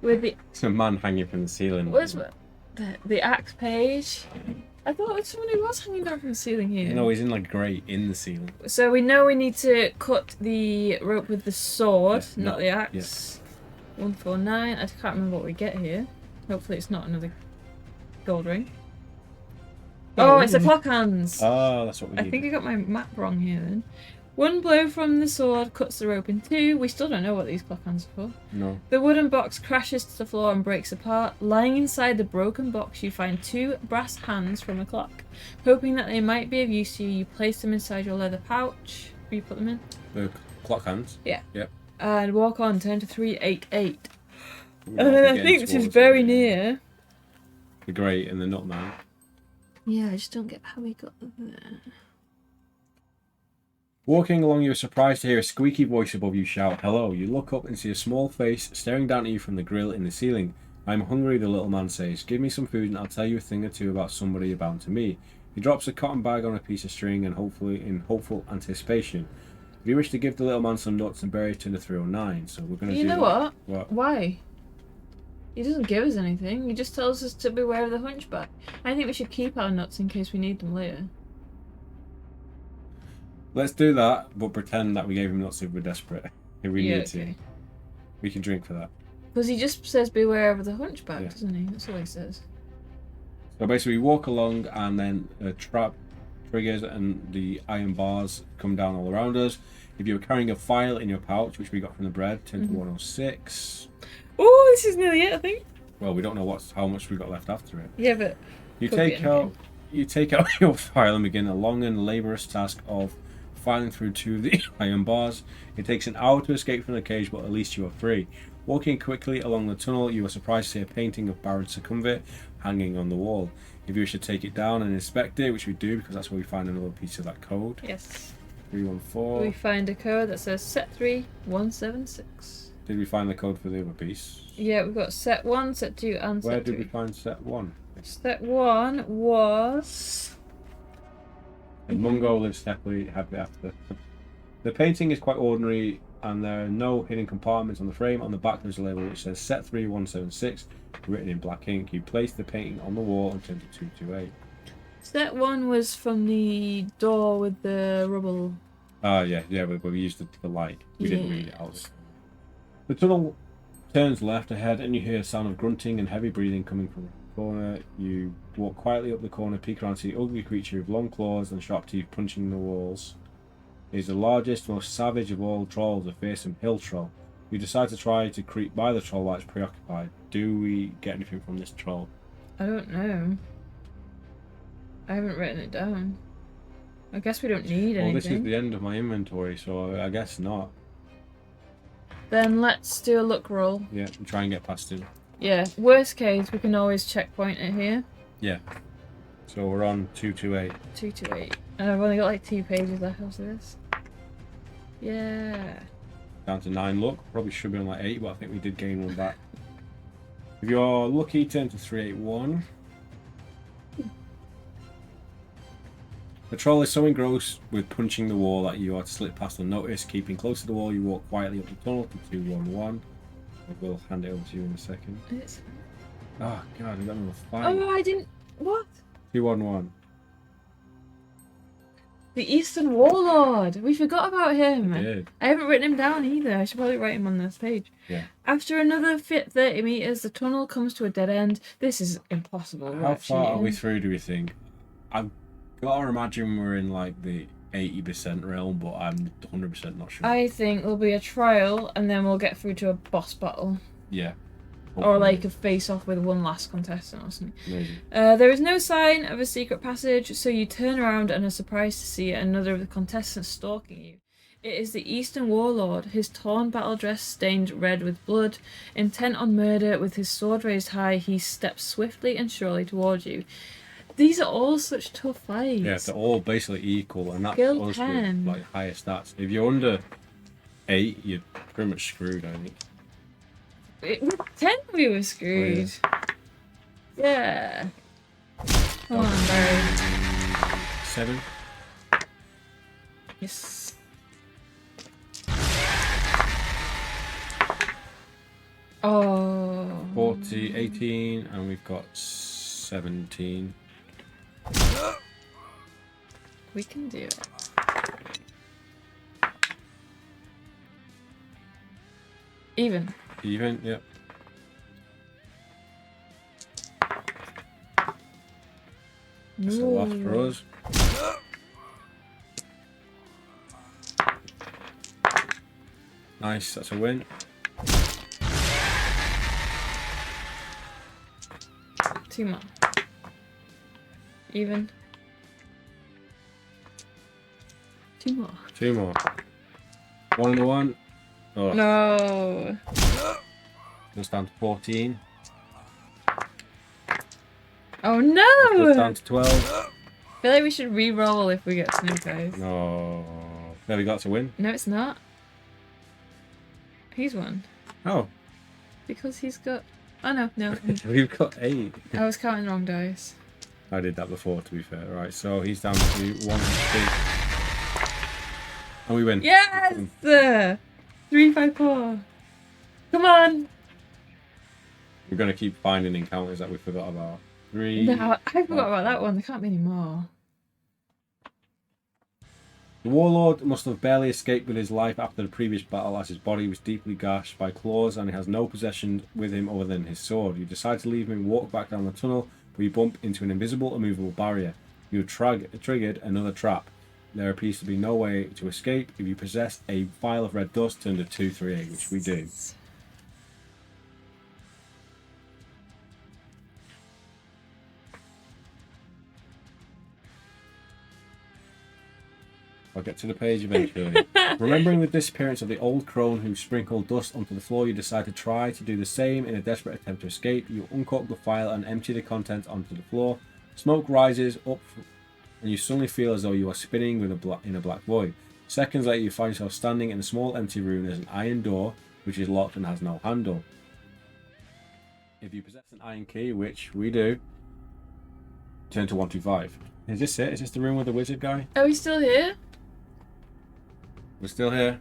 with the It's a man hanging from the ceiling. what is the axe page. I thought it was someone who was hanging down from the ceiling here. No, he's in like grey in the ceiling. So we know we need to cut the rope with the sword, Yeah, not no, the axe. 149. I can't remember what we get here. Hopefully it's not another gold ring. Oh, it's a clock hands. Oh, that's what we I need. think I got my map wrong here then. One blow from the sword cuts the rope in two. We still don't know what these clock hands are for. No. The wooden box crashes to the floor and breaks apart. Lying inside the broken box, you find 2 brass hands from a clock. Hoping that they might be of use to you, you place them inside your leather pouch. Where you put them in? The clock hands. Yeah. Yep. And walk on, turn to 388. We And might then be I getting think this is towards very the- near. The grey and the nutman. Yeah, I just don't get how we got there. Walking along, you're surprised to hear a squeaky voice above you shout, "Hello." You look up and see a small face staring down at you from the grill in the ceiling. "I'm hungry," the little man says. "Give me some food and I'll tell you a thing or two about somebody you're bound to meet." He drops a cotton bag on a piece of string and hopefully in hopeful anticipation. If you wish to give the little man some nuts and berries, turn to 309. So we're going to You do know that. what? Why? He doesn't give us anything. He just tells us to beware of the hunchback. I think we should keep our nuts in case we need them later. Let's do that, but pretend that we gave him nuts if we're desperate. If we need to. okay. We can drink for that. Because he just says beware of the hunchback, Yeah. doesn't he? That's all he says. So basically we walk along and then a trap triggers and the iron bars come down all around us. If you're carrying a file in your pouch, which we got from the bread, turn to 106. Oh, this is nearly it, I think. Well, we don't know how much we got left after it. Yeah, but You Could be take out your file and begin a long and laborious task of filing through to the iron bars. It takes an hour to escape from the cage, but at least you are free. Walking quickly along the tunnel, you are surprised to see a painting of Baron Succumvit hanging on the wall. If you wish to take it down and inspect it, which we do because that's where we find another piece of that code. yes. 314. We find a code that says set 3 176. Did we find the code for the other piece? Yeah, we've got set 1, set 2, and Where set 3. did we find set 1? Set 1 was... And Mungo lives happily after. The painting is quite ordinary, and there are no hidden compartments on the frame. On the back there's a label which says set 3176, written in black ink. You place the painting on the wall and turn to 228. Set 1 was from the door with the rubble. Ah, yeah, we used the light. We didn't read it out. The tunnel turns left ahead, and you hear a sound of grunting and heavy breathing coming from the corner. You walk quietly up the corner, peek around to the ugly creature with long claws and sharp teeth punching the walls. It is the largest, most savage of all trolls, a fearsome hill troll. You decide to try to creep by the troll while it's preoccupied. Do we get anything from this troll? I don't know. I haven't written it down. I guess we don't need anything. Well, this is the end of my inventory, so I guess not. Then let's do a look roll. Yeah, and try and get past him. Yeah, worst case, we can always checkpoint it here. Yeah. So we're on 228. 228. And I've only got like 2 pages left after this. Yeah. Down to 9 luck. Probably should be on like 8, but I think we did gain 1 back. If you're lucky, turn to 381. The troll is so engrossed with punching the wall that you are to slip past unnoticed. Keeping close to the wall, you walk quietly up the tunnel to 211. I will hand it over to you in a second. Oh god, I got another 5. Oh, I didn't... What? 211. The Eastern Warlord! We forgot about him! I did. I haven't written him down either. I should probably write him on this page. Yeah. After another 30 metres, the tunnel comes to a dead end. This is impossible. How far are we through, do we think? I've got to imagine we're in like the 80% realm, but I'm 100% not sure. I think there'll be a trial and then we'll get through to a boss battle. Yeah. Or like a face-off with one last contestant or something. Maybe. There is no sign of a secret passage, so you turn around and are surprised to see another of the contestants stalking you. It is the Eastern Warlord, his torn battle dress stained red with blood. Intent on murder, with his sword raised high, he steps swiftly and surely towards you. These are all such tough fights. Yeah, they're all basically equal, and that's Skill us 10. with like higher stats. If you're under 8, you're pretty much screwed, I think. With 10 we were screwed. Oh, yeah. Come on, Barry. 7. Yes. Oh. 40, 18, and we've got 17. We can do it. Even. Even, yep. That's the last for us. Nice, that's a win. Two more. Even. Two more. 2 more. 1 and 1. Oh, No. goes down to 14. Oh Goes no! down to 12. I feel like we should re-roll if we get snake eyes. No. There we got to win. No, it's not. He's won. Oh, Because he's got... Oh no, no. we've got 8. I was counting the wrong dice. I did that before, to be fair. Right, so he's down to 1 HP. And we win. Yes! 3, 5, 4. Come on! We're going to keep finding encounters that we forgot about. 3. No, I forgot about that one. There can't be any more. The warlord must have barely escaped with his life after the previous battle, as his body was deeply gashed by claws and he has no possession with him other than his sword. You decide to leave him and walk back down the tunnel, but you bump into an invisible, immovable barrier. You have triggered another trap. There appears to be no way to escape. If you possess a vial of red dust, turn to 238, which we do. I'll get to the page eventually. Remembering the disappearance of the old crone who sprinkled dust onto the floor, you decide to try to do the same in a desperate attempt to escape. You uncork the file and empty the contents onto the floor. Smoke rises up and you suddenly feel as though you are spinning with in a black void. Seconds later, you find yourself standing in a small empty room. There's an iron door which is locked and has no handle. If you possess an iron key, which we do, turn to 125. Is this it? Is this the room with the wizard guy? Are we still here? We're still here.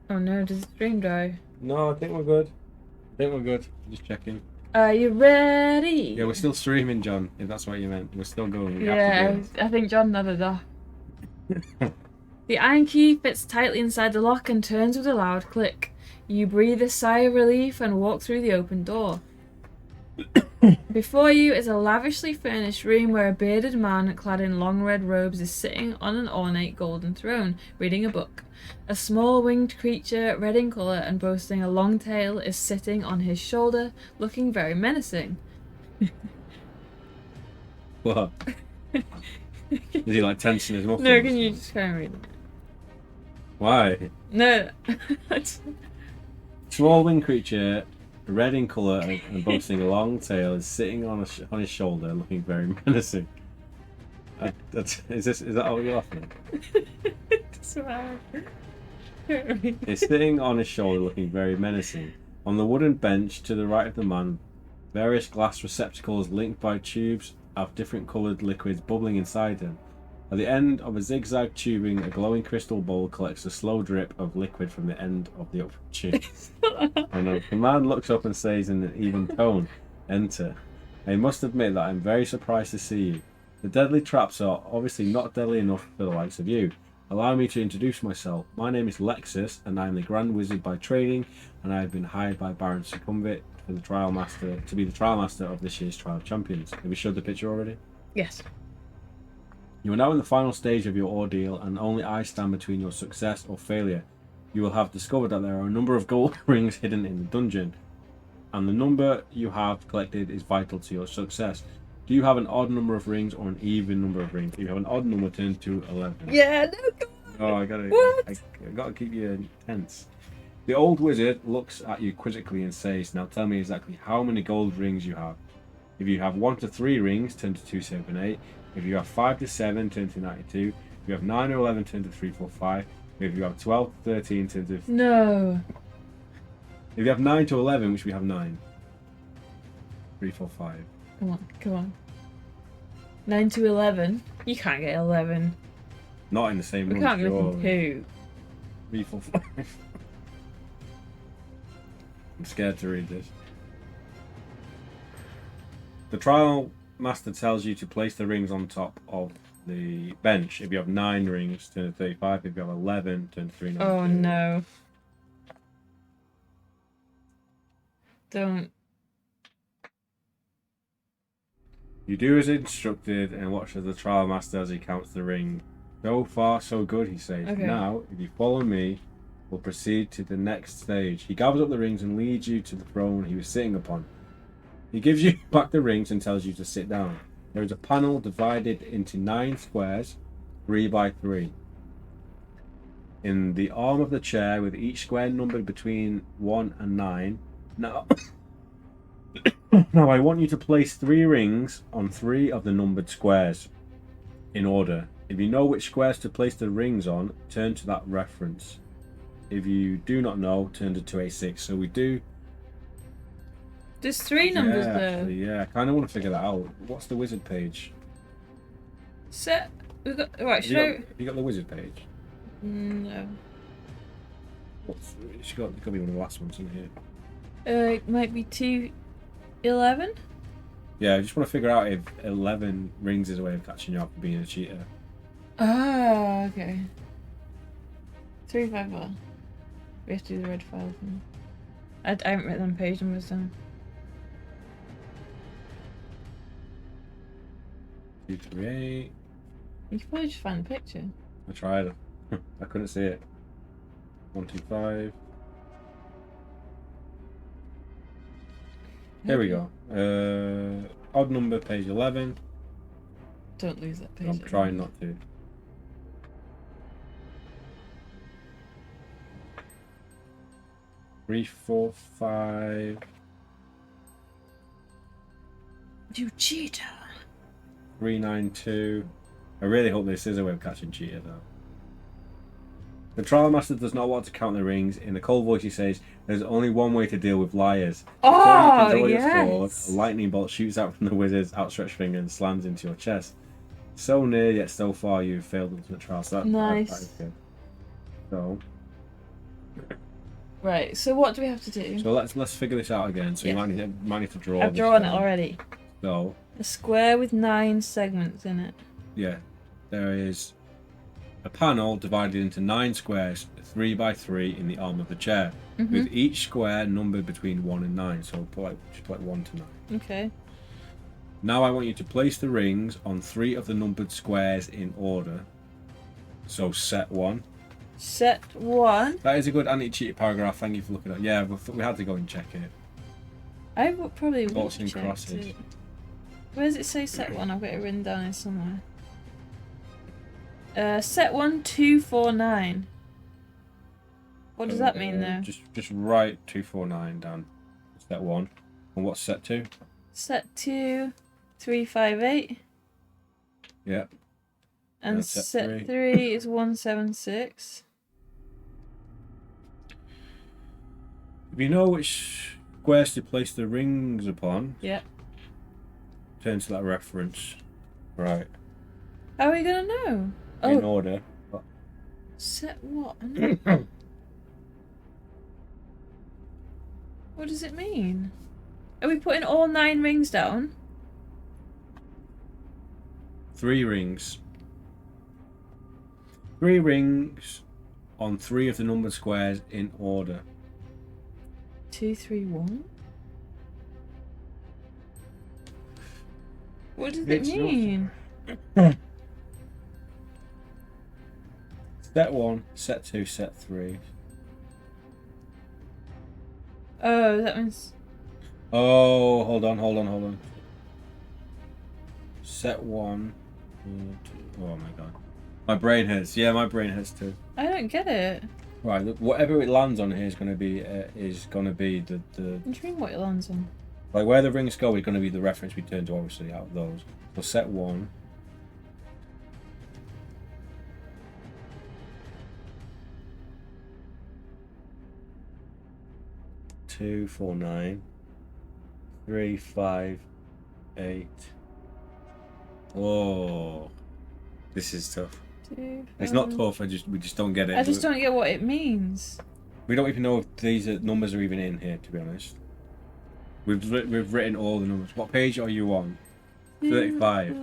Oh no, does the stream die? No, I think we're good. Just checking. Are you ready? Yeah, we're still streaming, John, if that's what you meant. We're still going. We have Yeah, to do I think John nodded off. The iron key fits tightly inside the lock and turns with a loud click. You breathe a sigh of relief and walk through the open door. Before you is a lavishly furnished room where a bearded man clad in long red robes is sitting on an ornate golden throne, reading a book. A small winged creature, red in colour and boasting a long tail, is sitting on his shoulder, looking very menacing. What? Is he like tensing his muscles? No, can you just kind of read it? Why? No. Small winged creature, red in colour and boasting a long tail, is sitting on his shoulder, looking very menacing. Is that all you're laughing at? He's sitting on his shoulder, looking very menacing. On the wooden bench to the right of the man, various glass receptacles linked by tubes of different coloured liquids bubbling inside them. At the end of a zigzag tubing, a glowing crystal bowl collects a slow drip of liquid from the end of the upper tube. And the man looks up and says in an even tone, "Enter. I must admit that I'm very surprised to see you. The deadly traps are obviously not deadly enough for the likes of you. Allow me to introduce myself. My name is Lexus, and I am the Grand Wizard by training, and I have been hired by Baron Succumbit to be the trial master of this year's Trial of Champions." Have we showed the picture already? Yes. You are now in the final stage of your ordeal, and only I stand between your success or failure. You will have discovered that there are a number of gold rings hidden in the dungeon, and the number you have collected is vital to your success. Do you have an odd number of rings or an even number of rings? If you have an odd number, turn to 11. Yeah, no, come on. Oh, I gotta keep you tense. The old wizard looks at you quizzically and says, "Now tell me exactly how many gold rings you have. If you have 1 to 3 rings, turn to 278. If you have 5 to 7, turn to 92. If you have 9 or 11, turn to 345. If you have 12 to 13, turn to... No. If you have 9 to 11, which we have 9. 345. Come on. 9 to 11? You can't get 11. Not in the same We room. can't go from 2. 345. I'm scared to read this. The trial master tells you to place the rings on top of the bench. If you have 9 rings, turn to 35. If you have 11, turn to 392. Oh no. Don't. You do as instructed and watch as the trial master as he counts the ring. So far, so good, he says. Okay. Now, if you follow me, we'll proceed to the next stage. He gathers up the rings and leads you to the throne he was sitting upon. He gives you back the rings and tells you to sit down. There is a panel divided into 9 squares, 3 by 3. In the arm of the chair, with each square numbered between 1 and 9. Now, now I want you to place 3 rings on 3 of the numbered squares, in order. If you know which squares to place the rings on, turn to that reference. If you do not know, turn to 286. So we do... There's 3 numbers there. Actually, yeah, I kind of want to figure that out. What's the wizard page? Set. We've got. Right, should Have you got the wizard page? No. It's got to be one of the last ones in here. It might be 211? Yeah, I just want to figure out if 11 rings is a way of catching you up for being a cheater. Ah, okay. 351. We have to do the red file thing. I haven't written them page numbers down. 238. You can probably just find the picture. I tried. I couldn't see it. 125. There we go. Odd number, page 11. Don't lose that page. I'm trying not to. Three, 4, 5. You cheater! 392. I really hope this is a way of catching cheater though. The trial master does not want to count the rings. In a cold voice, he says, "There's only one way to deal with liars. Before you can draw your sword, a lightning bolt shoots out from the wizard's outstretched finger and slams into your chest. So near, yet so far, you've failed ultimate trial." So nice. that is good. So. Right. So what do we have to do? So let's figure this out again. So you might need to draw. I've drawn it already. So. A square with 9 segments in it. Yeah, there is a panel divided into 9 squares, 3 by 3 in the arm of the chair, with each square numbered between 1 and 9. So just put 1 to 9. Okay. Now I want you to place the rings on 3 of the numbered squares in order. So set 1. Set 1. That is a good anti-cheat paragraph. Thank you for looking at. Yeah, we had to go and check it. I would probably Dots would and check crosses. it. Where does it say set 1? I've got it written down here somewhere. Set 1 249. What does that mean though? Just write 249 down. Set 1. And what's set 2? Set 2 358. Yeah. And set 3 is 176. If you know which squares to place the rings upon, yeah. Turn to that reference. Right. How are we gonna know? In order. Set what? What does it mean? Are we putting all 9 rings down? 3 rings. 3 rings on 3 of the numbered squares in order. 2 3 1. What does it mean? Set 1, set 2, set 3. Oh, that means. Oh, hold on. Set 1. Oh my god. My brain hurts. Yeah, my brain hurts too. I don't get it. Right, look, whatever it lands on here is going to be the. What do you mean what it lands on? Like where the rings go is going to be the reference we turn to, obviously, out of those. So set 1. Two, 4, 9, 3, 5, 8. Oh, this is tough. 2, It's not tough. We just don't get it. I just don't get what it means. We don't even know if these numbers are even in here. To be honest, we've written all the numbers. What page are you on? 35.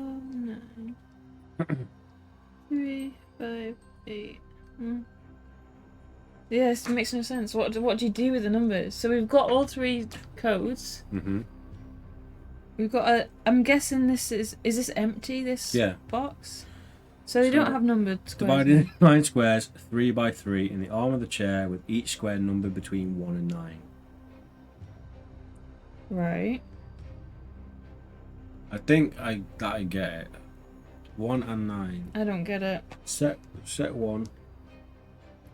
3, 5, 8. Yes, it makes no sense. What do you do with the numbers? So we've got all 3 codes. We've got a. I'm guessing this is this empty? This box. So they don't have numbered squares. Divided into 9 squares, 3 by 3 in the arm of the chair, with each square numbered between 1 and 9. Right. I think I get it. 1 and 9. I don't get it. Set 1.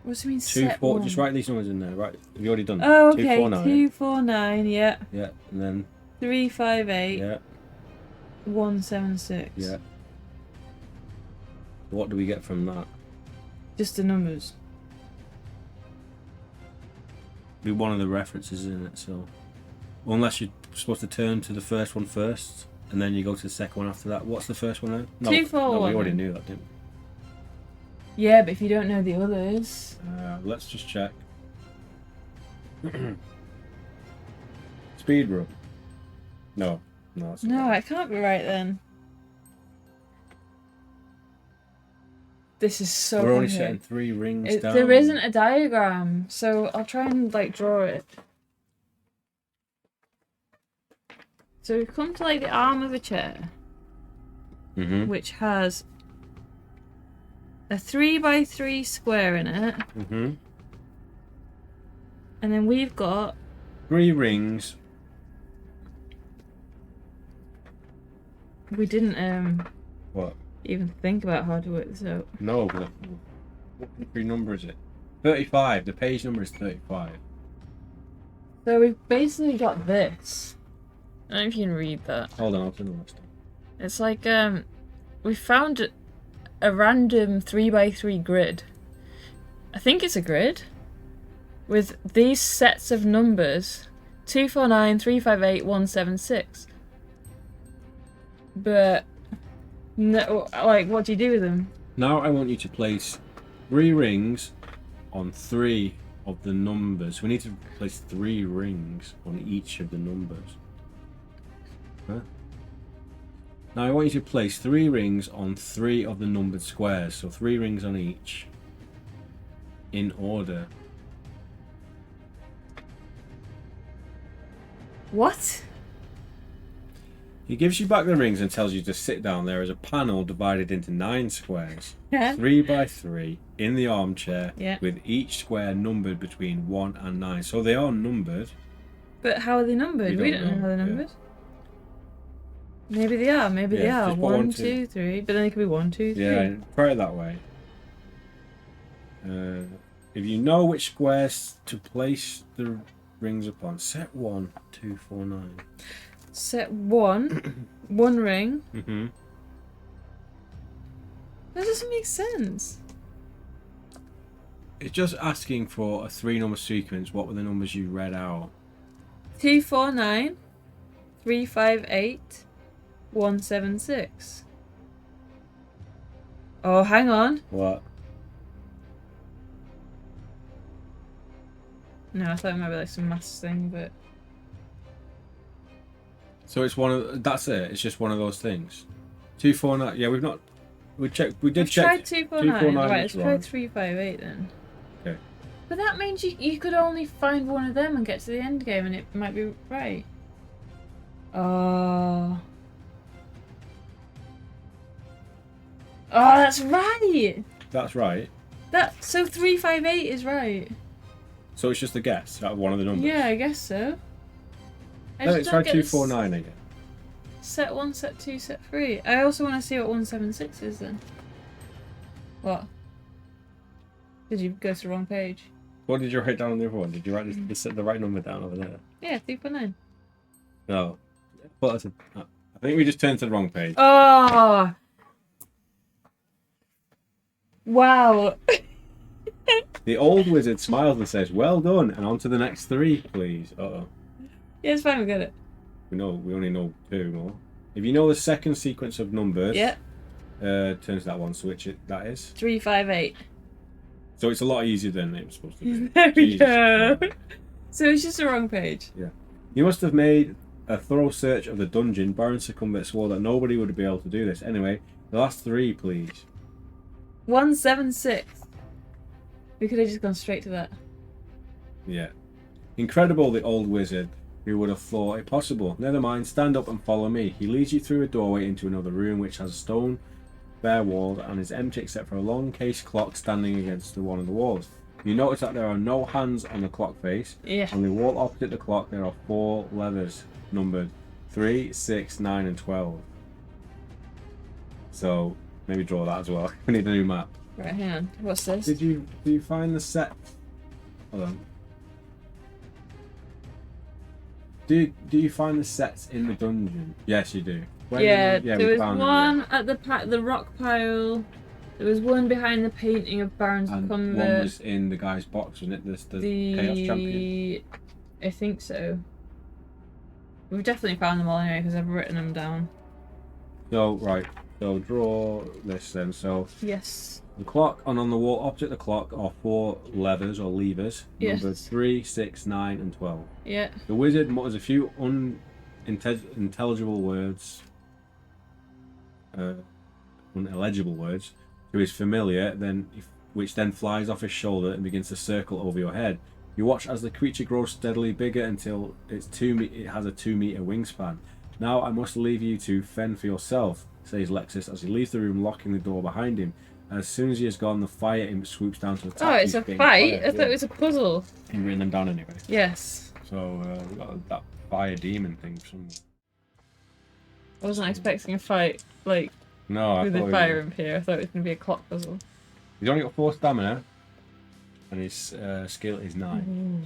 What does it mean? 2, set 4. 1? Just write these numbers in there. Right? Have you already done? Oh, okay. 2, 4, 9. 2, 4, 9. Yeah. Yeah, and then 3, 5, 8. yeah, 1, 7, 6. yeah. What do we get from that? Just the numbers. Be one of the references, isn't it? So, unless you're supposed to turn to the first one first, and then you go to the second one after that. What's the first one then? No, 2, 4, 1. we already knew that, didn't we? Yeah, but if you don't know the others. Let's just check. Speed run. No, that's No, not it can't be right then. This is so We're only complicated. setting 3 rings down. There isn't a diagram, so I'll try and like draw it. So we've come to like the arm of a chair, which has a 3 by 3 square in it, and then we've got 3 rings. We didn't What? even think about how to work this out. No, but what number is it? 35. The page number is 35. So we've basically got this. I don't know if you can read that. Hold on, I'll turn the last one. It's like we found a random 3 by 3 grid, I think it's a grid with these sets of numbers: 249, 358, 176. But no, like, what do you do with them? Now I want you to place 3 rings on 3 of the numbers. We need to place 3 rings on each of the numbers. Huh? Now I want you to place 3 rings on 3 of the numbered squares. So 3 rings on each. In order. What? He gives you back the rings and tells you to sit down. There is a panel divided into 9 squares. Yeah. 3 by 3 in the armchair. Yeah. With each square numbered between 1 and 9. So they are numbered. But how are they numbered? We don't know how they're numbered. Maybe they are. Maybe they are. just put 1, 2, 3. But then it could be 1, 2, 3. Yeah, try it that way. If you know which squares to place the rings upon, set 1, 2, 4, 9. Set 1, 1 ring. Mm-hmm. That doesn't make sense. It's just asking for a 3-number sequence. What were the numbers you read out? 249, 358, 176. Oh, hang on. What? No, I thought it might be like some maths thing, but So it's one of that's it. It's just one of those things. 249. Yeah, we've not. We checked. We did we've check. tried 249. Right, let's was try wrong. 358 then. Okay. But that means you could only find one of them and get to the end game, and it might be right. Oh. Oh, that's right. That's right. So 358 is right. So it's just a guess out of one of the numbers. Yeah, I guess so. Let's try 249 again. Set 1, set 2, set 3. I also want to see what 176 is then. What? Did you go to the wrong page? What did you write down on the other one? Did you write the right number down over there? Yeah, 3.9. No. Well, I think we just turned to the wrong page. Oh! Wow. The old wizard smiles and says, "Well done, and on to the next 3, please." Uh-oh. Yeah, it's fine, we got it. We only know 2 more. If you know the second sequence of numbers, Yeah. turn to that one, so which that is. 358. So it's a lot easier than it was supposed to be. There we Jesus go. Christ. So it's just the wrong page. Yeah. You must have made a thorough search of the dungeon. Baron Succumbit swore that nobody would be able to do this. Anyway, the last 3, please. 176. We could have just gone straight to that. Yeah. Incredible, the old wizard. Who would have thought it possible? Never mind, stand up and follow me. He leads you through a doorway into another room which has a stone bare wall and is empty except for a long case clock standing against one of the walls. You notice that there are no hands on the clock face. Yeah. On the wall opposite the clock there are 4 levers numbered 3, 6, 9 and 12. So maybe draw that as well. We need a new map. Right, hang on. What's this? Did you find the set? Hold on. Do you find the sets in the dungeon? Yes, you do. Yeah, we there was found them, one at the rock pile. There was one behind the painting of Baron and Succumbit. one was in the guy's box, wasn't it? The Chaos Champion. I think so. We've definitely found them all anyway because I've written them down. So right, so draw this then. So Yes. the clock, and on the wall opposite the clock are 4 levers or levers, Yes. numbered 3, 6, 9 and 12. Yeah. The wizard mutters a few unintelligible words, unelegible words, to his familiar, which then flies off his shoulder and begins to circle over your head. You watch as the creature grows steadily bigger until it has a 2-meter wingspan. Now I must leave you to fend for yourself, says Lexus as he leaves the room, locking the door behind him. And as soon as he has gone, the fire imp swoops down to attack. Oh, it's a fight? I thought it was a puzzle. You've written them down anyway. Yes. So we got that fire demon thing somewhere. I wasn't expecting a fight like No, I with thought the fire imp here. I thought it was going to be a clock puzzle. he's only got 4 stamina, and his skill is 9.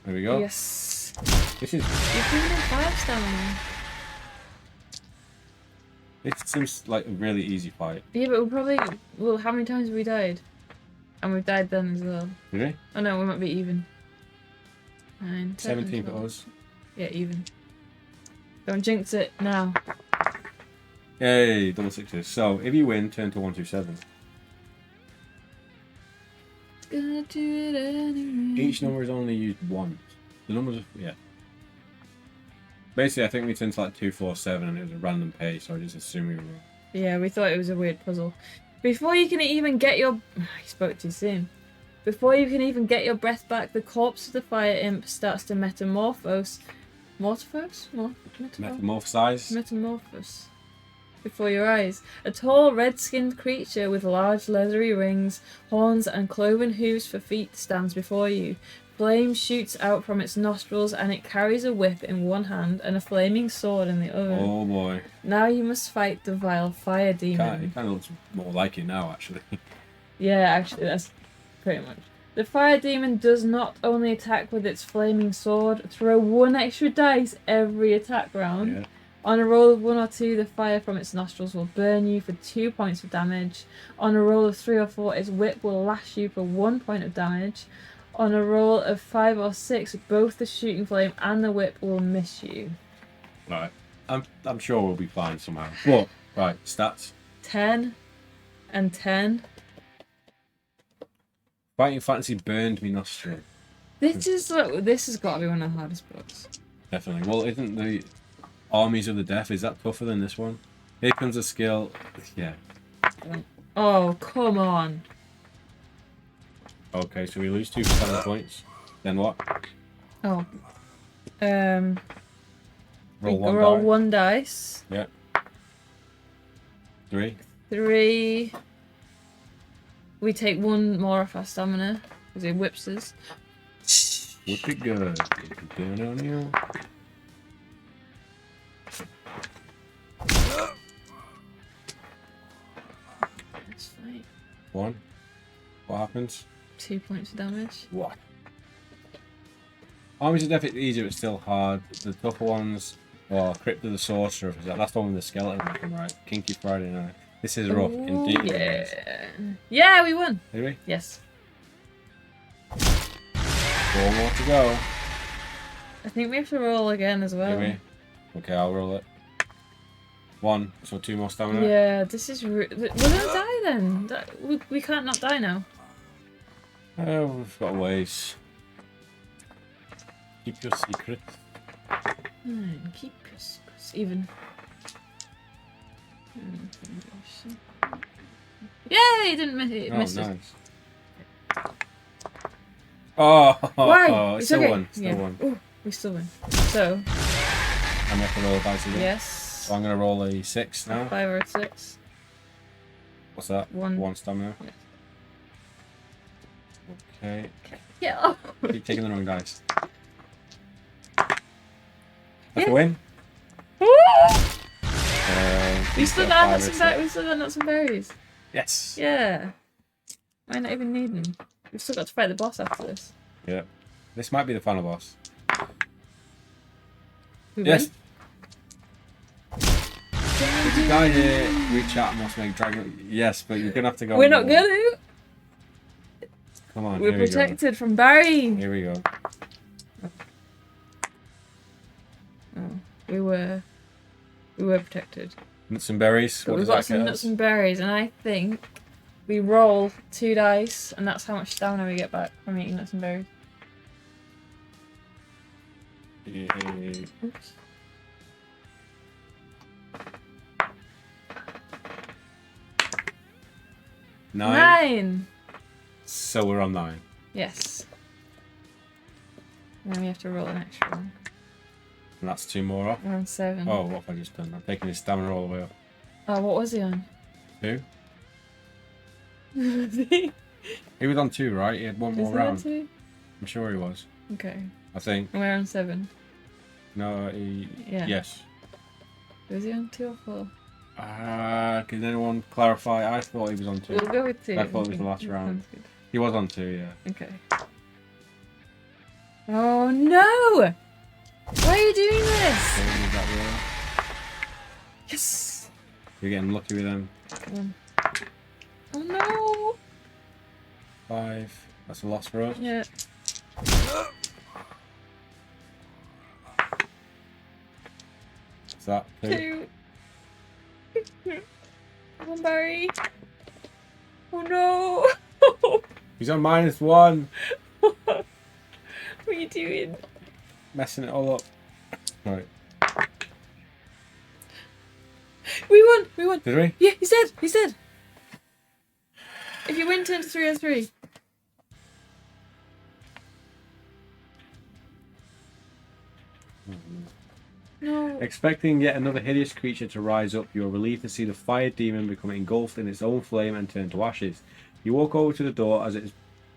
There we go. Yes. This is You've given him 5 stamina. It seems like a really easy fight. Yeah, but we'll probably... Well, how many times have we died? And we've died then as well. Really? Oh no, we might be even. 9, 10, 17 for 12. us. Yeah, even. Don't jinx it now. Yay, double sixes. So if you win, turn to 127. Gonna do it anyway. Each number is only used once. The numbers are, yeah. Basically, I think we turned to like 247 and it was a random page, so I just assumed we were wrong. Yeah, we thought it was a weird puzzle. Before you can even get your... I spoke too soon. Before you can even get your breath back, the corpse of the fire imp starts to metamorphose. Metamorphose before your eyes. A tall, red-skinned creature with large leathery rings, horns, and cloven hooves for feet stands before you. Flame shoots out from its nostrils, and it carries a whip in one hand and a flaming sword in the other. Oh boy. Now you must fight the vile fire demon. It kind of looks more like it now, actually. Yeah, actually, that's pretty much. The fire demon does not only attack with its flaming sword, throw 1 extra dice every attack round. Yeah. On a roll of 1 or 2, the fire from its nostrils will burn you for 2 points of damage. On a roll of 3 or 4, its whip will lash you for 1 point of damage. On a roll of 5 or 6, both the shooting flame and the whip will miss you. Right. I'm sure we'll be fine somehow. But, right, stats. 10 and 10. Fighting Fantasy burned me nostril. This has got to be one of the hardest books. Definitely. Well, isn't the Armies of the Death, is that tougher than this one? Here comes a skill. Yeah. Oh, come on. Okay, so we lose 2 for 7 points. Then what? Oh. Roll one dice. Yeah. 3. 3. We take 1 more off our stamina because it whips us. Whip it good. Down on you. Let's fight. 1. What happens? 2 points of damage. What? Armies of Death is easier, but still hard. The tougher ones, well, Crypt of the Sorcerer, that's the one with the skeleton looking, right? Kinky Friday Night. This is rough, indeed. Yeah. Yeah, we won. Did we? Yes. 4 more to go. I think we have to roll again as well. Did we? Okay, I'll roll it. 1, so 2 more stamina. Yeah, this is... We're gonna die then. We can't not die now. Oh, we've got ways. Keep your secret. Keep your secrets even. Yay! Didn't miss it. Oh, Missed nice. it. Oh, Why? Still okay. won. Still won. Ooh, we still win. So. I'm gonna have to roll a dice again. Yes. So I'm gonna roll a 6 now. 5 or a 6. What's that? 1 stamina. Yes. Okay. Yeah. Keep taking the wrong dice. That's a win. We still got nuts and berries. Yes. Yeah. Might not even need them. We've still got to fight the boss after this. Yeah. This might be the final boss. We Yes. win? If you die here, reach out and must make dragon. Yes, but you're gonna have to go. We're not gonna. Come on. We're here protected from Barry. Here we go. Oh, we were protected. Nuts and berries. But What we've does got that some get nuts us? and berries, and I think we roll 2 dice, and that's how much stamina we get back from eating nuts and berries. Oops. Nine. So we're on 9. Yes. And then we have to roll an extra one. And that's 2 more off. We're on 7. Oh, what have I just done? I'm taking his stamina all the way up. Oh, what was he on? 2? Was he? He was on 2, right? He had 1 more Is that round. 2? I'm sure he was. Okay. I think. And we're on 7. No, he. Yeah. Yes. Was he on 2 or 4? Can anyone clarify? I thought he was on 2. We'll go with 2. I thought it was the last That round. sounds good. He was on 2, yeah. Okay. Oh no! Why are you doing this? So was that Yes! You're getting lucky with them. Oh no! 5. That's a loss for us. Yeah. Is that 2? 2. Come on, Barry. Oh no! He's on -1. What are you doing? Messing it all up. Right. We won! We won! Did we? Yeah, he's dead! He's dead! If you win, turn to 3-on-3. No. Expecting yet another hideous creature to rise up, you are relieved to see the fire demon become engulfed in its own flame and turn to ashes. You walk over to the door as it is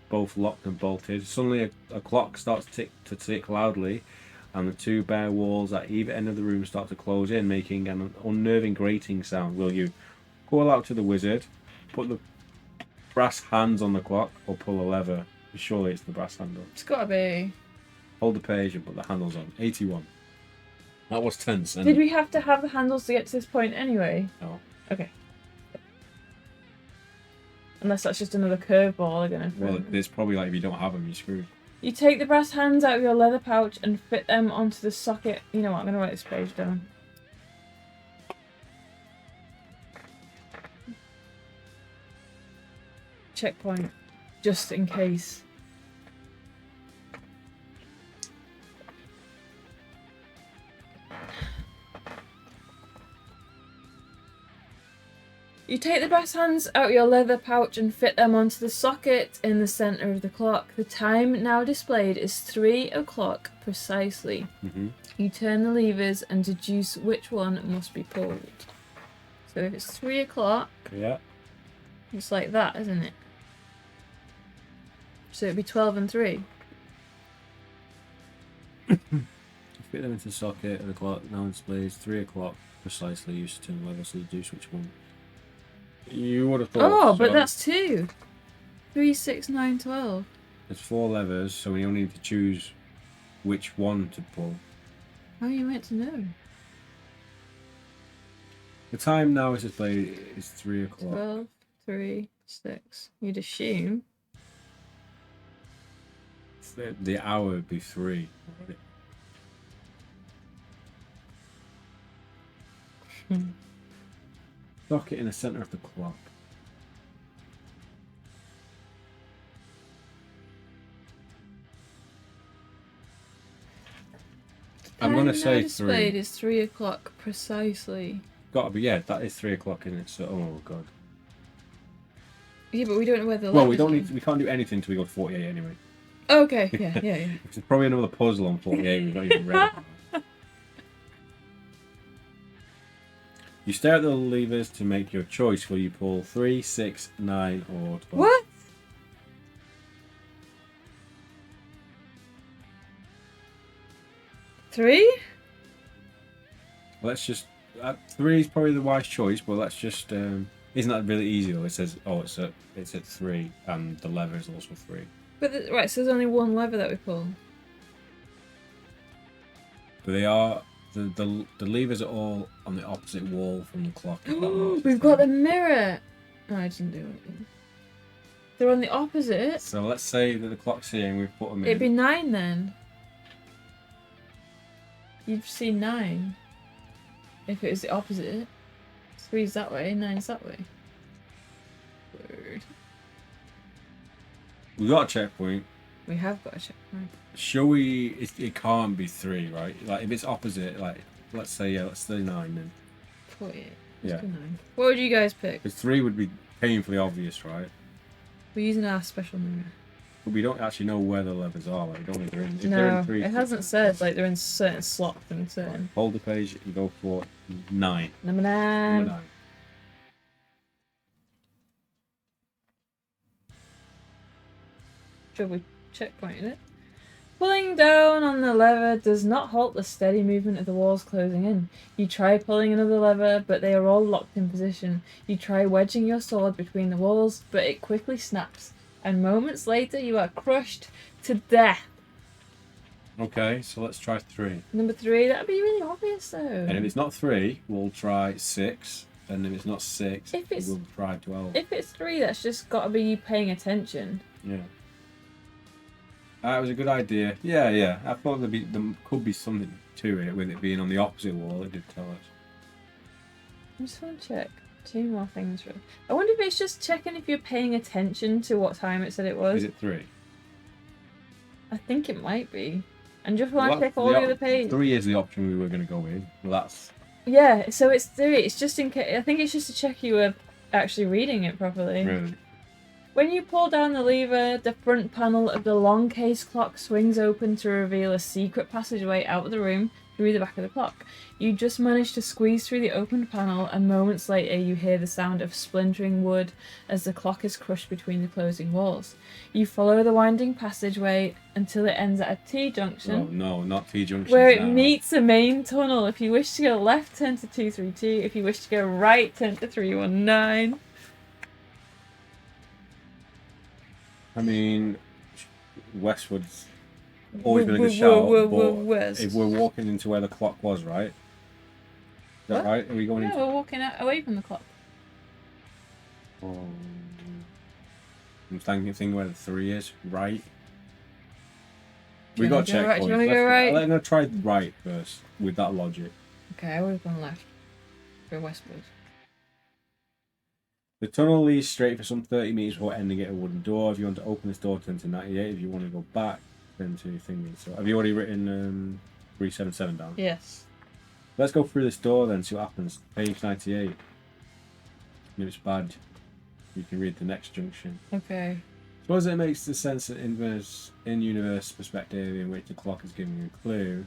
both locked and bolted. Suddenly a clock starts to tick loudly, and the 2 bare walls at either end of the room start to close in, making an unnerving grating sound. Will you call out to the wizard, put the brass hands on the clock, or pull a lever? Surely it's the brass handle. It's gotta be. Hold the page and put the handles on. 81. That was tense. Did we have to have the handles to get to this point anyway? No. Okay. Unless that's just another curveball again. Well, it's probably like if you don't have them, you're screwed. You take the brass hands out of your leather pouch and fit them onto the socket. You know what? I'm going to write this page down. Checkpoint. Just in case. You take the brass hands out of your leather pouch and fit them onto the socket in the centre of the clock. The time now displayed is 3 o'clock precisely. Mm-hmm. You turn the levers and deduce which one must be pulled. So if it's 3 o'clock, Yeah. it's like that, isn't it? So it'd be 12 and 3. Fit them into the socket and the clock now displays 3 o'clock precisely. You should turn the lever so deduce which one. You would have thought. Oh, but so. that's 2. 3, 6, 9, 12. There's 4 levers, so we only need to choose which one to pull. How are you meant to know? The time now is displayed is 3 o'clock. 12, 3, 6. You'd assume. The hour would be 3. Socket in the centre of the clock. I'm going to say 3. Displayed is 3 o'clock precisely. Got to be, yeah, that is 3 o'clock, isn't it? So, oh god. Yeah, but we don't know where the. Well, we can't do anything until we go to 48 anyway. Okay, yeah. Which is probably another puzzle on 48 we've not even read. You stare at the levers to make your choice. Will you pull 3, 6, 9, or 12? What? Three? Let's just... 3 is probably the wise choice, but let's just... isn't that really easy though? It says, oh, it's at 3, and the lever is also 3. But right, so there's only one lever that we pull. But they are... The levers are all on the opposite wall from the clock. We've got the mirror! Oh, I didn't do it. They're on the opposite. So let's say that the clock's here and we've put them in. It'd be 9 then. You'd see 9. If it was the opposite. 3's that way, 9's that way. Word. We've got a checkpoint. We have got a checkpoint. Shall we... It can't be 3, right? Like, if it's opposite, like, let's say 9 then. 48. Yeah. Let's go 9. What would you guys pick? Because 3 would be painfully obvious, right? We're using our special mirror. But we don't actually know where the levers are. Like, we don't know if they're in, if they're No, in 3. it hasn't said like they're in certain slots and certain. Hold the page and go for 9. Number Number 9. 9. Should we checkpoint it? Pulling down on the lever does not halt the steady movement of the walls closing in. You try pulling another lever, but they are all locked in position. You try wedging your sword between the walls, but it quickly snaps. And moments later, you are crushed to death. Okay, so let's try 3. Number 3, that'd be really obvious though. And if it's not 3, we'll try 6. And if it's not 6, we'll try 12. If it's 3, that's just got to be you paying attention. Yeah. That was a good idea. Yeah. I thought there could be something to it with it being on the opposite wall. It did tell us. I just want to check 2 more things. I wonder if it's just checking if you're paying attention to what time it said it was. Is it 3? I think it might be. And just want to check all the other pages. 3 is the option we were going to go with. Well, that's... Yeah, so it's 3. It's just in case. I think it's just to check you were actually reading it properly. Really? When you pull down the lever, the front panel of the long case clock swings open to reveal a secret passageway out of the room through the back of the clock. You just manage to squeeze through the opened panel, and moments later you hear the sound of splintering wood as the clock is crushed between the closing walls. You follow the winding passageway until it ends at a T-junction. Oh, no, not T-junction. Where it meets a main tunnel. If you wish to go left, turn to 232. If you wish to go right, turn to 319. I mean, westwards always been a good shout, but if we're walking into where the clock was, right? Is that right? Are we going into... we're walking away from the clock. I'm thinking where the 3 is, right? We got to check. Right? Do you want to go right? I'm going to try right first, with that logic. Okay, I would have gone left. Go westwards. The tunnel leads straight for some 30 metres before ending at a wooden door. If you want to open this door, turn to 98. If you want to go back, turn to thingy. So, have you already written 377 down? Yes. Let's go through this door then, see what happens. Page 98. If it's bad, you can read the next junction. Okay. Suppose it makes the sense that in-universe perspective in which the clock is giving you a clue.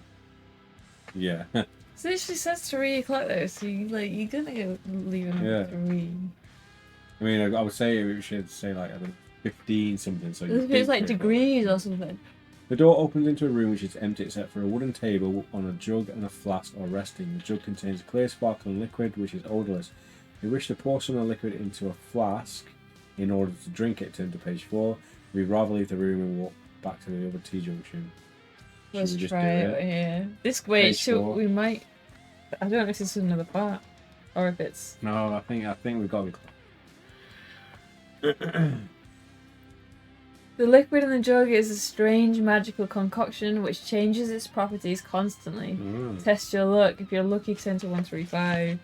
Yeah. So it literally says 3 o'clock though, so you're gonna go leaving at 3. I mean, I would say we should say like, I don't know, 15 something. So it's like degrees or something. The door opens into a room which is empty except for a wooden table on a jug and a flask or resting. The jug contains clear sparkling liquid which is odourless. If you wish to pour some of the liquid into a flask in order to drink it, turn to page 4. We'd rather leave the room and walk back to the other T-junction. Let's try it here. This way, we might... I don't know if this is another part. Or if it's... No, I think we've got to be close. The liquid in the jug is a strange magical concoction which changes its properties constantly. Test your luck. If you're lucky, turn to 135.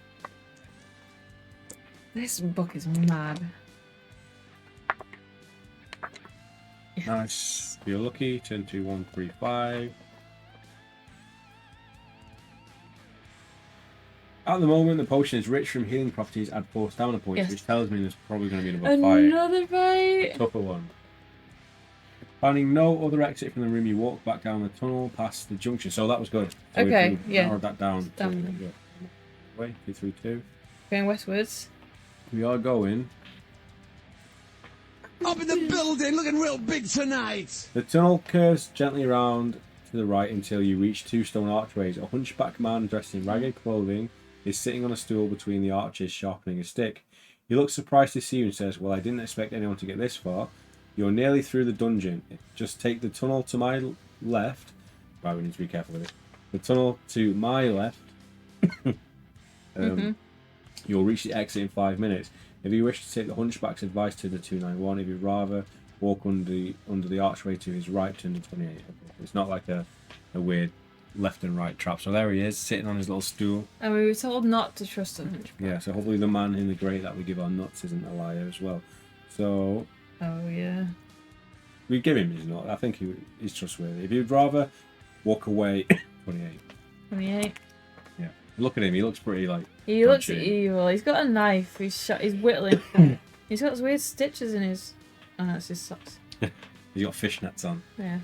This book is mad. Nice. If you're lucky, turn to 135. At the moment, the potion is rich from healing properties. Add 4 stamina points, which tells me there's probably going to be another fight. Another fight? Tougher one. Finding no other exit from the room, you walk back down the tunnel past the junction. So that was good. So okay, we narrowed that down. Wait, 232. Going westwards. We are going. Up in the building, looking real big tonight. The tunnel curves gently around to the right until you reach 2 stone archways. A hunchback man dressed in ragged clothing is sitting on a stool between the arches, sharpening a stick. He looks surprised to see you and says, "Well, I didn't expect anyone to get this far. You're nearly through the dungeon. Just take the tunnel to my left." Right, we need to be careful with it. The tunnel to my left. You'll reach the exit in 5 minutes. If you wish to take the hunchback's advice to the 291, if you'd rather walk under the archway to his right, turn to 28. It's not like a weird left and right trap. So there he is, sitting on his little stool. And we were told not to trust the hunchback. Yeah, so hopefully the man in the grey that we give our nuts isn't a liar as well. So... Oh, yeah. We give him his nut. I think he's trustworthy. If you'd rather walk away... 28. 28. Yeah. Look at him, he looks pretty like... He looks evil. He's got a knife. He's whittling. He's got weird stitches in his... Oh, no, it's his socks. He's got fishnets on. Yeah.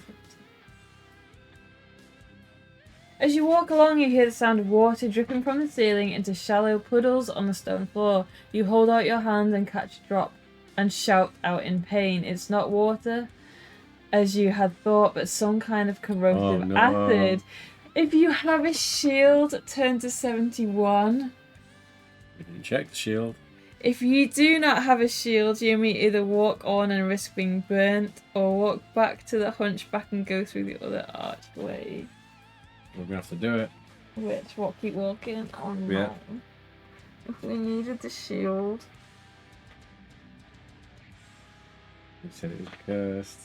As you walk along, you hear the sound of water dripping from the ceiling into shallow puddles on the stone floor. You hold out your hand and catch a drop and shout out in pain. It's not water, as you had thought, but some kind of corrosive acid. If you have a shield, turn to 71. We didn't check the shield. If you do not have a shield, you may either walk on and risk being burnt, or walk back to the hunchback and go through the other archway. We're going to have to do it. Keep walking on. Yeah. If we needed the shield. It said it was cursed.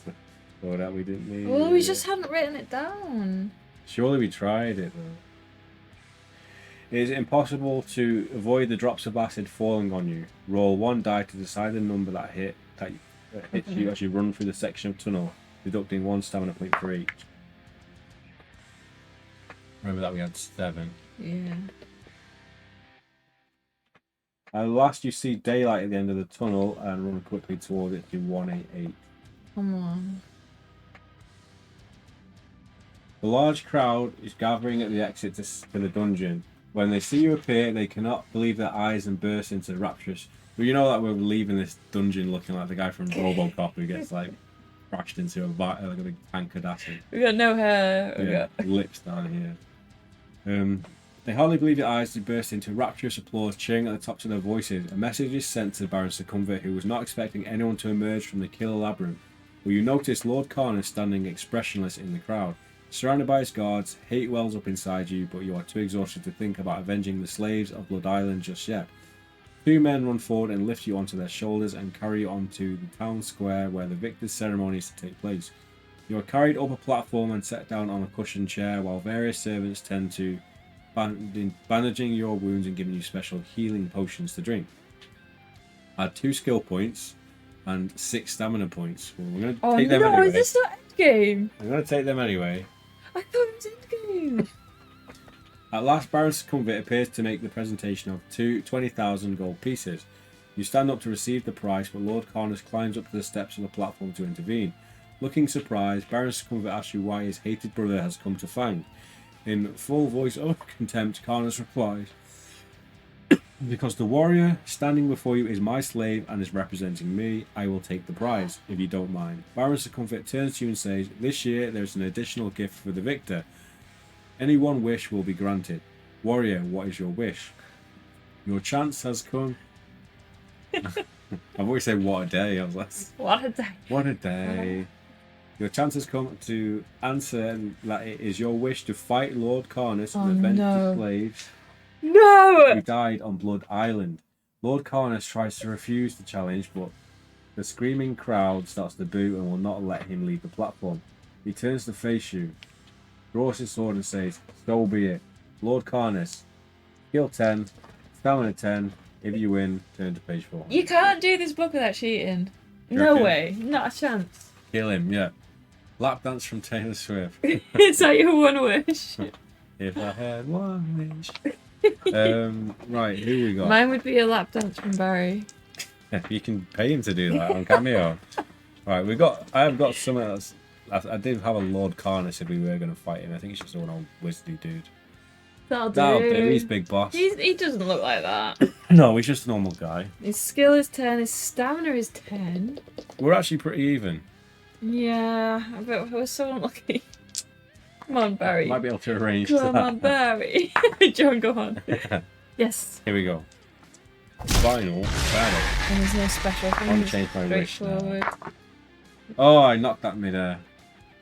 Or that we didn't need. Well, we just hadn't written it down. Surely we tried it though. It is impossible to avoid the drops of acid falling on you. Roll 1 die to decide the number that hits you as you run through the section of tunnel, deducting 1 stamina point for each. Remember that we had 7. Yeah. At last you see daylight at the end of the tunnel and run quickly toward it to 188. Come on. The large crowd is gathering at the exit to the dungeon. When they see you appear, they cannot believe their eyes and burst into rapturous. Well, you know that we're leaving this dungeon looking like the guy from RoboCop who gets like crashed into a big tank of acid. We got no hair. We Yeah, got... lips down here. They hardly believe their eyes. They burst into rapturous applause, cheering at the tops of their voices. A message is sent to Baron Succumvit, who was not expecting anyone to emerge from the killer labyrinth. Well, you notice Lord Karnas standing expressionless in the crowd. Surrounded by his guards, hate wells up inside you, but you are too exhausted to think about avenging the slaves of Blood Island just yet. 2 men run forward and lift you onto their shoulders and carry you onto the town square where the victor's ceremony is to take place. You are carried up a platform and set down on a cushioned chair while various servants tend to bandaging your wounds and giving you special healing potions to drink. Add 2 skill points and 6 stamina points. Well, we're going to take them anyway. Is this not endgame? I'm going to take them anyway. I thought it was endgame. At last, Baron Succumvit appears to make the presentation of 20,000 gold pieces. You stand up to receive the prize, but Lord Karnas climbs up to the steps of the platform to intervene. Looking surprised, Baron Succumvit asks you why his hated brother has come to Fang. In full voice of contempt, Karnas replies, "Because the warrior standing before you is my slave and is representing me, I will take the prize, if you don't mind." Baron Succumvit turns to you and says, "This year there is an additional gift for the victor. Any one wish will be granted. Warrior, what is your wish?" "Your chance has come." I've always said what a day. I was like, What a day. what a day. "Your chance has come to answer that it is your wish to fight Lord Karnas and avenge the slaves No! who died on Blood Island." Lord Karnas tries to refuse the challenge, but the screaming crowd starts to boo and will not let him leave the platform. He turns to face you, draws his sword and says, "So be it. Lord Karnas, skill 10, stamina 10. If you win, turn to page 4. You can't do this book without cheating. You No reckon? way. Not a chance. Kill him, yeah. Lap dance from Taylor Swift. Is that your one wish? If I had one wish. Right, who we got? Mine would be a lap dance from Barry. You can pay him to do that on Cameo. Right, I have got something that's. I did have a Lord Karnas if we were going to fight him. I think it's just an old wizardy dude. That'll That'll do. do. He's big boss. He doesn't look like that. No, he's just a normal guy. His skill is 10, his stamina is 10. We're actually pretty even. Yeah, but we're so unlucky. Come on, Barry. Might be able to arrange Come that. on, Barry. John, go on. Yes. Here we go. Final battle. And there's no special I want things. to change my wish now. Straightforward. Oh, I knocked that midair.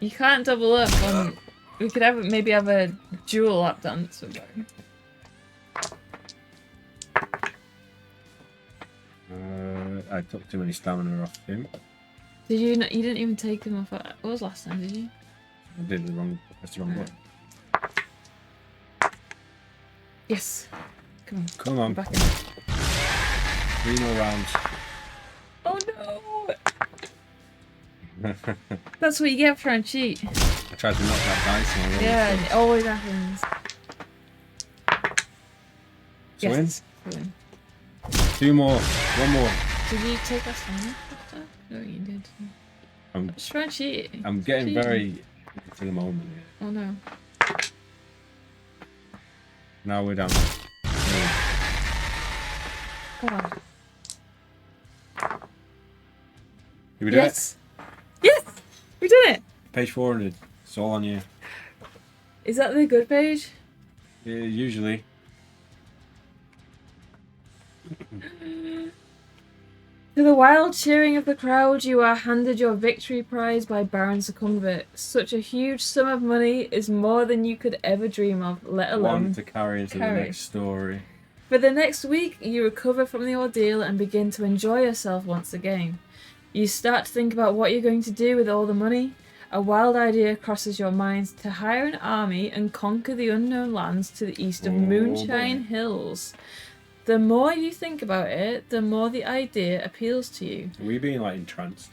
You can't double up on. We could maybe have a dual lap dance with Barry. I took too many stamina off him. Did you? Not, you didn't even take them off. What was last time? Did you? I did the wrong. That's the wrong one. Yes. Come on. Come on. Back in. 3 more rounds. Oh no! That's what you get for trying to cheat. I tried to knock that dice and I rolled Yeah, a and six. it always happens. Yes. Win. 2 more. 1 more. Did you take us on after? No, you did. I'm Just try and cheat. I'm getting Cheating. very to the moment here. Oh no. Now we're down. Come on. Did we do Yes! Yes! We did it! it? Page 400. It's all on you. Is that the good page? Yeah, usually. To the wild cheering of the crowd, you are handed your victory prize by Baron Succumvit. Such a huge sum of money is more than you could ever dream of, let alone... One to carry into the carry. next story. For the next week, you recover from the ordeal and begin to enjoy yourself once again. You start to think about what you're going to do with all the money. A wild idea crosses your mind to hire an army and conquer the unknown lands to the east of Moonshine Hills. The more you think about it, the more the idea appeals to you. Are we being like entranced?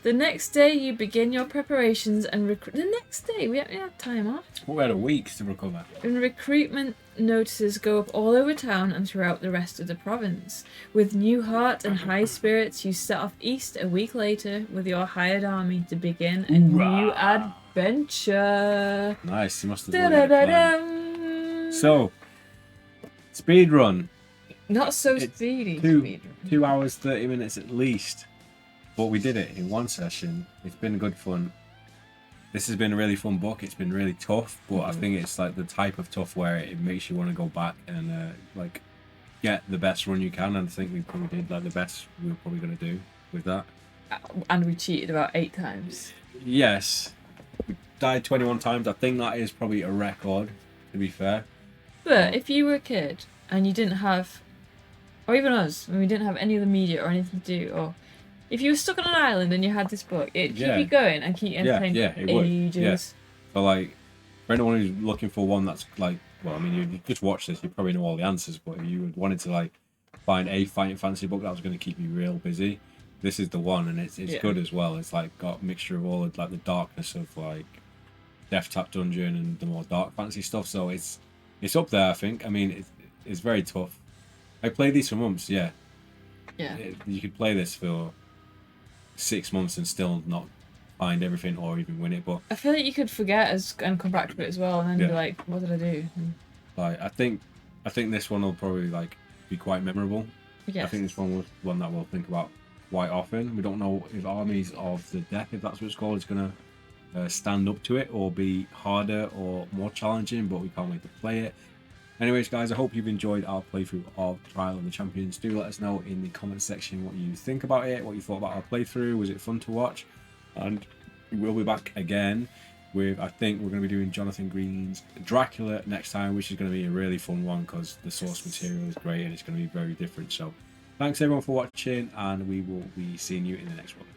The next day, you begin your preparations and the next day, we haven't had time off. Well, we had a week to recover. And recruitment notices go up all over town and throughout the rest of the province. With new heart and high spirits, you set off east a week later with your hired army to begin a new adventure. Nice, you must have done it. So, speed run. Not so It's speedy. 2 hours 30 minutes at least. But we did it in one session. It's been good fun. This has been a really fun book. It's been really tough, but I think it's like the type of tough where it makes you want to go back and like get the best run you can. And I think we probably did like the best we were probably going to do with that. And we cheated about 8 times. Yes, we died 21 times. I think that is probably a record, to be fair. But if you were a kid and you didn't have, or even us, when we didn't have any other media or anything to do, or if you were stuck on an island and you had this book, it'd keep you going and keep you entertained for it would. ages. Yeah. So like, for anyone who's looking for one that's like, well, I mean, you just watch this, you probably know all the answers, but if you wanted to like find a fighting fantasy book that was going to keep you real busy, this is the one, and it's good as well. It's like got a mixture of all of like the darkness of like Deathtrap Dungeon and the more dark fantasy stuff. So it's up there, I think. I mean, it's very tough. I played these for months. Yeah. You could play this for 6 months and still not find everything or even win it. But I feel like you could forget and come back to it as well, and then be like, "What did I do?" Like I think this one will probably like be quite memorable. Yes. I think this one was one that we'll think about quite often. We don't know if Armies of the Death, if that's what it's called, is gonna stand up to it or be harder or more challenging. But we can't wait to play it. Anyways, guys, I hope you've enjoyed our playthrough of Trial of the Champions. Do let us know in the comment section what you think about it, what you thought about our playthrough. Was it fun to watch? And we'll be back again with, I think we're going to be doing Jonathan Green's Dracula next time, which is going to be a really fun one because the source material is great and it's going to be very different. So thanks everyone for watching, and we will be seeing you in the next one.